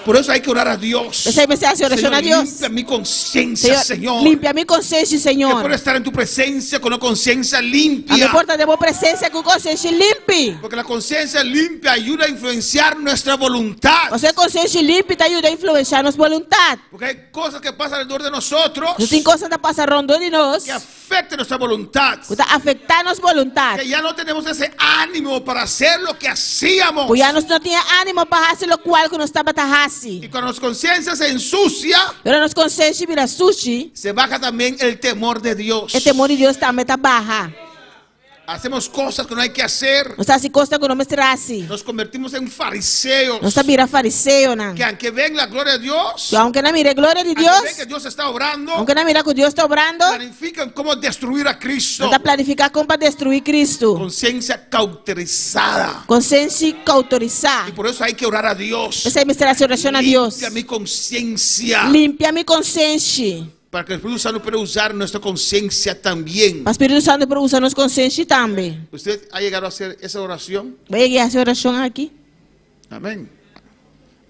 Por eso hay que orar a Dios. Esa es la oración a Dios. Limpia mi conciencia, Señor. Limpia mi conciencia, Que Señor. pueda estar en tu presencia con una conciencia A mi limpia. porta de boa presença com consciência limpa. Porque la conciencia limpia ayuda a influenciar nuestra voluntad. Você consciência limpa te ajuda a influenciar nossa vontade. Porque hay cosas que pasan alrededor de nosotros Não tem coisa que passa rondando de nós que afectan nuestra voluntad. que está afetando nossa vontade. Que ya no tenemos ese ánimo para hacer lo que hacíamos. Porque já nós não tinha ânimo para fazer o qual que nós estava Y cuando nuestra conciencia se ensucia, Pero nossa consciência vira sushi. se baja también el temor de Dios. O temor de Deus também está baja. Hacemos cosas que no hay que hacer. Nós está se costa com nome trace. Nos convertimos en fariseos. Nós está vira fariseu, não. Que aunque ven la gloria de Dios, Que aunque não mire glória de aunque Deus, ven que Dios está obrando, aunque não mira que Deus está obrando, planifican cómo destruir a Cristo. não está planificar como para destruir Cristo. Conciencia cauterizada. Consciência autorizar. Y por eso hay que orar a Dios. Essa é a oração a Deus. Limpia mi conciencia. Limpia minha consciência. Para que el Espíritu Santo pueda usar nuestra conciencia también. O Espírito Santo para usar nossa consciência também. ¿Usted ha llegado a hacer esa oración? Vai chegar essa oração aqui. Amén.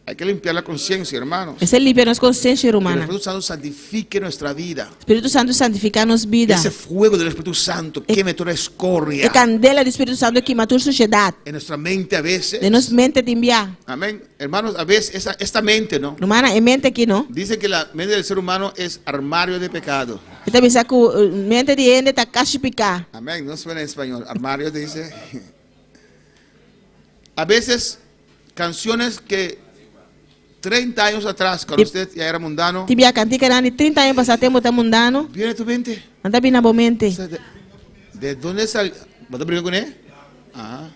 Hay que limpiar la conciencia, hermanos. Essa é limpia nossa consciência, Que el irmã. Espíritu Santo santifique nuestra vida. Espírito Santo santificar nossa vida. Ese fuego del Espíritu Santo queme toda É escoria candela do Espírito Santo que matou a sociedade. en nuestra mente a veces. De nossa mente te enviar. Amén. Hermanos, a veces esta mente, ¿no? Irmã, é mente aqui, não? Dice que la mente del ser humano es armario de pecado. Eu também sei que a mente de ele está caixa picar. Amén. No suena en español. Armario dice. A veces, canciones que 30 años atrás, cuando usted ya era mundano, Tibia cantica de 30 anos passado tempo tá mundano. viene a tu mente. Anda bem na boa mente. O sea, ¿de dónde salió? ¿Vas a abrir con él? Ah.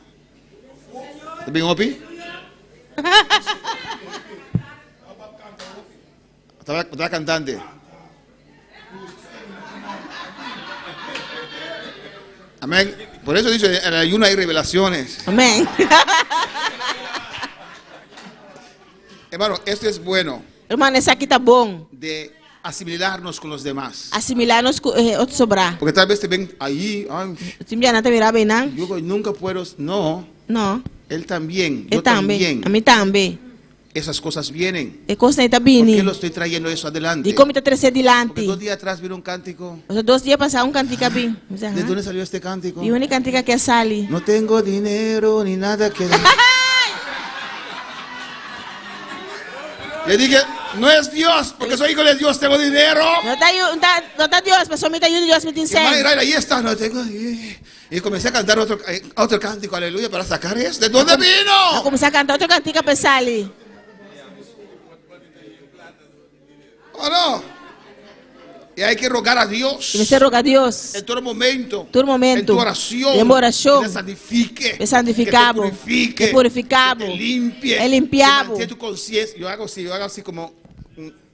¿Estás bien, Opi? Estaba cantante. Amén. Por eso dice, en el ayuno hay revelaciones. Amém. Hermano, esto es bueno Irmã, esse aqui tá bom. de asimilarnos con los demás. Assimilar-nos com outro sobrar. Porque tal vez te ven allí, ay, Tibia não te virar bem, não? yo nunca puedo. No, Não. él también, Eu yo também. también. A mim também. Esas cosas vienen. É coisa aí tá ¿Por qué bem. lo estoy trayendo eso adelante? E como está trazer Porque adiante. 2 días atrás vino un cántico. Os 2 dias passaram cantica bem. ¿De dónde salió este cántico? E única cantica que sale. No tengo dinero ni nada que dar. Le dije, no es Dios, porque soy hijo de Dios, tengo dinero. Não tá Deus, mas somente ajuda Deus me te Y ensina. Mayra, ahí está, no tengo. Y comencé a cantar otro cántico, aleluya, para sacar eso. ¿De dónde Eu vino? comecei a cantar outra cantica para sale. ¿O no? Y hay que rogar a E Dios você roga a Deus. en todo momento. Todo momento. En tu oración. En oración. Que te santifique. Que santificabo. Que te purifique. Que purificabo. Que te limpie. É limpiabo. Que mantiene tu conciencia. Yo hago así como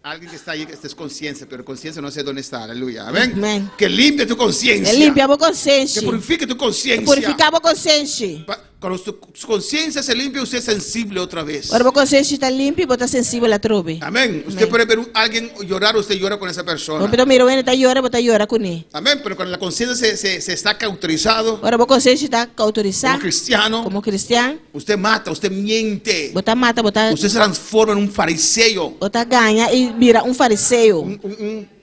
alguien que está ahí, que es conciencia, pero conciencia no sé dónde está. Aleluya. Amén. Amén. Que limpie tu conciencia. É limpia a boa Que consciência. purifique tu conciencia. Purificar a boa consciência. Cuando su conciencia se limpia, usted es sensible otra vez. Agora a boa consciência está limpa e botar sensível a trove. Amén. Usted puede ver a alguien llorar, usted llora con esa persona. Pero miro ele tá llora, botar llora com ele. Amén. Pero cuando la conciencia se está cauterizado, Agora a boa consciência está autorizar. como cristiano, Como cristiano, usted mata, usted miente. botar mata, botar Usted se transforma en un fariseo. ganha e vira fariseu.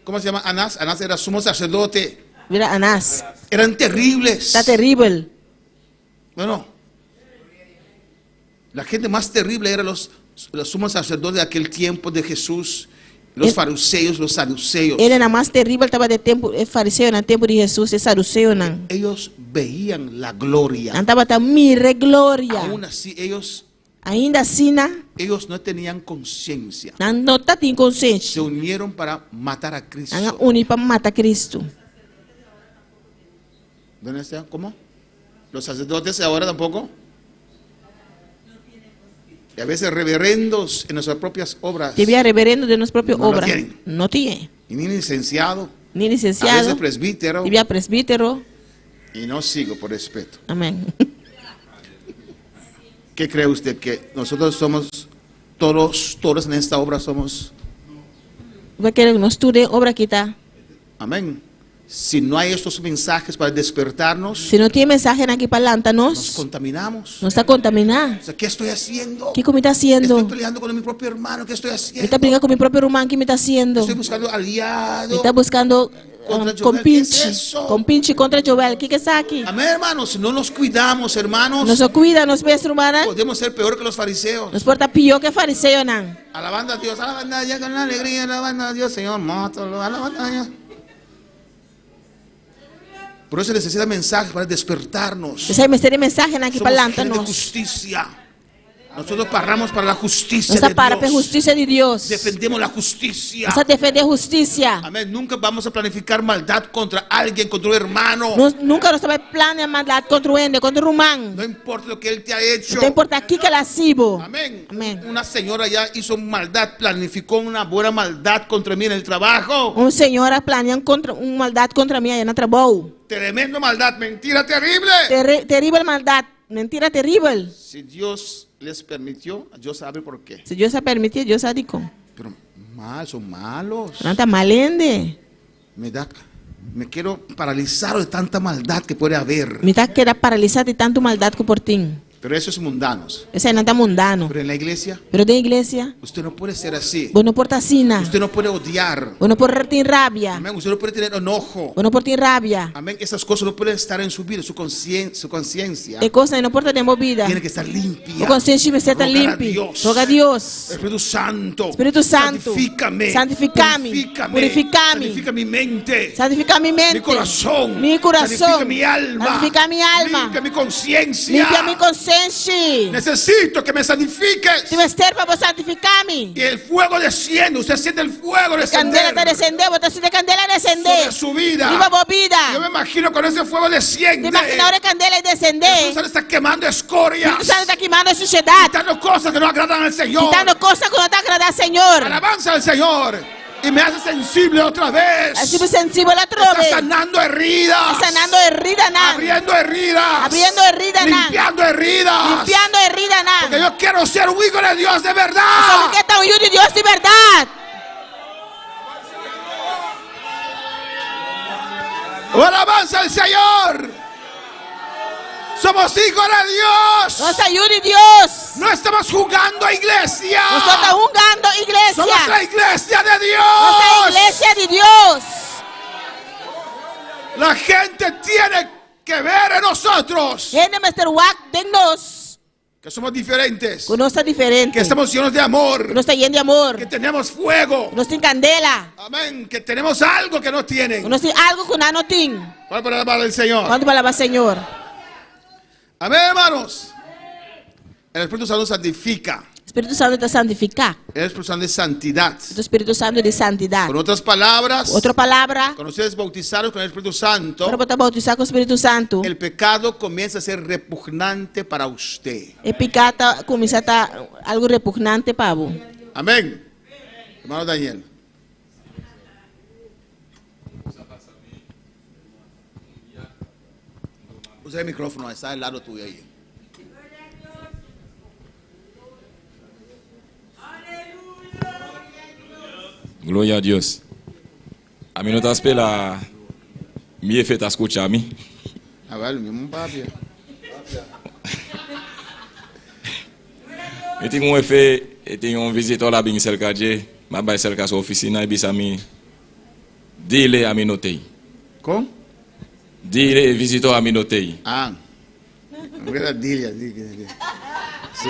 ¿Cómo se llama? Anás. Anás era sumo sacerdote. Vira Anás. Eran terribles. Está terrível. Bueno, la gente más terrible eran los sumos sacerdotes de aquel tiempo de Jesús. Los fariseos, los saduceos. Ele era mais terrível, estava de tempo, fariseu no tempo de Jesus, e saduceu não. Ellos veían la gloria. Não estava tão mire glória. Aún así, Ainda assim, ellos no tenían conciencia. não está tem Se consciência. unieron para matar a Cristo. Não une para matar Cristo. ¿Dónde está? ¿Cómo? Los sacerdotes ahora tampoco. Y a veces reverendos en nuestras propias obras. Devia reverendo de nossa própria Não lo obra. tienen. Não tinha. Y ni licenciado. Nem A veces licenciado. presbítero. Devia presbítero. Y no sigo por respeto. Amém. ¿Qué cree usted? Que nosotros somos todos en esta obra somos. Vai querer que nós estudem obra que está. Amén. Si no hay estos mensajes para despertarnos, Se não tem mensagem aqui para nos lantar-nos, contaminamos. não está contaminado. O sea, ¿qué estoy haciendo? O que me está haciendo? Estoy peleando con mi propio hermano. ¿Qué estoy Me haciendo? está brigando com meu próprio irmão, que me está haciendo? Estoy buscando aliado. Me está buscando Contra Joel, compinte, ¿qué es eso? compinte contra Joel. O que está aqui? Amén, hermanos. Si no nos cuidamos, hermanos, Nos cuida, nos vê, hermana. podemos ser peor que los fariseos. Nos porta pior que fariseu, não. Alabando a Dios ya con la alegría, alabando a Dios, Señor, mátalo, alabando a Dios. Por eso necesita mensajes para despertarnos. Essa é a mensagem aqui para Somos gente de lantar-nos. justicia. Nosotros paramos para la justicia Nós de para para a Dios. justiça de Deus. Defendemos la justicia. Nós defender a justiça. Amén. Nunca vamos a planificar maldad contra alguien, contra un hermano. Nunca nós vai planear maldade contra o ende, contra o irmão. No importa lo que él te ha hecho. Não importa aqui que ela sibo. Amén. Amén. Una señora ya hizo maldad, planificó una buena maldad contra mí en el trabajo. Senhora planeando contra maldade contra mim aí no trabalho. Tremendo maldad, mentira terrible. Terrível maldade, mentira terrível. Si Dios les permitió, Dios sabe por qué. Se Deus a permitir, Deus a dizer. Pero mal, son malos. Não está malende. Me quiero paralizar de tanta maldad que puede haber. Me está querendo paralisar de tanto maldade que por ti. Pero eso es mundanos. Esse aí não está mundano. Pero en la iglesia, Pero da igreja, usted no puede ser así. você não pode assim. Usted no puede odiar. Você não pode ter rabia. Amén. Usted no puede tener enojo. Você não pode ter rabia. Amén. Esas cosas no pueden estar en su vida, su conciencia. É coisa que não pode ter movida. Tiene que estar limpia. O consciência vai estar Rogar a limpo. Dios. Roga a Deus. Espíritu Santo. Espírito Santo. Santifícame. Santificame. Purificame. Santifica mi mente. Santifica mi mente. Mi corazón. Mi corazón. Santifica mi alma. Santifica mi alma. Limpia mi conciencia. Limpia mi consciência. Necesito que me santifiques. Se vestir para santificar-me. Y el fuego desciende. Usted siente el fuego Candela está descender descendendo. Você sente candela descender. sobre su vida. Viva a vida. Yo me imagino con ese fuego desciende. Te imagina a hora candela descender. Entonces está quemando escorias. Você está queimando a sociedade. Quitando cosas que no agradan al Señor. Quitando coisas que não está agradando ao Senhor. Alabanza al Señor. Y me hace sensible otra vez. Assim sensível outra Está vez. sanando heridas. Sanando herida não. Abriendo heridas. Abriendo herida não. Limpiando heridas. Limpiando herida Porque não. yo quiero ser un hijo de Dios de Só verdad. que está um filho de Deus de verdade. Alabanza al Señor. Somos hijos de Dios. Nós somos filhos de Deus. No estamos jugando a iglesia. Nós estamos jogando igreja. Somos la iglesia de Nós Dios. somos a igreja de Deus. La gente tiene que ver en nosotros Ele Mr. Wack de nós. que somos diferentes, Que nós está diferente. que estamos llenos de amor, Que nós está lleno de amor. que tenemos fuego. Que nós tem candela. Amén. Que tenemos algo que no Que tienen. nós tem algo que nós não tem. ¿Cuál para alabar al Señor? Quando palavra Senhor. Amén, hermanos. El Espíritu Santo santifica. O Espírito Santo está santificar. El Espíritu Santo es santidad. O Espírito Santo de santidade. Con otras palabras, Outra palavra. cuando ustedes bautizaron con el Espíritu Santo, Para botar bautizar com o Espírito Santo. el pecado comienza a ser repugnante para usted. E picata começa a estar algo repugnante para você. Amén. Hermano Daniel. Usa el micrófono, está al lado tuyo ahí. Gloria a Dios. A mí no te espera mi fe te escucha a mí. A ver, el mismo papi. Eu tenho um efeito, eu tenho um visitor lá bem cerca de, mas vai cerca da sua oficina e bisa mi dile a mim notei. ¿Con? Dile visitor a mim notei. Ah. No era Dilia. Sí.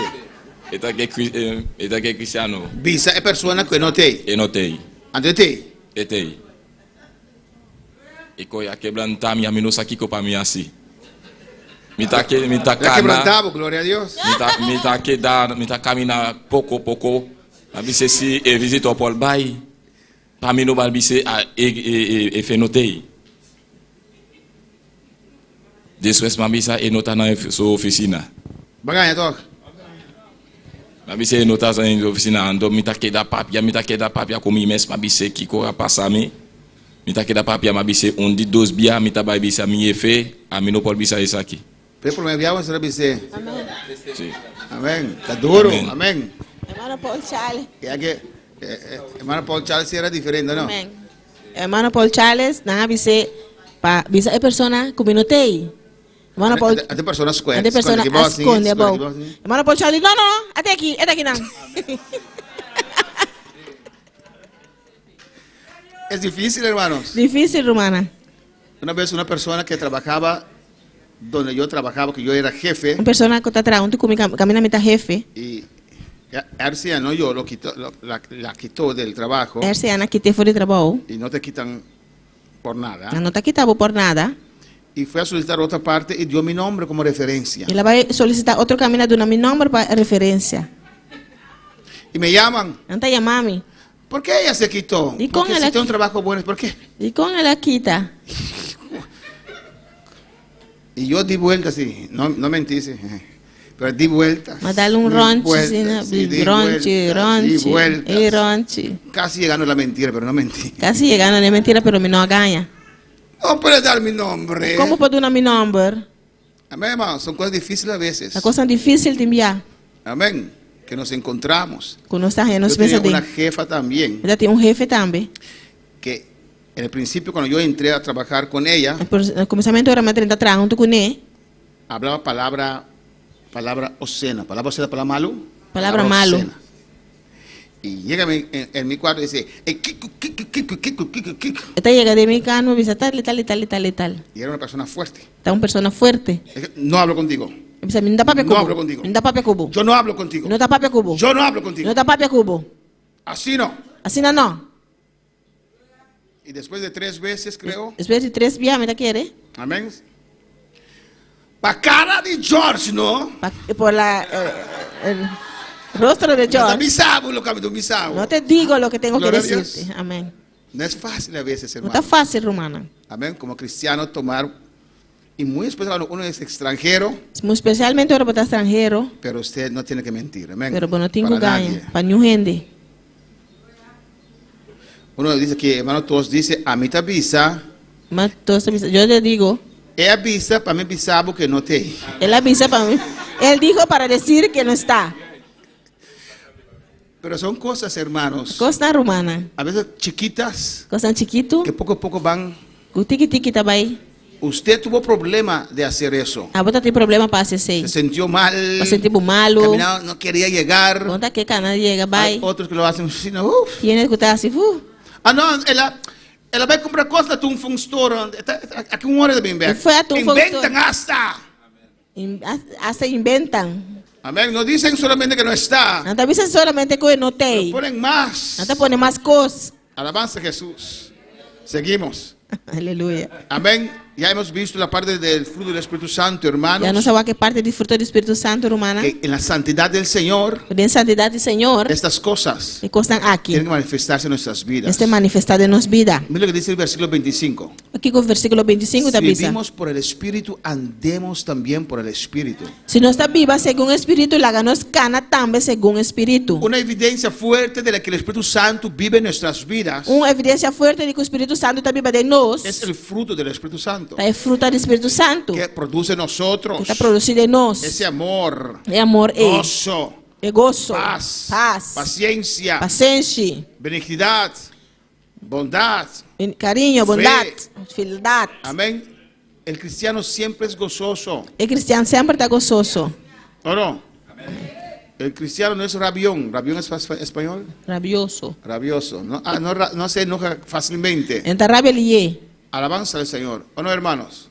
Eta que cristiano Visa es persona que no te. e notei. Ante ti. Etei. E coi a quebrantar minha minusa aqui para mim assim. Me tá La cana. quebrantamos, gloria a Dios. Me tá caminhar pouco. A bise si e visitor Paul Bay. Para mim no balbise e fenotei. Depois ma bisa e nota na sua oficina. Baganha, toca. Ma bise nota na oficina ando me tá que da papia com mim mesmo ma bise que corra passar me. Me tá que da papia ma bise de 12 bia me tá vai bise a mim efe a mim no Paul bisa isso aqui. Pero me enviamos a servicio. Sim. Amén. Está duro. Amén. Amén. Hermano Paul Charles. Ya que hermano Paul Charles sí era diferente, ¿no? Amém. Hermano Paul Charles, não avise Pa bisa persona kuminotei. Hermano Paul. Ada personas square. Ada persona esconde abau. Hermano Paul Charlie, no, até aqui não. Es difícil, hermanos. Difícil, Romana. Una vez una persona que trabajaba donde yo trabajaba, que yo era jefe, Uma persona que está atrás, onde camina meta jefe. y Arcia no yo lo quitó, la quitó del trabajo Essa Ana que te foi de trabalho. y no te quitan por nada. Não está quitado por nada. Y fue a solicitar otra parte y dio mi nombre como referencia. Ela vai solicitar outro caminho do nome número para referência. Y me llaman. Não está chamando. ¿Por qué ella se quitó? ¿Y con Porque el si aquí? tiene un trabajo bueno, ¿por qué? E com ela quita. Y yo di vuelta así, no mentí, sí, pero di vuelta. Mas dá-lhe um di ronche, vueltas, assim, né? sí, di Ronche, vueltas, di ronche. vueltas. E ronche. Casi llegando a la mentira, pero no mentí. Casi chegando, não é mentira, pero me não ganha. No puedes dar mi nombre. Como pode dar meu número? Amén, hermano. Son cosas difíciles a veces. É coisa difícil de enviar. Amén. Que nos encontramos. Quando está aí, Yo nós tenía pensamos una de. jefa también, Ela tem jefe também. que en el principio cuando yo entré a trabajar con ella, No começamento era mais 30 atrás, junto com ele. hablaba palabra obscena. Palabra obscena, palabra malo. Palabra malo. obscena. Y llega en mi cuarto y dice, Kiko. Esta chega de mi cano, dice tal. Y era una persona fuerte. Está uma pessoa forte. No hablo contigo. Dice, me dá papel No cubo. hablo contigo. Me dá papel cubo. Yo no hablo contigo. Não dá papel cubo. Yo no hablo contigo. Não dá papel cubo. Así no. Assim não. Y después de 3 veces, creo, Espera de 3 dias, me dá querer. amén. Pa cara de George, ¿no? Por la el rostro de No George. bisabo, lo cambio, bisabo. No te digo lo que tengo que Gloria a Dios. decirte. Amén. No es fácil a veces, No hermano. está fácil, Romana. Amén. Como cristiano tomar, y muy especial cuando uno es extranjero, Especialmente ahora para extranjero, pero usted no tiene que mentir. Amén. pero no tengo Para ganho. nadie. Para nenhum gente. Uno dice que, hermano, todos dicen, a mí te avisa, Mas yo le digo, é avisa para mí bisabo que no te. él avisa para mí. Él dijo para decir que no está. Pero son cosas, hermanos, Costa Romana. a veces chiquitas, Costa chiquito. que poco a poco van. O tiki-tiki tá bem. Usted tuvo problema de hacer eso. A bota tem problema para acessar. Se sintió mal, Para sentir malo. caminaba, no quería llegar. Conta que cana chega, Hay vai. otros que lo hacen así, no, uf. Tiene que estar assim, Ah, no, ela vai comprar coisa de um store. Aqui uma hora de bem Foi a tu Inventan hasta. hasta inventam. Amén. No dicen solamente que no está. Não tá avisando solamente que não tem. Ponen más. Não tá pondo mais coisas. Alabanza a Jesús. Seguimos. Aleluia. Amén. Ya hemos visto la parte del fruto del Espíritu Santo, hermanos. Já não sabe que parte do fruto do Espírito Santo, Romana. Que en la santidad del Señor, En santidade do Senhor, estas cosas que constam aqui. tienen que manifestarse en nuestras vidas. Este manifestado em nos vida. Mira lo que dice el versículo 25. Aqui com o versículo 25 da Si Bíblia. vivimos por el Espíritu, andemos también por el Espíritu. Se nós está viva segundo o Espírito, lá nos cana também segundo o Espírito. Una evidencia fuerte de la que el Espíritu Santo vive en nuestras vidas Uma evidência forte de que o Espírito Santo está viva de nós. es el fruto del Espíritu Santo É fruta do Espírito Santo. que produce en nosotros Que está produzido em nós. ese amor, É amor, gozo, é gozo, paz, paz, paciencia, paciência, benignidad, bondad. carinho, bondade, fidelidade. Amén. El cristiano siempre es gozoso. O cristiano sempre está gozoso. ¿O no? El cristiano no es rabión. ¿Rabión es español? Rabioso. Rabioso. No se enoja fácilmente. Então, rabia ele é. Alabanza al Señor. ¿O no, hermanos?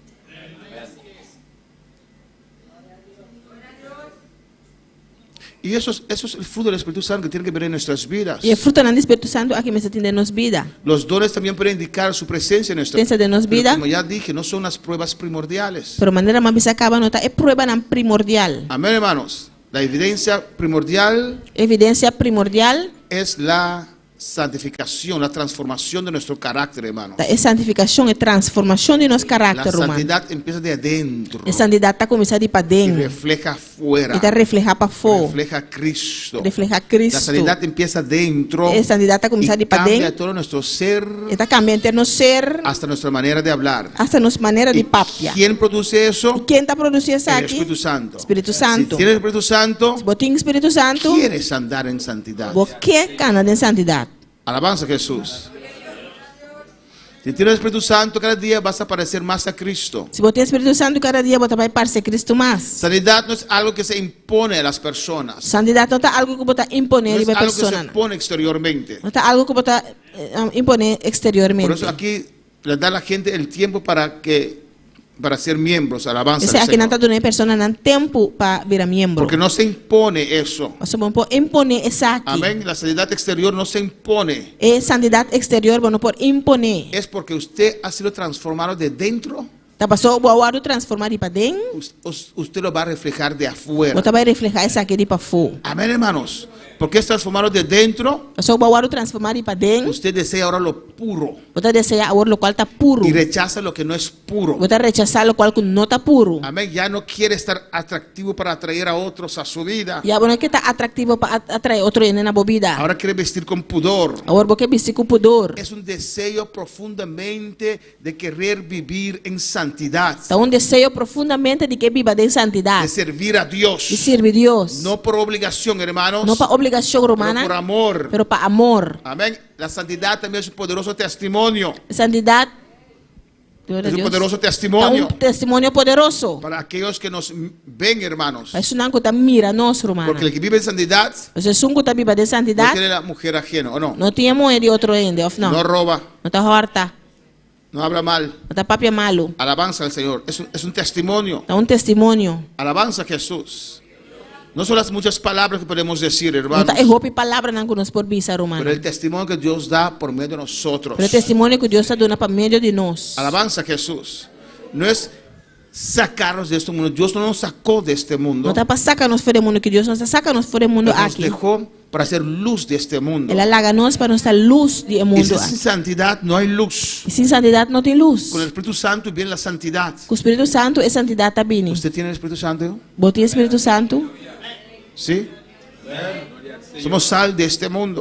Y eso es el fruto del Espíritu Santo que tiene que ver en nuestras vidas. E é fruta do Espírito Santo aqui me está tendo nos vida. Los dones también pueden indicar su presencia en nuestra Presencia de nos Pero vida. como ya dije, no son las pruebas primordiales. Pero maneira mais bisa acaba nota é prova não primordial. Amén, hermanos. La evidencia primordial Evidência primordial es la santificación, la transformación de nuestro carácter, hermanos. é santificação e transformação de nosso La carácter humano. santidad empieza de adentro A santidade está começando de para y dentro. refleja afuera. E está reflejar para fora. Refleja a Cristo. Reflejar La Cristo. sanidad empieza dentro A santidade está y começando de para cambia dentro. todo nuestro ser E está cambiando no ser, hasta nuestra manera de hablar. hasta nos maneira de ¿Y papia. quién produce eso? Quem está produzindo isso El aqui? Espíritu Santo. Espírito Si Santo. tienes el Espíritu Santo, Se botinho Espírito Santo, quieres andar en santidad. você cana de santidade. Alabanza a Jesús. Si tienes el Espíritu Santo, cada día vas a parecer más a Cristo. Se você tem Espírito Santo, cada dia você vai parecer Cristo mais. Sanidad no es algo que se impone a las personas. Santidade não está algo que você No imponer es para a algo que pessoa. se pone exteriormente. Não está algo que você imponer Por exteriormente. eso aquí le da a la gente el tiempo para ser miembros, alabanza Esse al aqui não está Señor. dando a pessoa não tempo para virar membro. Porque no se impone eso. Você não pode imponer esse aqui. Amén. La sanidad exterior no se impone. É santidade exterior, você não pode imponer. Es porque usted ha sido transformado de dentro. Tá passou o agora transformar para dentro. Usted lo va a reflejar de afuera. Você vai refletir esse aqui para fora. Amén, hermanos. Porque es transformado de dentro. Passou o agora transformar para dentro. Usted desea ahora lo puro Você deseja agora o qual está puro. y rechaza lo que no es puro. Você rechazar o qual não está puro. Amén. Ya no quiere estar atractivo para atraer a otros a su vida. E agora que está atrativo para atrair outro na bebida. Ahora quiere vestir con pudor. Agora você vestir com pudor. Es un deseo profundamente de querer vivir en santidad, Então desejo profundamente de que viva de de santidade. servir a Dios. De servir a Deus. No por obligación, hermanos, Não para obrigação pero romana, por amor. pero para amor. Amén. La santidad también es un poderoso testimonio. Santidade glória a Es un Deus. poderoso É testimonio testemunho poderoso. para aquellos que nos ven, hermanos. Isso não está mira nós, romana. Porque el que vive en santidad Você sunco está viva de no santidade. tiene la mujer ajena, ¿o no? Não tinha moeda de outro ainda, No não. roba, Não está horta. no habla mal. Não está papia malo. Alabanza al Señor. Es un testimonio. É testemunho. Alabanza a Jesús. No son las muchas palabras que podemos decir, Não hermanos, está roupa e palavra não que nós por visa, pero romana. el testimonio que Dios da por medio de nosotros. Pero o testemunho que Deus está dando para meio de nós. Alabanza a Jesús. No es sacarnos de este mundo. Dios no nos sacó de este Não mundo. está para sacar-nos fora do mundo, que Deus não está sacar-nos fora do mundo Nos aqui. dejó para hacer luz de este mundo. Ela larga nós para nossa luz do Y mundo. sin santidad no hay luz. E sem santidade não tem luz. Con el Espíritu Santo viene la santidad. Com o Espírito Santo é santidade também. ¿Usted tiene el Espíritu Santo? Botei o Espírito Santo. ¿Sí? Somos sal de este mundo.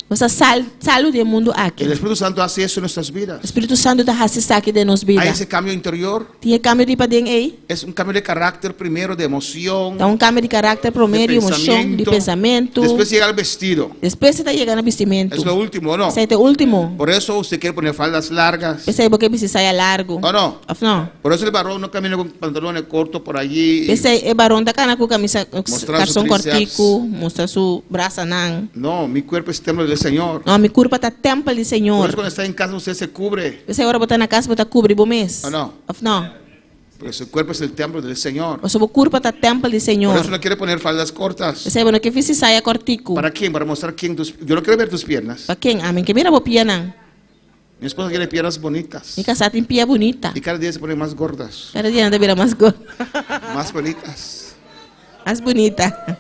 Você salo do mundo aqui. El Espíritu Santo hace eso en nuestras O vidas. Espírito Santo está fazendo aqui de nós Hay vida. ese cambio interior. Tinha cambio de padrão aí. Es un cambio de carácter primero, de emoción, Dá cambio de carácter primeiro, de emoção, de pensamento. Después llega el vestido. Depois você está chegando ao vestimento. Es lo último, ¿o no? Esse é o último. Por eso usted quiere poner faldas largas. Esse aí porque precisa sair largo. ¿O no? Não. Por eso el varón no camina con pantalones cortos por allí. Esse aí é barão da cana com camisa, Mostrar calção su tríceps. cortico, mostrar sua braça não. No, mi cuerpo es templo del Señor. Não, minha curva está templo do Por Senhor. eso cuando está en casa usted se cubre. Esse agora botar na casa, botar cobre bom mês. Não. Não. Porque su cuerpo es el templo del Señor. O sua curva está templo do Por Senhor. eso no quiere poner faldas cortas. Esse aí bueno que fiz saia cortico. ¿Para quién? Para mostrar quién tus... Yo no quiero ver tus piernas. Para quem? Amém. Que mira bopia não. Mi esposa quiere piernas bonitas. Mi casa tem pia bonita. Y cada día se ponen más gordas. Cada dia anda vira mais gorda. Más bonitas. Mais bonita.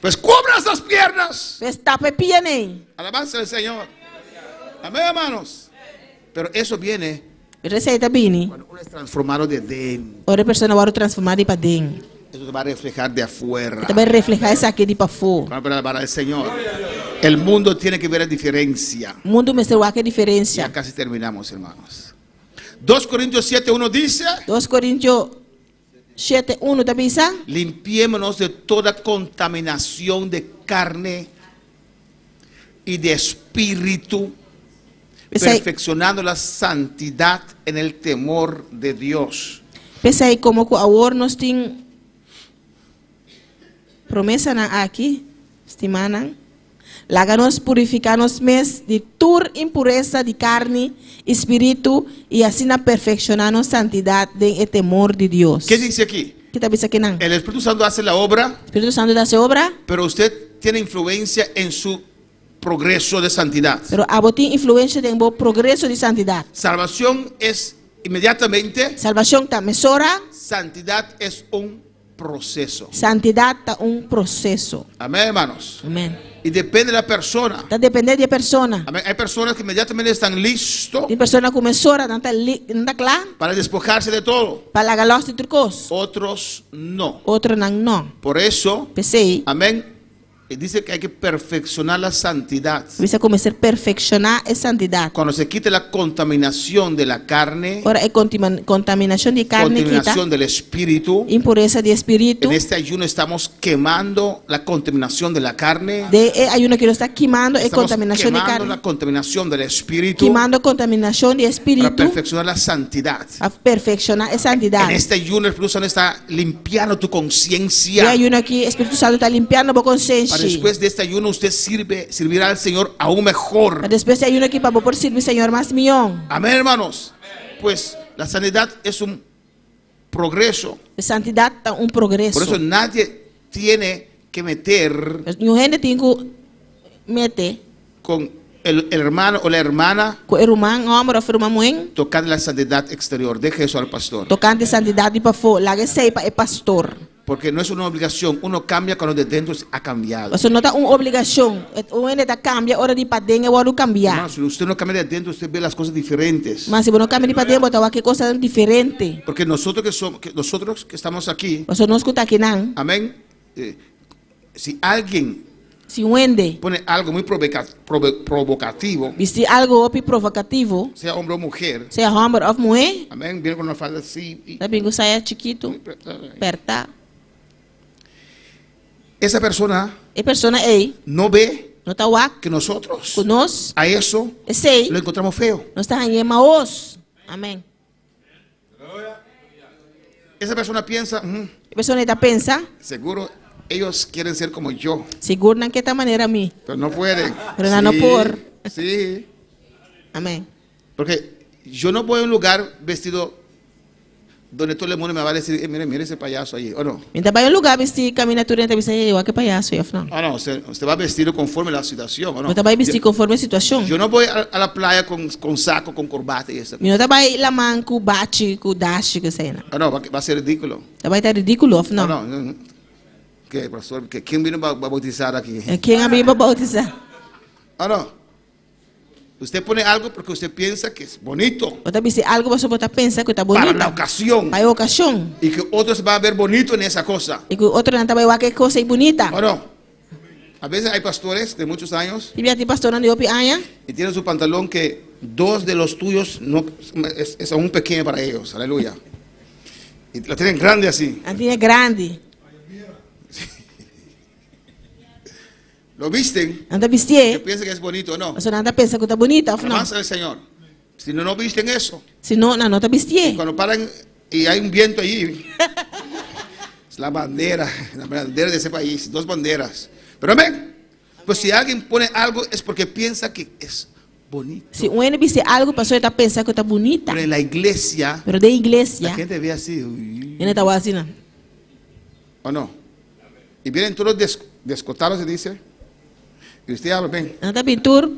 Pues cubras las piernas. Mas tapa pia nem. Alabanza al Señor. Amén, hermanos. Pero eso viene Receita bini. cuando uno es transformado de dentro. Ora persona agora transformada para dentro. Eso se va a reflejar de afuera. Também reflejar isso aqui de para fora. Para alabar al Señor. El mundo tiene que ver la diferencia. O mundo mostrou aqui a Ya diferença. casi terminamos, hermanos. 2 Corintios 7:1 dice: 2 Coríntios 7:1 também está? limpiémonos de toda contaminación de carne y de espíritu, perfeccionando la santidad en el temor de Dios. Pensei como que agora nós tem promessa na aqui, estimana. Laga nós purificar nos mês de toda impureza de carne, espírito e assim na perfeccionar nossa santidade e temor de Deus. ¿Qué dice aquí? Que tá aqui não? El Espíritu Santo hace la obra, Espírito Santo da sua obra, pero usted tiene influencia en su progreso de santidad. pero a botin influência tem bom progresso de santidade. Salvación es inmediatamente, Salvação tá mesora, santidad es un proceso. santidade tá processo. Amén, hermanos. Amém. Y depende de la persona. Tá dependendo da persona. Amén. Hay personas que inmediatamente están listos Tem persona que mesora não tá claro para despojarse de todo. para lagar los de trucos. Otros no. Outro não. Por eso, Pensei, amén, dice que hay que perfeccionar la santidad. Precisa começar a perfeccionar a santidade. Cuando se quite la contaminación de la carne, Ora é contaminação de carne, contaminación del espíritu. impureza de espírito. En este ayuno estamos quemando la contaminación de la carne. Ayuno que lo está queimando é Estamos contaminação de quemando carne. la contaminación del espíritu Queimando a contaminação de para espírito. perfeccionar la santidad. A perfeccionar a En santidade. este ayuno el Espíritu Santo está limpiando tu E conciencia. ayuno aqui, o Espírito Santo está limpando a boa consciência. Para después de este ayuno usted servirá al Señor aún mejor. Depois de ayuno aqui para poder servir o Senhor mais milhão. Amén, hermanos. Pues la sanidad es un progreso. A santidade está progresso. Por eso nadie tiene que meter Não gente tem que meter con el hermano o la hermana com o irmão, homem ou irmã mãe, tocando la santidad exterior. Deje eso al pastor. tocando a santidade para fora. Lá que sei para o pastor. Porque no es una obligación. Uno cambia cuando de dentro ha cambiado. Você não está uma obrigação. O gente cambia, hora de para dentro, hora de cambiar. Hermano, si usted no cambia de dentro, usted ve las cosas diferentes. Mas se você não cambia de para dentro, você vai ver coisas diferentes. Porque nosotros que estamos aquí, Você não escuta aqui não. amén. Si alguien Se um ende pone algo muy provocativo, vestir algo provocativo, sea hombre o mujer, seja homem ou mulher, amén, viene con una falda así. também que saia chiquito, apertar. Esa persona A pessoa aí no ve não está lá que nosotros conosco, a eso sei, lo encontramos feo. nós está em maus. Amém. Esa persona piensa, A pessoa está pensa, seguro ellos quieren ser como yo, seguro não que esta maneira a mim. pero no pueden. Pero no por. Sí, Amém. porque yo no voy a un lugar vestido donde todo el mundo me va a decir, mire ese payaso ahí, o no. Então vai um lugar vestir caminatura, então você eu que palhaço, eu não. Ah, no, usted va vestido conforme la situación, ¿o no? Então vai vestir conforme a situação. Yo no voy a la playa con saco, con corbata y eso. Não vai lá man com bate, com dash, que sei não. Ah, no, va a ser ridículo. Vai estar ridículo, No, não. no. ¿Qué, pastor? ¿Quién vino a bautizar aquí? Quem a Bíblia bautizar? Ah, no. Usted pone algo porque usted piensa que es bonito Você vestir algo, você pode pensar que está para la bonita. ocasión Para a ocasião. y que otros van a ver bonito en esa cosa. E que o outro não vai ver que coisa bonita. ¿O no? A veces hay pastores de muchos años E tem pastor não de opi aia. y tienen su pantalón que dos de los tuyos no, es aún pequeño para ellos. Aleluya. Y lo tienen grande así. Antinha grande. Lo visten. Não está Que vestir. piensan que es bonito o no. Você não está pensando que está bonita, ou não? Alabanza al Señor. Si no, no visten eso. Se não, não está vestir. Cuando paran y hay un viento allí, es la bandera de ese país, dos banderas. Pero amén. Pues si alguien pone algo es porque piensa que es bonito. Se um ene vestir algo, a pessoa está pensando que está bonita. Pero en la iglesia, Pero de la igreja, gente ve así. Uy, ele está assim, não. ¿o no? Y vienen todos descotados y dice, y usted habla, ven. Não está pintura,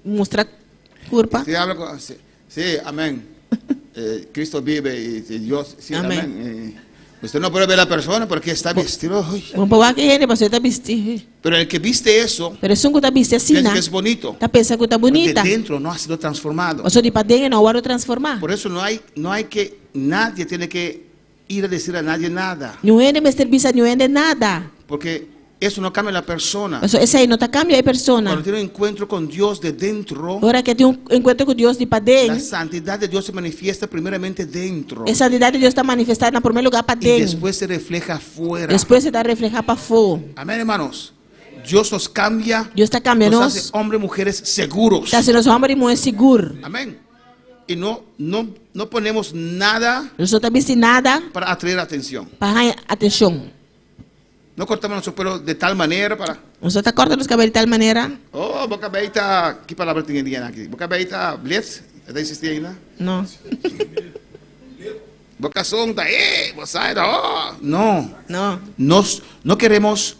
mostrar curva. Usted habla con, sí, amén. Cristo vive y Dios, sí, Amén. amén. Usted no puede ver a la persona porque está vestido. Uy. Vamos para que ele, a pessoa está vestir. Pero el que viste eso, Pero se um está vestir assim, piensa não. que es bonito. Está pensando que está Pero bonita. de dentro no ha sido transformado. Você de para dentro não vai transformar. Por eso nadie tiene que ir a decir a nadie nada. Não é de serviço, não é de nada. Porque eso no cambia a la persona. Esse aí não está cambiando a pessoa. Cuando tiene un encuentro con Dios de dentro, Agora que tem encontro com Deus de para la dentro, santidad de Dios se manifiesta primeramente dentro. a santidade de Deus está manifestada no primeiro lugar para Y dentro. después se refleja afuera. Depois você está reflejar para fora. Amén, hermanos. Dios nos cambia, Deus está cambiando nos nós. hace hombres y mujeres seguros. Está sendo homem e mulher seguro. Amén. Y no ponemos nada Nós não está vestindo nada para atraer atención. para atenção. No cortamos nuestro pelo de tal manera para... Nós está cortando os cabelos de tal maneira. Oh, boca beita, ¿qué palabra tiene aquí? Boca beita, blitz, ¿está existiendo? Não. Boca sonda, oh. No, Não. no queremos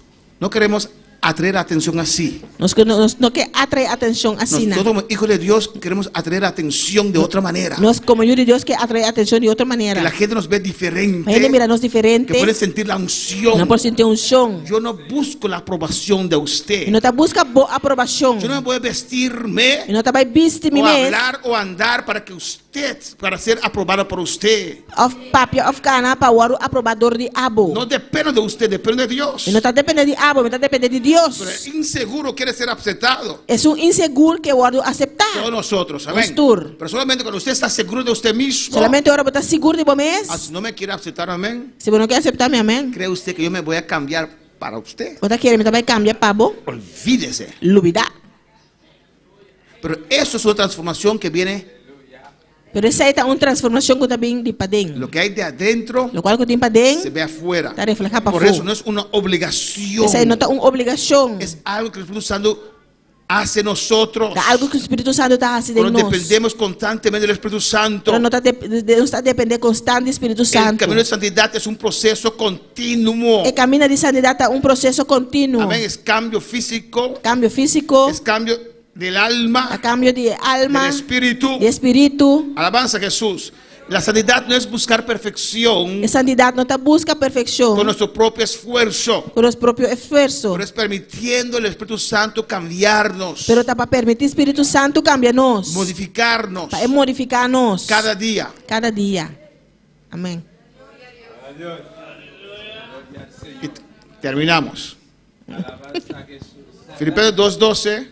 atraer atención así. Nós não quer atrair atenção assim, não. Nosotros, como hijos de Dios, queremos atraer atención de otra manera. Nós, como filhos de Deus, quer atrair atenção de outra Que maneira. la gente nos ve diferente, Ele mira nós diferente. que puede sentir la unción. Não pode sentir som. Yo no busco la aprobación de E usted. não está busca boa aprovação. Yo no me voy a vestirme E não está vai vestir-me o mesmo. hablar o andar para ser aprobado por usted. Of papia, of cana, para o aprovador de abo. No depende de usted, depende de Dios. E não está dependendo de abo, mas está dependendo de Y Dios. Pero el inseguro quiere ser aceptado. Es un inseguro que guardo Todos aceptar. nosotros, amén. Pastor. Pero solamente cuando usted está seguro de usted mismo, Solamente ahora está seguro de vos si no me quiere aceptar, amén, Si vos no quieres aceptarme, amén. ¿cree usted que yo me voy a cambiar para usted? Vos quieres me también cambiar para vos. Olvídese. Lubida. Pero eso es una transformación que viene, Pero esa es una transformación que también de para dentro. lo que hay de adentro Lo cual que tiene para se dentro ve afuera. está reflejado para Por afuera. eso no es una obligación, Esa no está una obligación. es algo que el Espíritu Santo hace nosotros. Está algo que el Espíritu Santo está haciendo en Cuando nosotros. dependemos constantemente del Espíritu Santo. Pero no está depender constante del Espíritu El Santo. camino de santidad es un proceso continuo. El camino de sanidad está un proceso continuo. Amén. Es cambio físico, Cambio físico, es cambio del alma, a cambio de alma, del espíritu. de espíritu. Alabanza a Jesús. La santidad no es buscar perfección La santidad no está busca perfección con nuestro propio esfuerzo, con los propios esfuerzos, pero es permitiendo al Espíritu Santo cambiarnos, pero está para permitir el Espíritu Santo cambiarnos, modificarnos para modificarnos cada día. cada día. Amén. Y terminamos. Filipenses 2:12.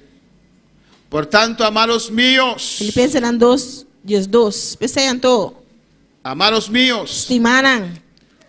Por tanto, amados míos, Filipenses 2:12. Pensem todo. amados míos, Estimaram.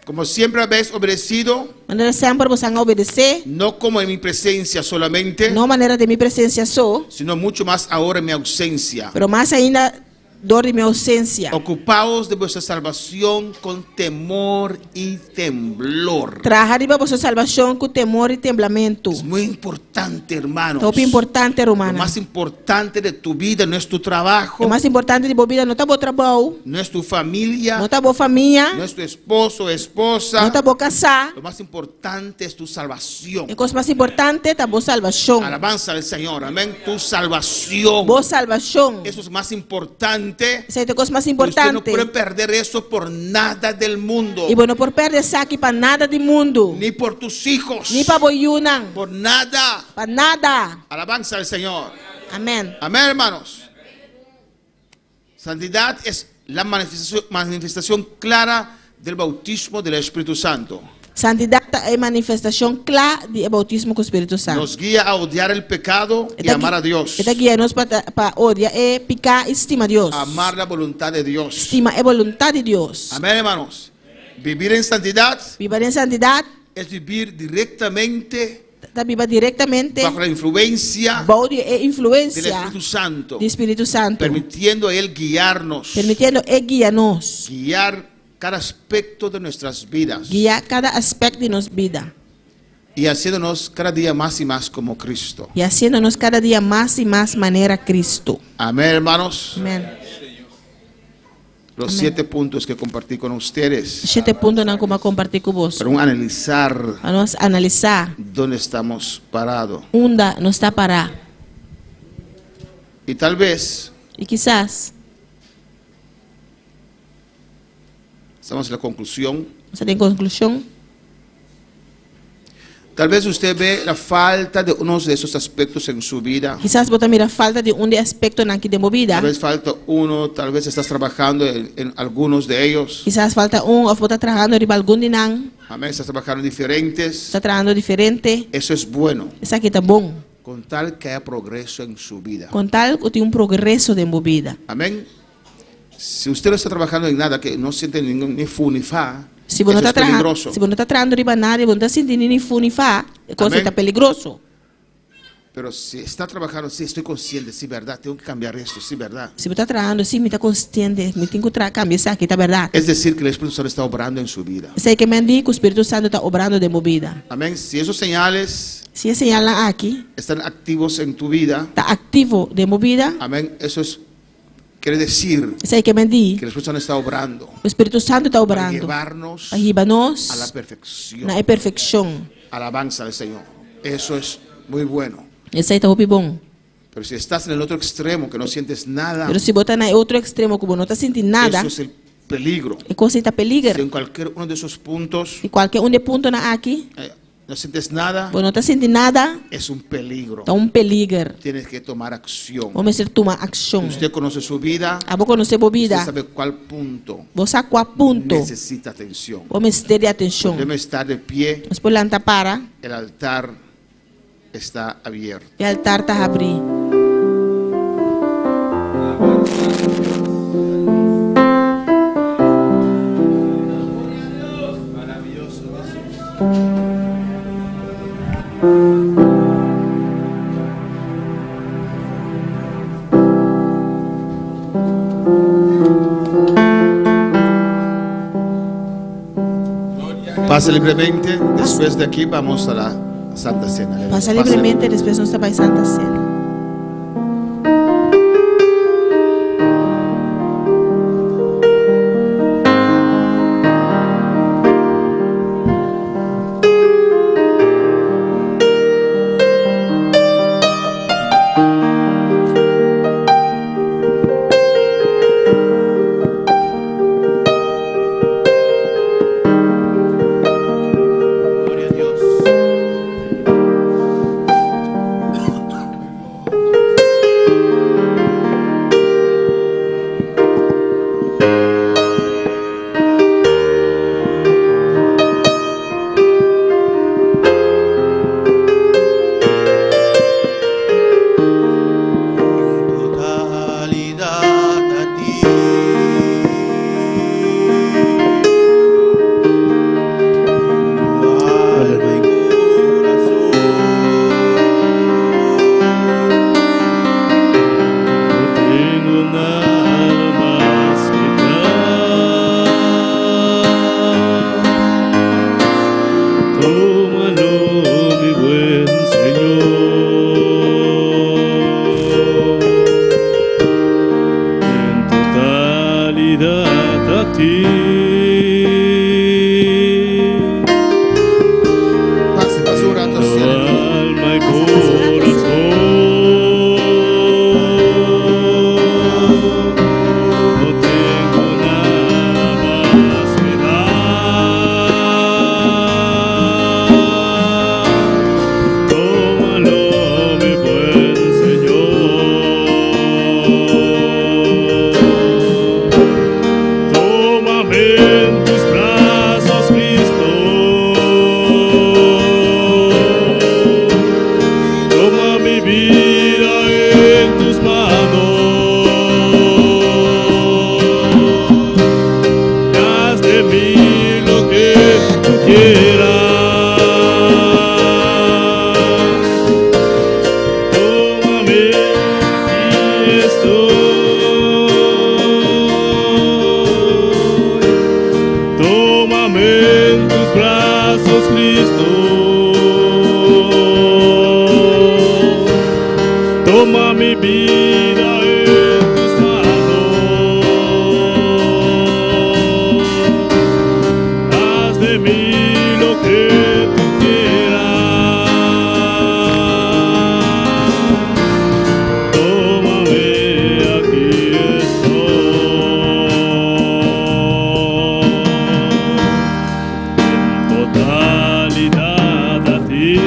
como siempre habéis obedecido, Maneira sempre você não obedecer. no como en mi presencia solamente, Não maneira de minha presença só, sino mucho más ahora en mi ausencia. pero mais ainda dor de minha ausência. Ocupaos de vuestra salvación con temor y temblor. Trabalhar para vossa salvação com temor e temblamento. Es muy importante, hermanos. Top importante, Lo romana. más importante de tu vida no es tu trabajo, O mais importante de boa vida não está bom trabalho, no es tu familia, não está boa família, no es tu esposo o não esposa. está bom casar. Lo más importante es tu salvación. A coisa mais importante está boa salvação. Alabanza al Señor, amén. Tu salvación. Boa salvação. Eso es más importante. Essa é a coisa mais Usted no importante. puede perder eso por nada del mundo, E bueno, por perder aqui para nada do mundo, ni por tus hijos, nem para boiunang, por nada. para nada. Alabanza al Señor. Amém. Amén, hermanos. Santidad es la manifestación clara del bautismo del Espíritu Santo. Santidade é manifestação clara do bautismo com o Espírito Santo. Nos guía a odiar el pecado y amar a Dios. Esta guia-nos para odiar e picar e estimar Deus. Amar la voluntad de Dios. Estima é vontade de Deus. Amén, hermanos. Vivir en santidad Viver em santidade, es vivir directamente está viva diretamente bajo la influencia bajo de del influência Espíritu Santo, do Espírito Santo, permitiendo a Él guiarnos, permitindo e guiar-nos, guiar cada aspecto de nuestras vidas guiar cada aspecto de nossa vida y haciéndonos cada día más y más como Cristo. e haciendo-nos cada dia mais e mais maneira Cristo. Amén, hermanos. Amém. Los Amén. 7 puntos que compartí con ustedes Este ponto não como compartilhar com vos. para analizar A nós analisar dónde estamos parados. onde não está parar. Y tal vez E quizás, estamos en la conclusión. você tem conclusão? Tal vez usted ve la falta de uno de esos aspectos en su vida. Quizás você mira falta de de aspecto aqui de movida. Tal vez falta uno, tal vez estás trabajando en algunos de ellos. Quizás falta ou você está trabalhando de algum de não, Amén, estás trabajando en diferentes. está trabalhando diferente. Eso es bueno, Isso aqui está bom. con tal que haya progreso en su vida. Com tal que tem progresso de movida. Amén. Si usted no está trabajando en nada, que no siente ni fu ni fa, Se você eso está es peligroso. trabalhando de nada, você está sentindo nem fu nem fá, a coisa Amém. está peligroso. Pero si está trabajando, sí, estoy consciente, sí, verdad, tengo que cambiar esto, sí, verdad. Se você está trabalhando assim, me está consciente, me tem que cambiar isso aqui, está verdade. Es decir, que el Espíritu Santo está obrando en su vida. Sei que me diz que o Espírito Santo está obrando de movida. Amén. Si esos señales Se señala aqui, están activos en tu vida, está ativo de movida, amén, eso es, quiere decir sei que me diz que el Espíritu Santo está obrando o Espírito Santo está para obrando. llevarnos Arriba-nos a la perfección. na perfeição. Alabanza al Señor. Eso es muy bueno. Esse aí está bom. Pero si estás en el otro extremo, que no sientes nada, Mas se botar na outro extremo, como não está sentindo nada, eso es el peligro. a coisa está Si peligra. en cualquier uno de esos puntos E qualquer de ponto na aqui, no sientes nada, não está sentindo nada, es un peligro. está peligro. Tienes que tomar acción. Vamos ter tomar ação. Usted conoce su vida, A boca não se usted bobida. sabe cuál punto Você a qual ponto necesita atención. vamos ter atenção. Debe estar de pie, Mas por lá para, el altar está abierto. O altar está abrido. Pasa libremente, después de aquí vamos a la Santa Cena. Pasa libremente, después nos vai Santa Cena. Gloria a Dios. Totalidad a ti. Alma y corazón. No tengo nada más que dar. Tómalo, mi buen Señor, en totalidad a ti. Pase un rato hacia adelante. Alma y corazón, no tengo nada más que dar. Tómalo, mi buen Señor. Tómame en tus brazos, Cristo. Toma mi vida en tus manos. Haz de mí lo que tú quieras. Tómame, aquí estoy. Tómame en tus brazos, Cristo. Toma mi vida en tus manos. Haz de mí lo que tú quieras. Tómame, aquí estoy. En totalidad a ti.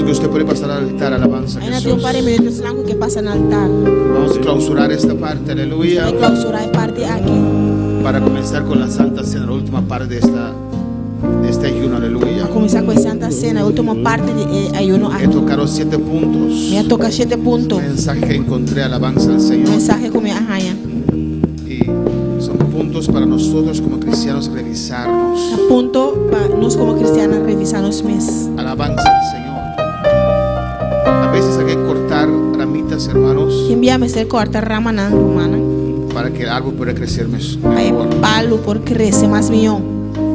que usted puede pasar al altar, alabanza a Ainda tem Jesús. um par de minutos lang que passa no altar. Vamos a clausurar esta parte, aleluya, Vai clausurar a parte aqui. para comenzar con la Santa Cena, la última parte de este ayuno, aleluya. Vou começar com a Santa Cena, a última parte de ayuno He aqui. tocado 7 puntos, Me toca 7 pontos. mensaje que encontré, alabanza al Señor. Mensagem com minha arranha. Y son puntos para nosotros como cristianos revisarnos. A ponto para nós como cristianos revisar nos meses. Alabanza al Señor. A veces hay que cortar ramitas, hermanos, Envia-me ser corta rama na romana. para que el árbol pueda crecer Aí mejor. palo por crescer mais milhão.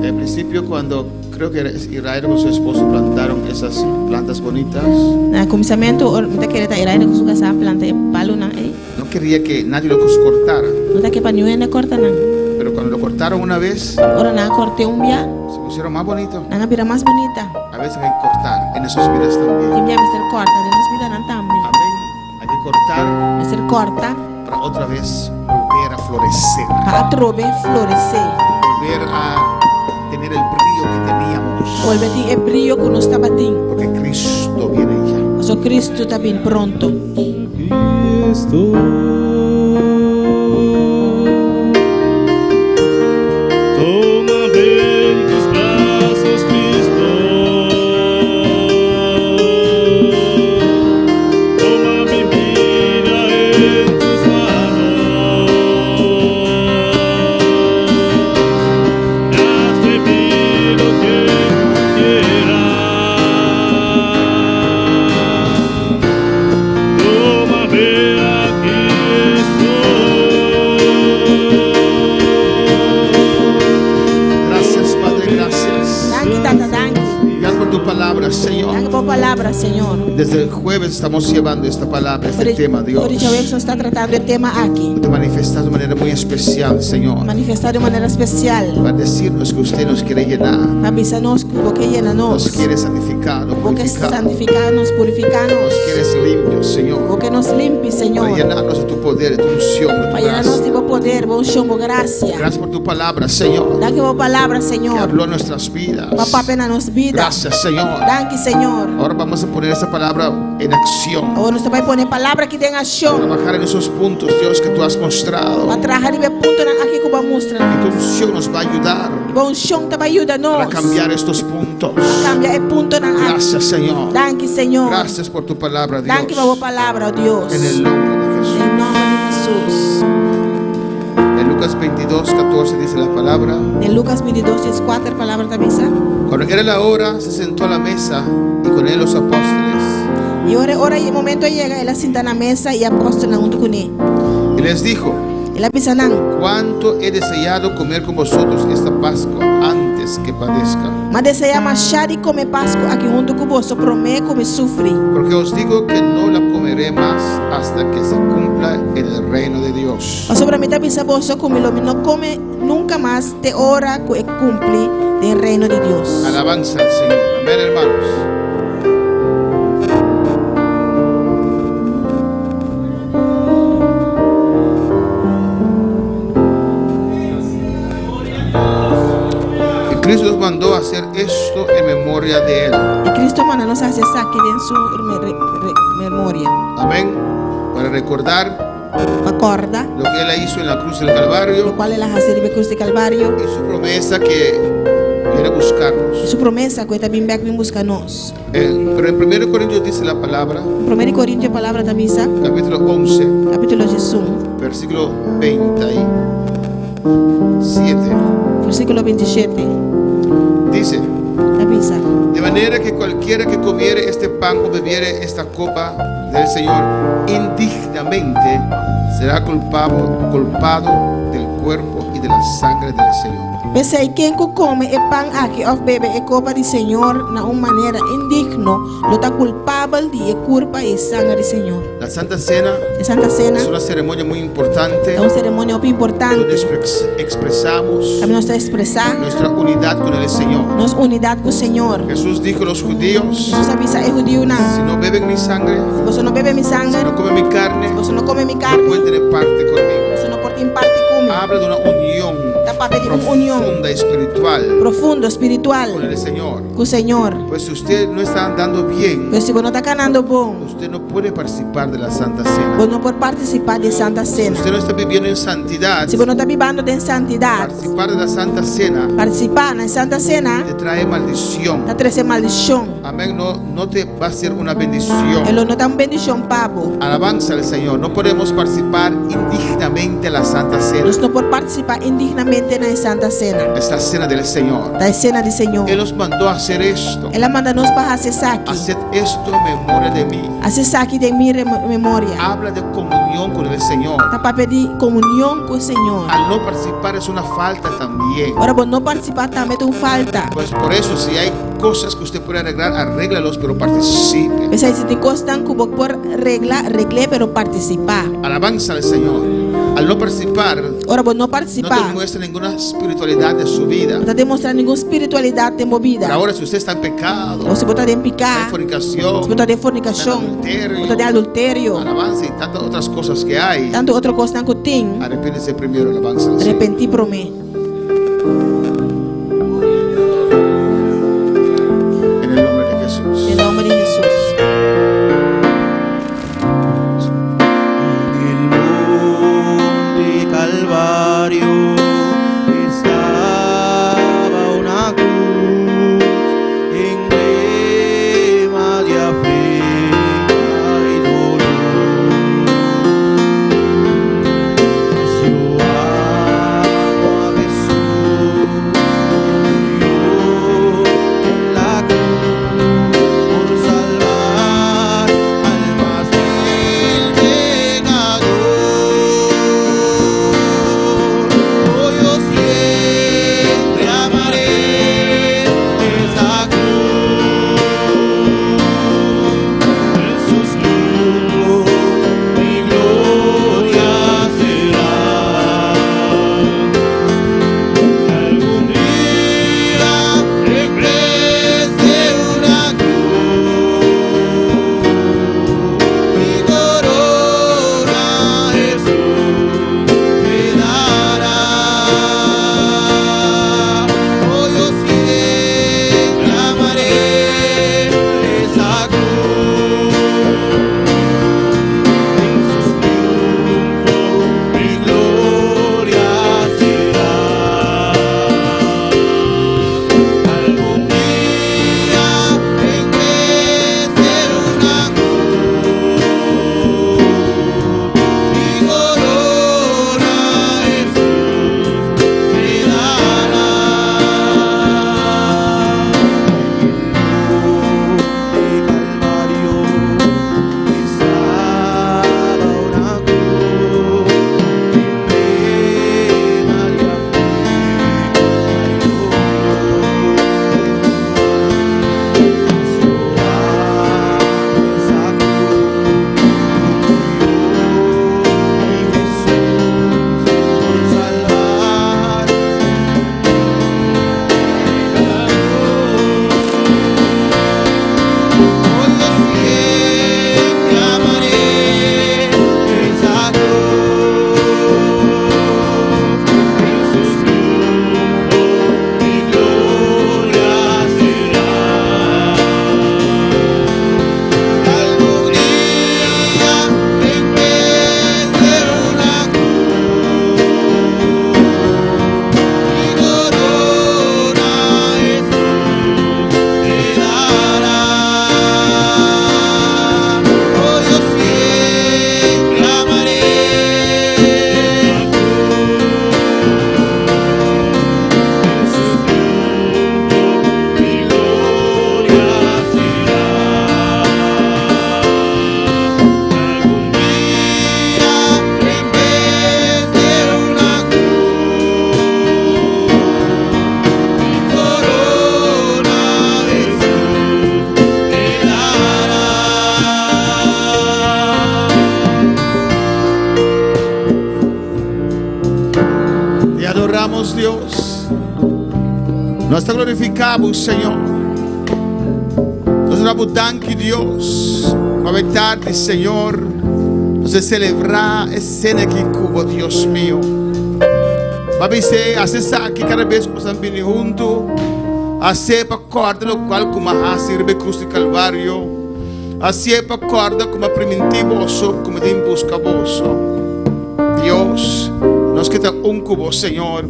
Al principio, cuando creo que Israel con su esposo plantaron esas plantas bonitas, No começamento, me querer tá ir com sua casa planta e palo na aí. no quería que nadie lo cortara. Não tá que para nenhum corta não. Pero cuando lo cortaron una vez, Ora na corte dia, se pusieron más bonitos. na vira mais bonita. A veces hay que cortar en esas vidas también. Envia-me ser corta de nos vida não também. Amén. Hay que cortar Me ser corta para otra vez volver a florecer, para trove florescer. volver a tener el brillo que teníamos, Volve a brilho que nós estava tendo. porque Cristo viene ya. O seu Cristo está bem pronto. Toma en tus brazos, Cristo. Toma mi vida en tus manos. Haz de mí lo que quieras. Tómame, aquí Gracias, Padre, gracias. Danke, tata, danke. Gracias por tu palabra, Señor. Danke por palavra, Senhor. Desde el jueves estamos llevando esta palabra, este tema, Dios. Hoje o Wilson está tratando el tema aqui. Te manifestas de manera muy especial, Señor, Manifestar de maneira especial. para decirnos que usted nos quiere llenar, Avisar-nos porque llena nos nos. quiere santificar, Porque purificar, santificar-nos, nos purificar-nos. quieres limpios, Señor, Porque nos limpe, para Senhor. llenarnos de tu poder, de tu unción, de tu Para llenar-nos gracia. de bom poder, bom chão, boa graça. Gracias por tu palabra, Señor, Danke por palavra, que Senhor. habló en nuestras vidas. Papá pena nos vida. Gracias, Señor. Danke, Senhor. Ahora vamos a poner esa palabra en acción, Agora nós vai poner palavra que tem ação. trabajar en esos puntos, Dios, que tú has mostrado. Para trabalhar de ponto aqui que vai mostrar. Y tu unción nos va a ayudar Bom chão te vai ajudar para nós. cambiar estos puntos. Cambia el punto na aqui. Gracias, Señor. Danke, Senhor. Gracias por tu palabra, Dios. Danke por a palavra, ó Deus. En el nombre de Jesús. Em nome de Jesus. En Lucas 22:14 dice la palabra: Em Lucas 22:4, a palavra da missa. cuando era la hora, se sentó a la mesa y con él los apóstoles. E ora e o momento chega, ela senta na mesa e apóstolo junto com ele. Y les dijo: Ela pensa não, cuánto he deseado comer con vosotros esta Pascua antes que padezca. mas deseja marchar e comer Páscoa aqui junto com você, prometo me sofrer. Porque os digo que no la comeré más hasta que se cumpla en el reino de Dios. Mas sobre mim também se você comê-lo, não come nunca mais de hora que cumpre do reino de Deus. Alabanza al Señor. Amén, hermanos. Y Cristo nos mandó a hacer esto en memoria de Él. E Cristo manda nos acessar aqui dentro sua memória. Amén. Para recordar Acorda, lo que Él hizo en la cruz del o Calvario qual ela recebe a cruz de Calvário. y su promesa que viene a E buscarnos. sua promessa que também vem buscar nós. Pero en 1 Corintios dice la palabra, 1 Coríntios, a palavra da missa, capítulo 11, capítulo 1, versículo 27. versículo 27, Dice: da missa. de manera que cualquiera que comiere este pan o bebiere esta copa del Señor indignamente será culpado del cuerpo y de la sangre del Señor. Pensei, quem come e pão aqui ou bebe e copa de Senhor na uma maneira indigno, lo está culpável de culpa e sangue do Senhor. La Santa Cena A Santa Cena es una ceremonia muy importante é uma cerimônia muito importante. donde expresamos Também nós expressar nuestra unidad con el Señor. nossa unidade com o Senhor. Jesús dijo a los judíos: Jesus avisa é judeu não. si no beben mi sangre, Se você não bebe minha sangue, si no comen mi carne, se você não come minha no carne, pueden tener parte conmigo. você não pode ter parte comigo. Habla de una unión Está da parte de una unión profunda espiritual profundo con espiritual el Señor. con el Señor. Pues si usted no está andando bien, Pero si vos no está ganando bom, usted no puede participar de la Santa Cena. vos no puedes participar de Santa Si Cena. usted no está viviendo en santidad, Si vos no estás viviendo de santidad, participar de la Santa Cena participar en Santa Cena, te trae maldición. te trae maldición. Amén. No te va a ser una bendición. Él no está en bendición, pavo. Alabanza al Señor. No podemos participar indignamente en la Santa Cena. Nós não podemos participar indignamente na Santa Cena, Esta cena del Señor. da cena do Senhor. Él nos mandó a hacer esto. Ela manda nós para acessar aqui. Haced esto en memoria de mí. Acessar aqui de minha memória. Habla de comunión con el Señor. Tá para pedir comunhão com o Senhor. Al no participar es una falta también. Ora, por não participar também tem falta. Pues por eso, si hay cosas que usted puede arreglar, arréglalos, pero participe. Mas aí se tem coisas que você pode arreglar, pero participar. Alabanza al Señor. Al no participar, Ora, por não no participar, te muestra ninguna espiritualidad de su vida. não está demonstrando nenhuma espiritualidade de movida. Pero ahora, si usted está en pecado, Ou se você está em en picar, fornicación, se você está em fornicação, adulterio, você está em adultério, alabanza y tantas otras cosas que hay, tanto outra coisa que tem, arrepiéntese primero, alabanza al Señor. arrepentir por mim. En el nombre de Jesús. Em nome de Jesus. En el monte Calvario estaba una cruz emblema de afrenta y dolor. Mas yo amo a Jesús, murió en la cruz por salvar al más vil pecador. Oh, yo siempre amaré esa cruz. En sus triunfos mi gloria será. Algún día regrese una cruz, mi corona Jesús te dará. Oh, yo siempre amaré esa cruz. En sus triunfos mi gloria será. Algún día regrese una cruz, mi corona Jesús te dará. En el Calvario estaba una cruz, emblema de afrenta y dolor. Mas yo amo esa cruz, murió mi Jesús por salvar Hoy yo siempre amaré esa cruz. En sus triunfos mi gloria será. Algún día en vez de una cruz, mi corona Jesús te dará. Oh, yo siempre amaré la cruz. En sus triunfos mi gloria será. Algún día en vez de una cruz, mi corona Jesús te dará. Te adoramos, Dios. Nós te glorificamos, Senhor. Nós oramos danke, Deus. Uma tarde, Senhor. Nós celebrar a cena aqui em Cuba, Deus meu. Papi, se acessa aqui cada vez que estamos vindo junto, acepa a corda no qual como a sirve cruz de Calvário, acepa a corda como a primitivo osso, como de busca vosso. Deus, nós que estamos com vos, Senhor.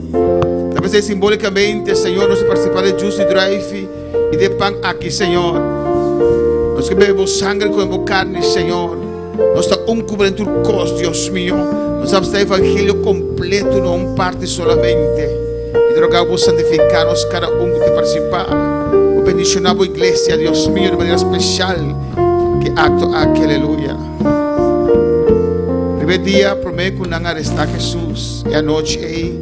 Talvez simbolicamente, Senhor, nós participar de Juicy Drive e de pão aqui, Senhor. Nós que bebemos sangue com carne, Senhor. Nós estamos com tu cruz, Deus meu. Nós sabemos o evangelho completo, não parte solamente. E rogamos santificar-nos cada que participar. O bendicionar a igreja, Deus meu, de maneira especial. Que acto aqui, aleluia. Primeiro dia, prometo que não arrestar Jesus. E a noite aí,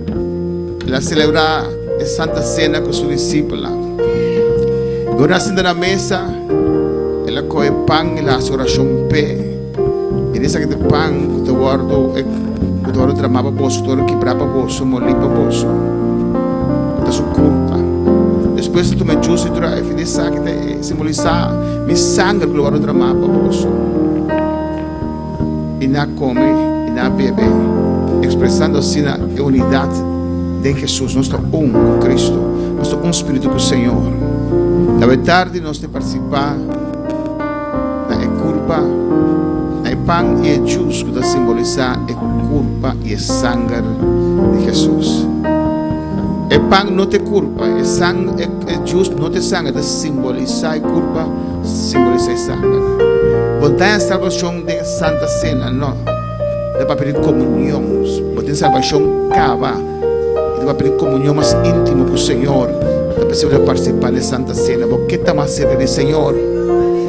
ela celebrar a Santa Cena com sua discípula. Quando ela senta na mesa, ela come pão e ela faz oração pé. E nessa que tem pão, que tu guardo tramava bolso, tu quebrava bolso, molipa bolso. Da sua culpa. Depois tu me juice e drive, nessa que te simboliza mi sangue que eu guardo tramava bolso. E na come, e na bebe, expressando assim a unidade de Jesus. Nós estamos com Cristo, nós estamos com o Espírito do Senhor. Na verdade, nós temos participar da culpa, da pão e jus que simboliza a culpa e sangue de Jesus. O pão não tem culpa, o sangue, o jus não tem sangue, de simbolizar a culpa, simboliza sangue. Botar a salvação de Santa Cena, não. É para pedir comunhão. Botar a salvação cava. É para pedir comunhão mais íntima com o Senhor. É para participar da Santa Cena. Porque está mais cerca do Senhor.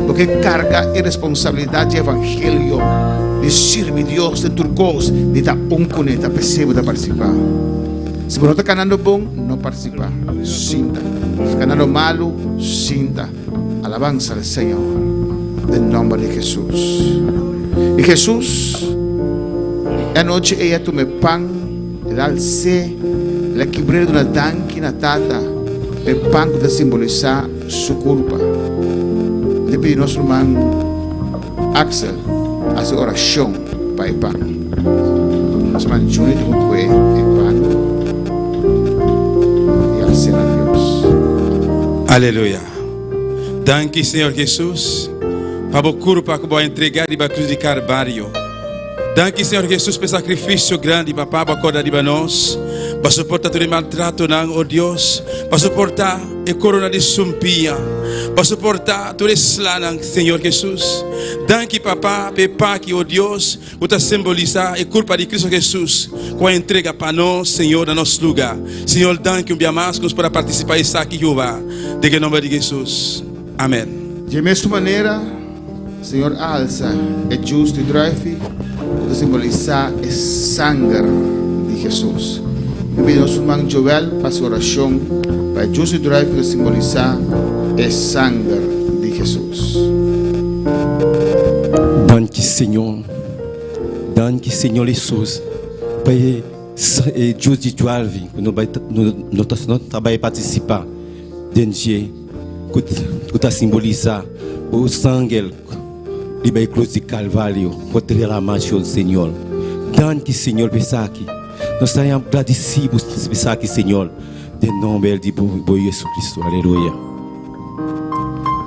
Porque carga a responsabilidade do Evangelho. De servir Deus, de turcos, de estar com ele, de perceber, de participar. Se você não está canando bom, não participa. Sinta. Se canando malo, sinta. Alabanza ao Senhor. Em nome de Jesus. E Jesus, a noite ela tome pão, ela alce, ela quebrou uma danque na tata, o pão que simboliza sua culpa. Depois nosso irmão Axel, a sua oração para o pão. Nosso irmão Júnior com o pão e a cena de Deus. Aleluia. Danke, Senhor Jesus. Para o culpa que vou entregar de cruz de Calvário. Danke, Senhor Jesus, pelo sacrifício grande, papá, para acordar de nós. Para suportar todo o maltrato, oh Deus. Para suportar a corona de sumpia. Para suportar todo esse Senhor Jesus. Danke, papá, pepa que, oh Deus, para simbolizar a culpa de Cristo Jesus. Com a entrega para nós, Senhor, no nosso lugar. Senhor, danke um dia mais para participar dessa aqui, Jeová. De nome de Jesus. Amém. De mesma maneira, Senhor, alça é justo e drive para simbolizar o sangue de Jesus. Eu pedi ao nosso irmão Joel para sua oração para justo e drive para simbolizar o sangue de Jesus. Danke, Senhor. Danke, Senhor Jesus. Para justo e drive, nós também participar dentro que simbolizar o sangue de cruz de Calvário, por derramar o Senhor. Danke, Senhor, por isso aqui. Nós estamos agradecidos por isso aqui, Senhor. Em nome de Jesus Cristo. Aleluia.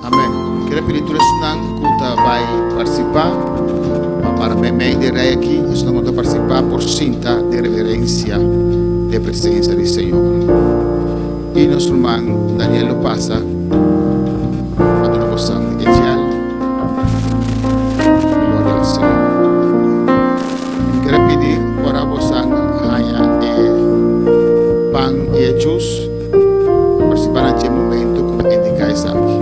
Amém. Quero pedir a todos que vai participar. Para mim, de rei aqui, nós vamos participar por cinta de reverência de presença do Senhor. E nosso irmão Daniel passa para a devoção inicial. Glória ao Senhor. Quero pedir para a vossa rainha de pão e jus participar neste momento como indica isso aqui.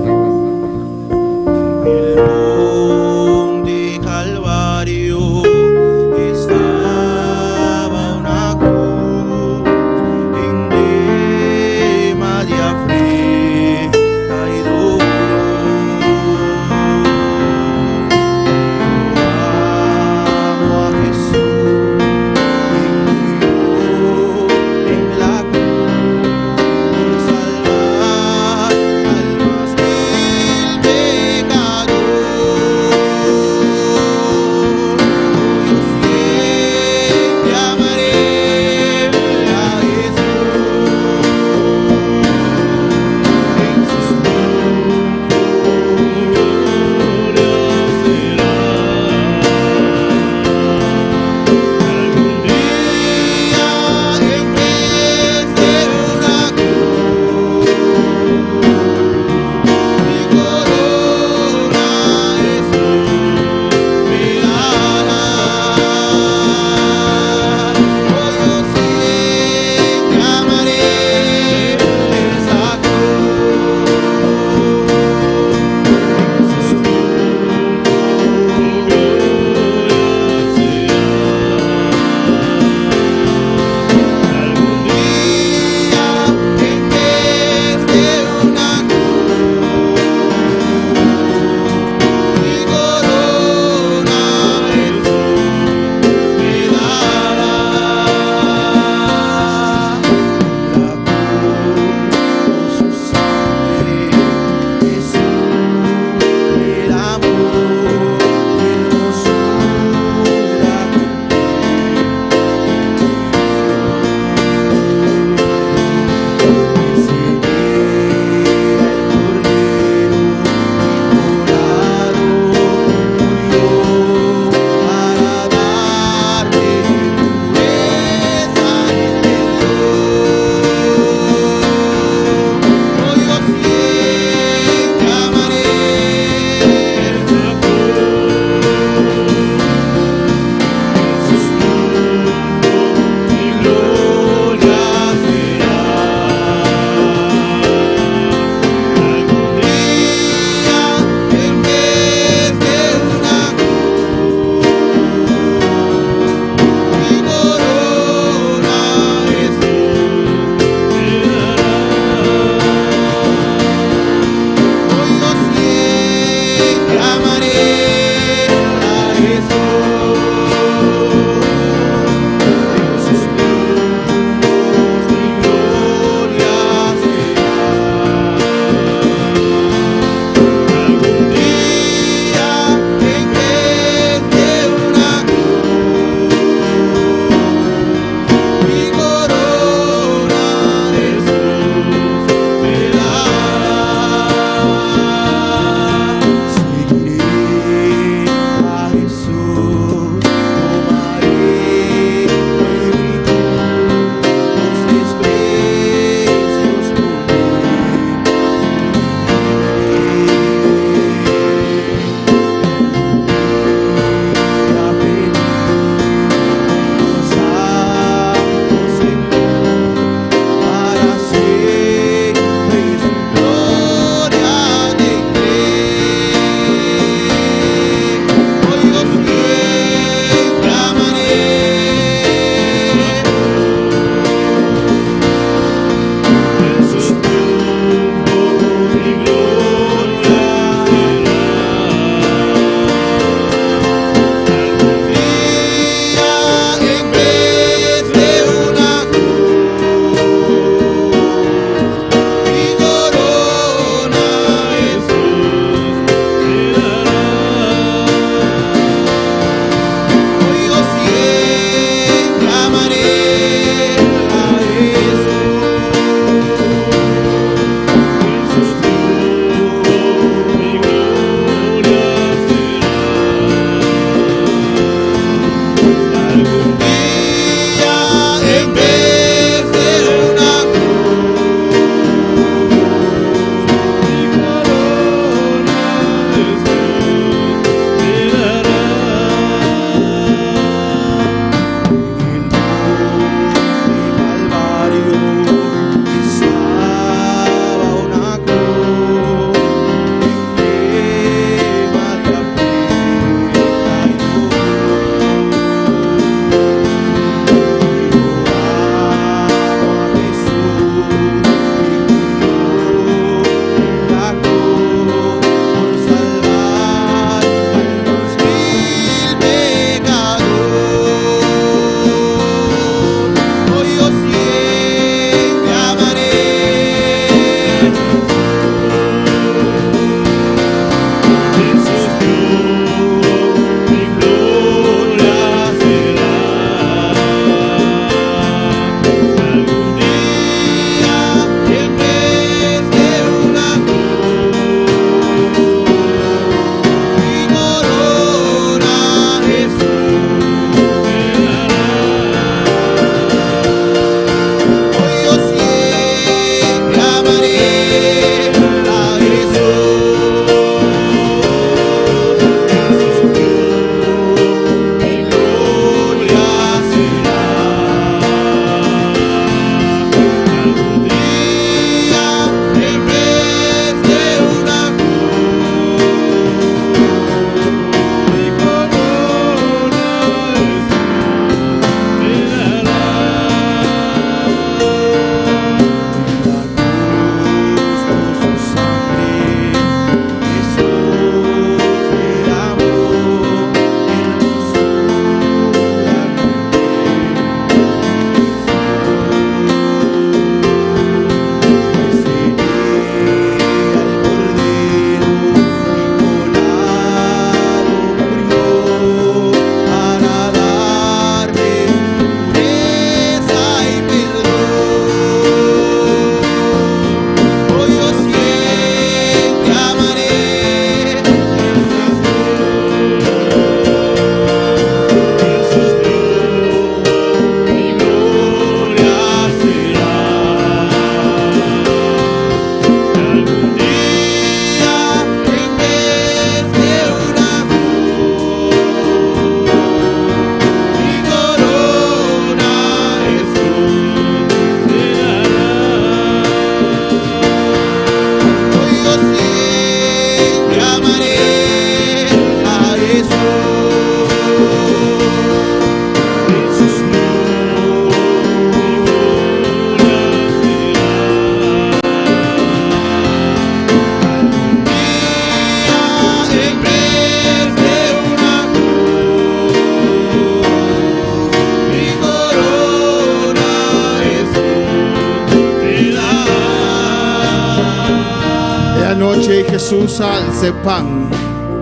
noche Jesús alce pan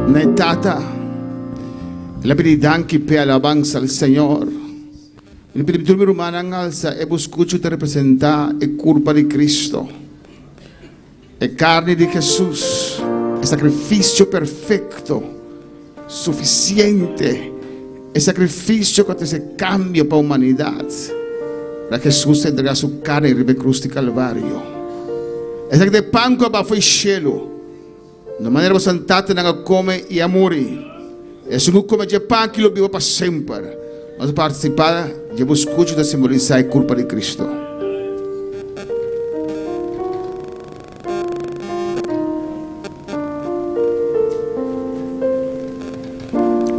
netata. La pididan que pe alabanza al Señor. Il primo romano alza e buscuccio te representa e curva di Cristo. E carne di Jesús. E sacrificio perfecto. Suficiente. E sacrificio que se cambio para a humanidade. Para Jesús entregar su carne e ribe cruz de Calvario. E se de pan que foi cielo. Na maneira santata não come e a morrer. E se não come de pão que lo vivo para sempre. Vamos participar de buscar da simbolizar a culpa de Cristo.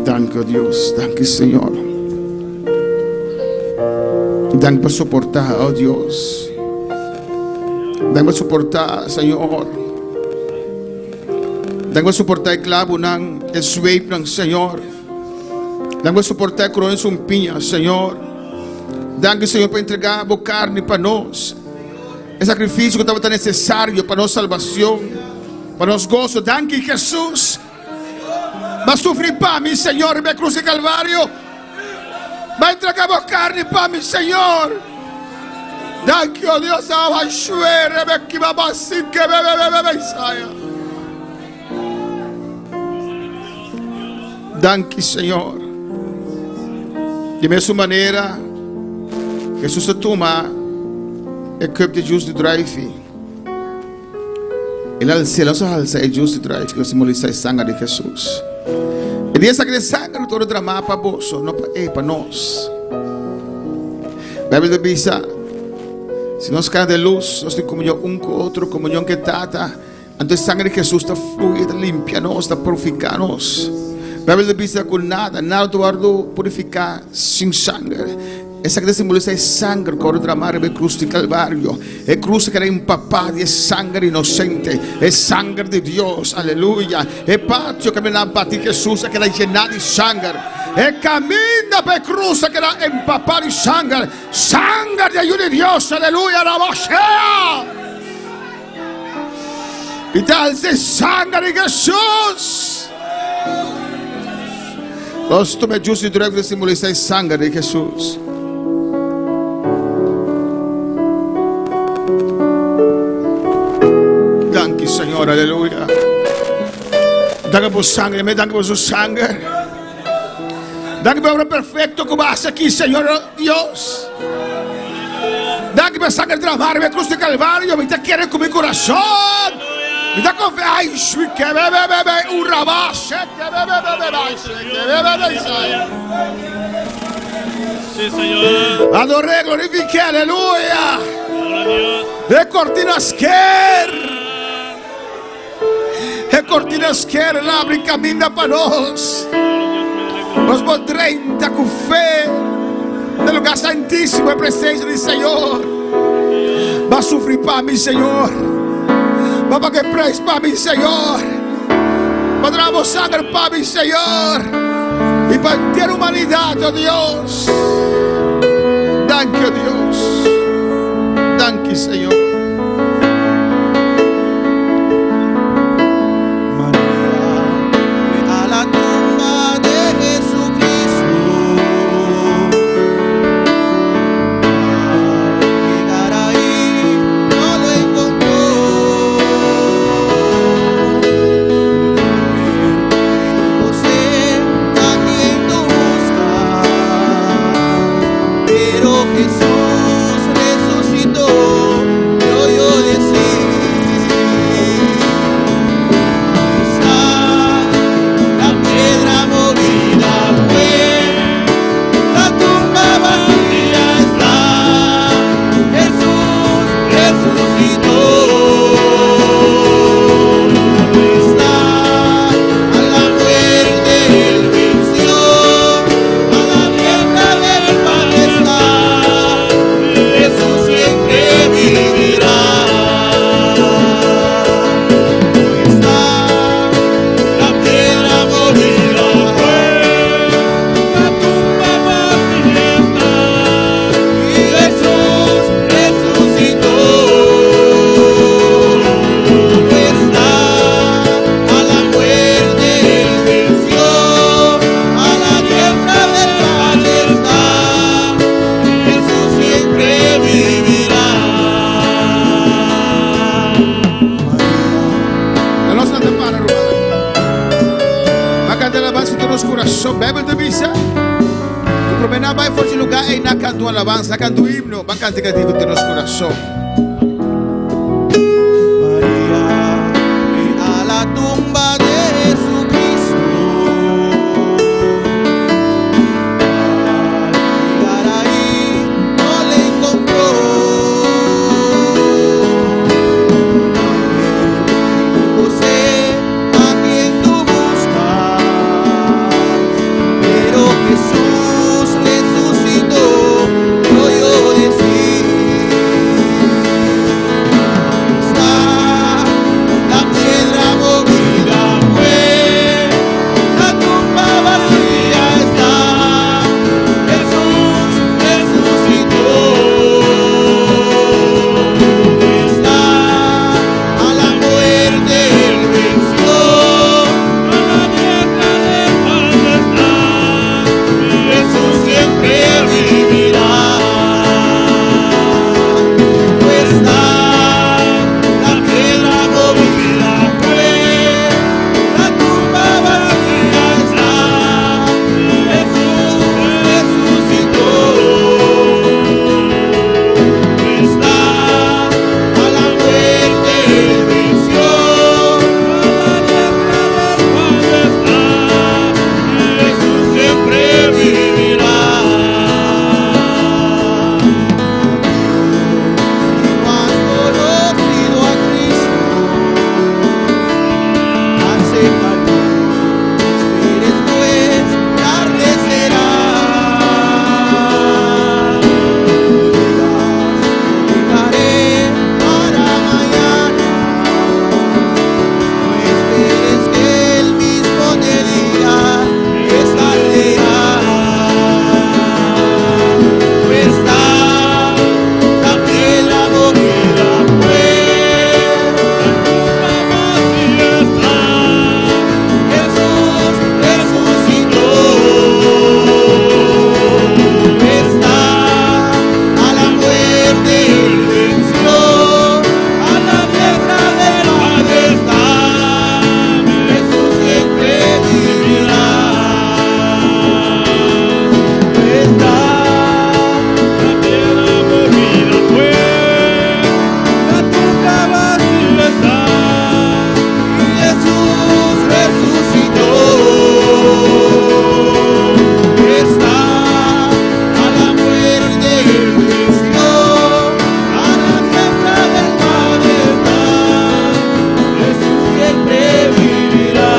Danke Deus, danke Senhor. Danke por suportar, oh Deus. Danke por suportar, Senhor. Danke por suportar o clavo, o sueiro, Senhor. Danke por suportar a coroa de pinha, Senhor. Danke, Senhor, por entregar a carne para nós. É sacrifício que estava tão necessário para nossa salvação, para nosso gozo. Danke, Jesus. Vai sofrer para mim, Senhor, na cruz de Calvário. Vai entregar a carne para mim, Senhor. Danke, oh Deus, a chuera, que babassi, que bebe, saia. Danke, Senhor. De mesma maneira, Jesus se toma e cup de jus de drive. Ele alça o jus de drive que simboliza a sangue de Jesus. E diz que a sangue todo drama para vós, não para nós. A Bíblia diz: se nós caímos de luz, nós temos comunhão um com o outro, comunhão que trata. Então a sangue de Jesus está fluindo, limpia-nos, está purificando-nos. A Bíblia diz que nada tu guardo purificar sem sangue. Essa que simboliza é sangue que o derramar na cruz de Calvário. É cruz que era empapada de sangue inocente. É sangue de Deus, aleluia. É pátio que me dá para ti, Jesus, que era llenado de sangue. É caminho para a cruz que era empapada de sangue. Sangue de ajuda de Deus, aleluia, na mochea. E tal é sangue de Jesus. Nós tomamos justo de droga que simboliza o sangue de Jesus. Danke, Senhor, aleluia. Danke por sangue, me danke por seu sangue. Danke por obra perfeita que vas aqui, Senhor Deus. Danke por sangue derramado na cruz de Calvário. Me quer com meu coração. Me dá confiança. Ai, que bebe, um rabache, que bebe. Sim, Senhor. Adorei, glorifique, aleluia. E cortinas quer. E cortinas quer, abre caminho para nós. Nós podremos com fé no lugar santíssimo, a presença do Senhor. Vai sofrer para mim, Senhor. Vai pagar preço para mim, Senhor. Vai dar sangue para mim, Senhor. E para ter humanidade, oh Deus. Danke, oh Deus. Danke, Senhor. Jesús resucitó. ahí no canto alabanza, canto himno, va a cantar que digo de los corazones. María fue a la tumba de Jesucristo. Al llegar ahí no le encontró. José, a quien tú buscas, pero Jesús resucitó, lo oyó decir. Está la piedra movida, fue la tumba vacía está. Jesús resucitó. Está a la muerte él venció. A la tierra del Padre está. Jesús siempre vivirá. Está la piedra movida, fue la tumba vacía está. Jesús resucitó. Está a la muerte él venció. A la tierra del Padre está. Jesús siempre vivirá. Si no has conocido a Cristo, acéptalo, esperes pues, tarde será. No digas, dejaré para mañana, no esperes que él mismo te diga, es tarde ya. No está la piedra movida, fue la tumba vacía está. Jesús resucitó. Está a la muerte él venció. A la tierra del Padre está. Jesús siempre vivirá. Está la piedra movida, fue la tumba vacía está. Y Jesús resucitó. Está a la muerte él venció. A la tierra del Padre está. Jesús siempre vivirá.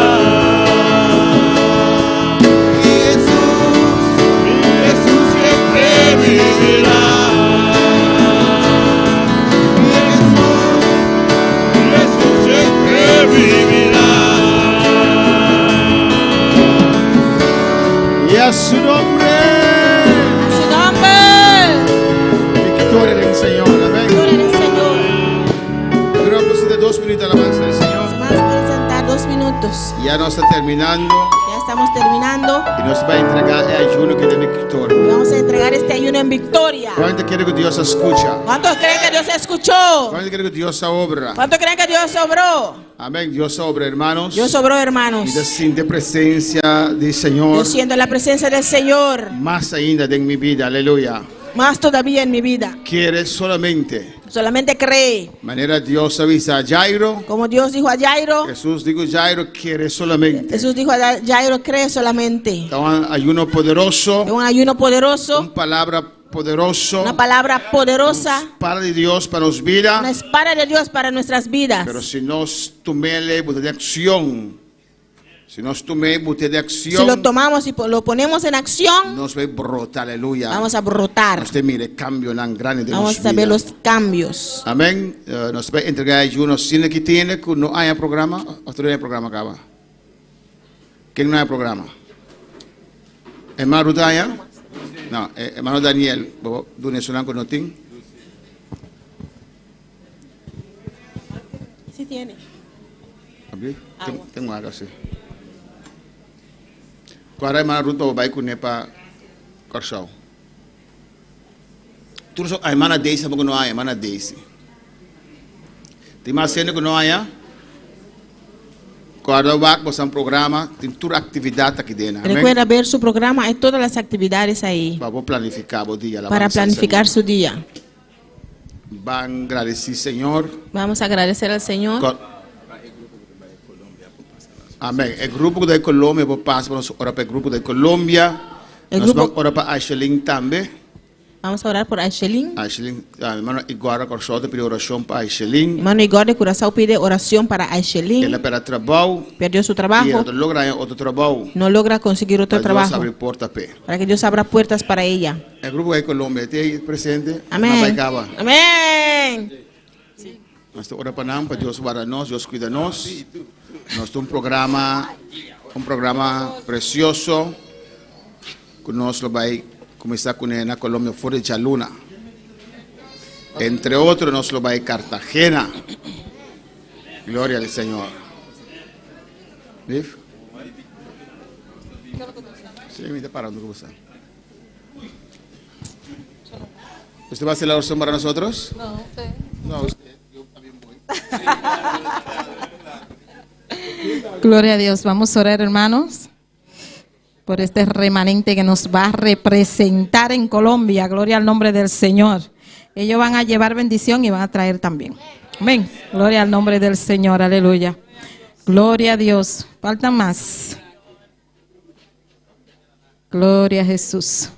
Y Jesús siempre vivirá. Y Jesús siempre vivirá. Y a su nombre, A su nombre. victoria del Señor, amén. Gloria al Señor. Quiero presentar 2 minutos de alabanza del Señor. Los hermanos pueden sentar 2 minutos. Ya no está terminando Ya estamos terminando. y nos va a entregar el ayuno que tiene victoria. Y vamos a entregar este ayuno en victoria. ¿Cuánto quiere que Dios escucha? ¿Cuántos creen que Dios escuchó? ¿Cuánto quiere que Dios obra? ¿Cuántos creen que Dios sobró? Amén. Dios obra, hermanos. Dios sobró, hermanos. Y siente presencia del Señor Yo siento la presencia del Señor más ainda en mi vida. Aleluya. más todavía en mi vida. Quiere solamente. Solamente cree. Manera Dios avisa a Jairo. Como Dios dijo a Jairo. Jesús dijo Jairo, quiere solamente. Jesús dijo a Jairo, cree solamente. Un ayuno poderoso. Un ayuno poderoso. Una palabra poderoso. Una palabra poderosa. Una espada de Dios para nuestras vidas. Una espada de Dios para nuestras vidas. Pero si nos tomemos de acción. Si nos tomemos de acción. Si lo tomamos y lo ponemos en acción. Nos va a brotar, aleluya. Vamos a brotar. Usted mire, cambio tan grande de Vamos a ver los cambios. Amén. Nos va a entregar ayuno sin que tiene que no haya programa. ¿O no hay programa acá? ¿Quién no hay programa? ¿Hermano Rutaya? No, hermano Daniel. ¿Dónde suenan con notín? Sí tiene. Tengo algo así. Para hermano Ruto va a ir para Corsao. Tú a hermana Daisy porque no hay hermana Daisy. ¿Te más que no haya? Cada vez vos un programa, tem toda actividad aquí dentro. Recuerda ver su programa, hay todas las actividades ahí Vamos planificar o día. para planificar su día. Van agradecer, Señor. Vamos a agradecer al Señor. Amén. El grupo de Colombia, vos pasamos ahora para el grupo de Colombia. Nos vamos ahora para Aishelin también. Vamos a orar por Aishelin. Aishelin, hermano Igor Corsó te pide oración para Aishelin. Hermano Igor de Curazao pide oración para Aishelin. Él para trabajo. Perdió su trabajo. Y no logra otro trabajo. No logra conseguir otro trabajo. Para que Dios abra puertas para ella. El grupo de Colombia está ahí presente. Amén. Amén. Nós ora para nós, para Deus guardar nós, Deus cuida nós. Nós temos um programa precioso que nós vai começar com na Colômbia fora de Chaluna. Entre outros, nós vai Cartagena. Glória ao Senhor. Viu? Sim, me está parando com você. ¿Usted va a hacer la oración para nosotros? No, usted. No, usted. Yo también voy. Gloria a Dios. Vamos a orar, hermanos, por este remanente que nos va a representar en Colombia. Gloria al nombre del Señor. Ellos van a llevar bendición y van a traer también. Amén. Gloria al nombre del Señor. Aleluya. Gloria a Dios. Faltan más. Gloria a Jesús.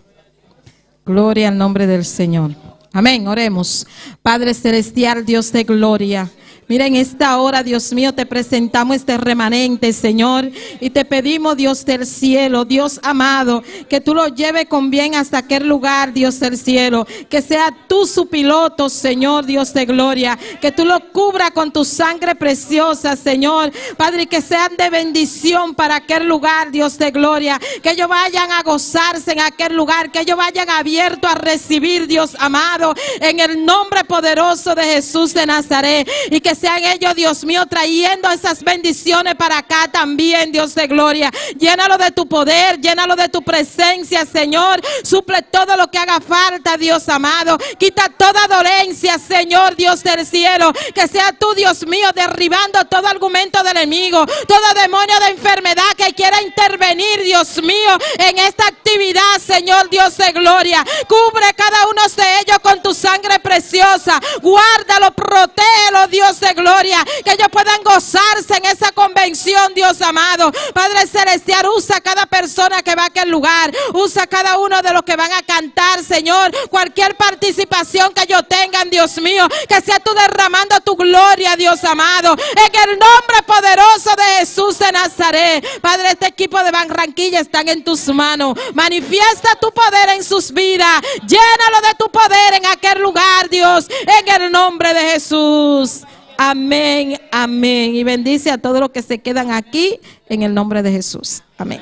Gloria al nombre del Señor. Amén, oremos. Padre celestial, Dios de gloria. Mira, en esta hora, Dios mío, te presentamos este remanente, Señor, y te pedimos, Dios del cielo, Dios amado, que tú lo lleves con bien hasta aquel lugar, Dios del cielo, que sea tú su piloto, Señor, Dios de gloria, que tú lo cubra con tu sangre preciosa, Señor, Padre, que sean de bendición para aquel lugar, Dios de gloria, que ellos vayan a gozarse en aquel lugar, que ellos vayan abiertos a recibir, Dios amado, en el nombre poderoso de Jesús de Nazaret, y que sean ellos, Dios mío, trayendo esas bendiciones para acá también, Dios de gloria. Llénalo de tu poder, llénalo de tu presencia, Señor. Suple todo lo que haga falta, Dios amado. Quita toda dolencia, Señor, Dios del cielo. Que sea tú, Dios mío, derribando todo argumento del enemigo, todo demonio de enfermedad que quiera intervenir, Dios mío, en esta actividad, Señor, Dios de gloria. Cubre cada uno de ellos con tu sangre preciosa. Guárdalo, protégelo, Dios de gloria, que ellos puedan gozarse en esa convención, Dios amado. Padre celestial, usa cada persona que va a aquel lugar, usa cada uno de los que van a cantar, Señor, cualquier participación que ellos tengan, Dios mío, que sea tú derramando tu gloria, Dios amado, en el nombre poderoso de Jesús de Nazaret. Padre, este equipo de Barranquilla están en tus manos. Manifiesta tu poder en sus vidas, llénalo de tu poder en aquel lugar, Dios, en el nombre de Jesús. Amén, amén. Y bendice a todos los que se quedan aquí en el nombre de Jesús. Amén.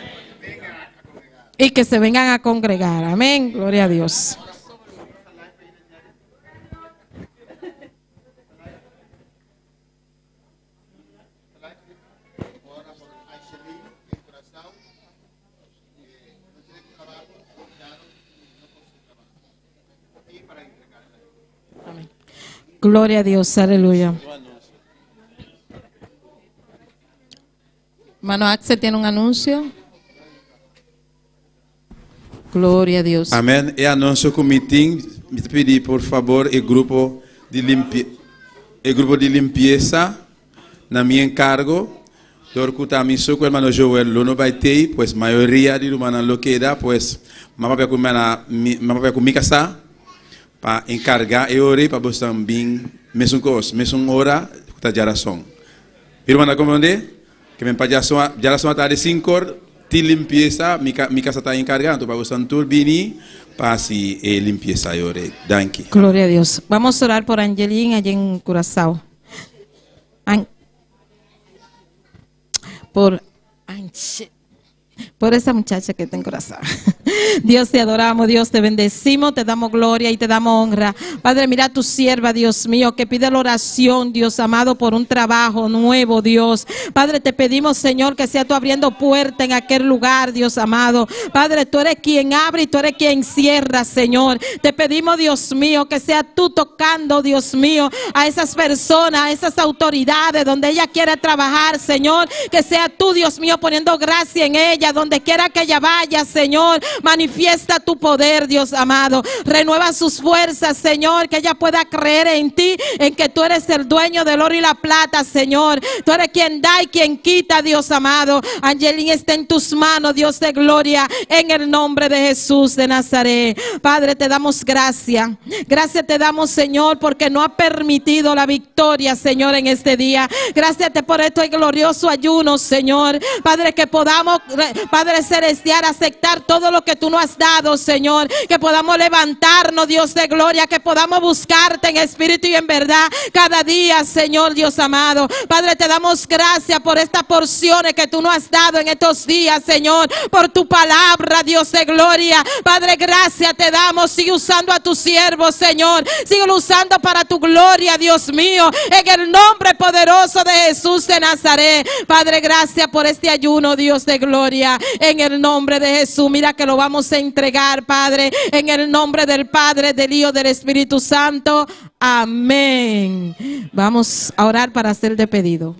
Y que se vengan a congregar. Amén. Gloria a Dios. Amén. Gloria a Dios. Aleluya. Hermano Axel tiene un anuncio. Gloria a Dios. Amém. E anúncio que o meeting, me pedir, por favor, o grupo de limpeza, na minha encargo, dorcuta mi suco, hermano Joel, lo no vai ter, pues maioria de humana lo queda, pues mama com mi casa, para encargar e ore para você também, mesmo hora, tá geração. Irmã, compreende? Que me geração tá de 5 de limpeza, mi casa está encargando para você turbini, para si limpieza e ore. Danke. Gloria a Dios. Vamos a orar por Angelín allá en Curazao. Por por esa muchacha que está en corazón. Dios, te adoramos, Dios, te bendecimos, te damos gloria y te damos honra. Padre, mira a tu sierva, Dios mío, que pide la oración, Dios amado, por un trabajo nuevo, Dios. Padre, te pedimos, Señor, que sea tú abriendo puerta en aquel lugar, Dios amado. Padre, tú eres quien abre y tú eres quien cierra, Señor. Te pedimos, Dios mío, que sea tú tocando, Dios mío, a esas personas, a esas autoridades donde ella quiere trabajar, Señor. Que sea tú, Dios mío, poniendo gracia en ella, donde quiera que ella vaya, Señor. Manifiesta tu poder, Dios amado. Renueva sus fuerzas, Señor, que ella pueda creer en ti, en que tú eres el dueño del oro y la plata, Señor. Tú eres quien da y quien quita, Dios amado. Angelín está en tus manos, Dios de gloria, en el nombre de Jesús de Nazaret. Padre, te damos gracias. Gracias te damos, Señor, porque no ha permitido la victoria, Señor, en este día. Gracias por este glorioso ayuno, Señor. Padre, que podamos, Padre celestial, aceptar todo lo que tú nos has dado, Señor. Que podamos levantarnos, Dios de gloria. Que podamos buscarte en espíritu y en verdad cada día, Señor Dios amado. Padre, te damos gracias por estas porciones que tú nos has dado en estos días, Señor. Por tu palabra, Dios de gloria. Padre, gracias te damos. Sigue usando a tus siervos, Señor. Sigue usando para tu gloria, Dios mío. En el nombre poderoso de Jesús de Nazaret. Padre, gracias por este ayuno, Dios de gloria. En el nombre de Jesús. Mira que lo vamos a entregar, Padre. En el nombre del Padre, del Hijo, del Espíritu Santo. Amén. Vamos a orar para hacer de pedido.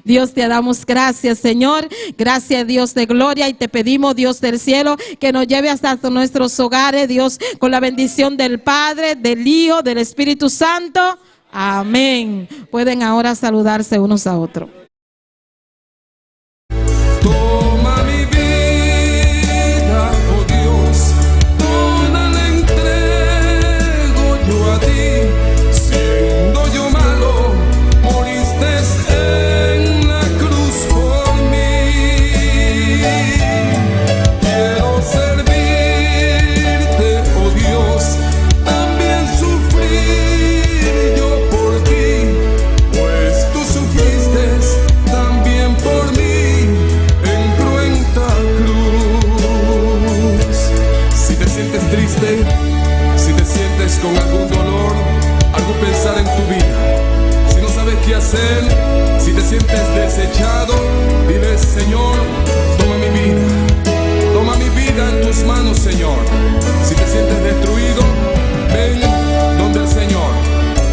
Dios, te damos gracias, Señor. Gracias, Dios de gloria. Y te pedimos, Dios del cielo, que nos lleve hasta nuestros hogares, Dios, con la bendición del Padre, del Hijo, del Espíritu Santo. Amén. Pueden ahora saludarse unos a otros. Toma mi vida, oh Dios, toda la entrego yo a ti. Siendo yo malo, moriste en la cruz por mí. Quiero servirte, oh Dios, también sufrir yo por ti, pues tú sufriste también por mí en cruenta cruz. Si te sientes triste, si te sientes con algún dolor, algo pensar en tu vida, si no sabes qué hacer, si te sientes desechado, dile: Señor, toma mi vida en tus manos, Señor. Si te sientes destruido, ven donde el Señor.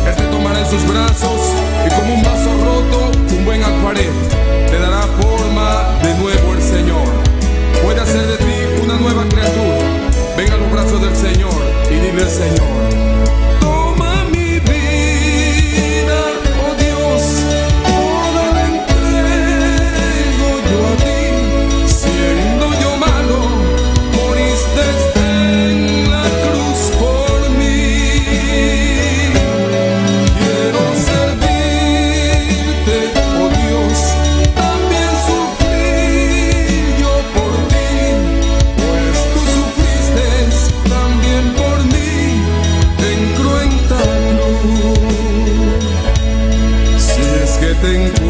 Él te tomará en sus brazos y como un vaso roto, un buen alfarero, te dará forma de nuevo el Señor. Puede hacer de ti una nueva criatura. Ven a los brazos del Señor y dile al Señor: toma mi vida, oh Dios, toda la entrego yo a ti. Siendo yo malo, moriste en la cruz por mí. Quiero servirte, oh Dios, también sufrir yo por ti, pues tú sufriste también por mí en cruenta cruz. Si es que te encuentro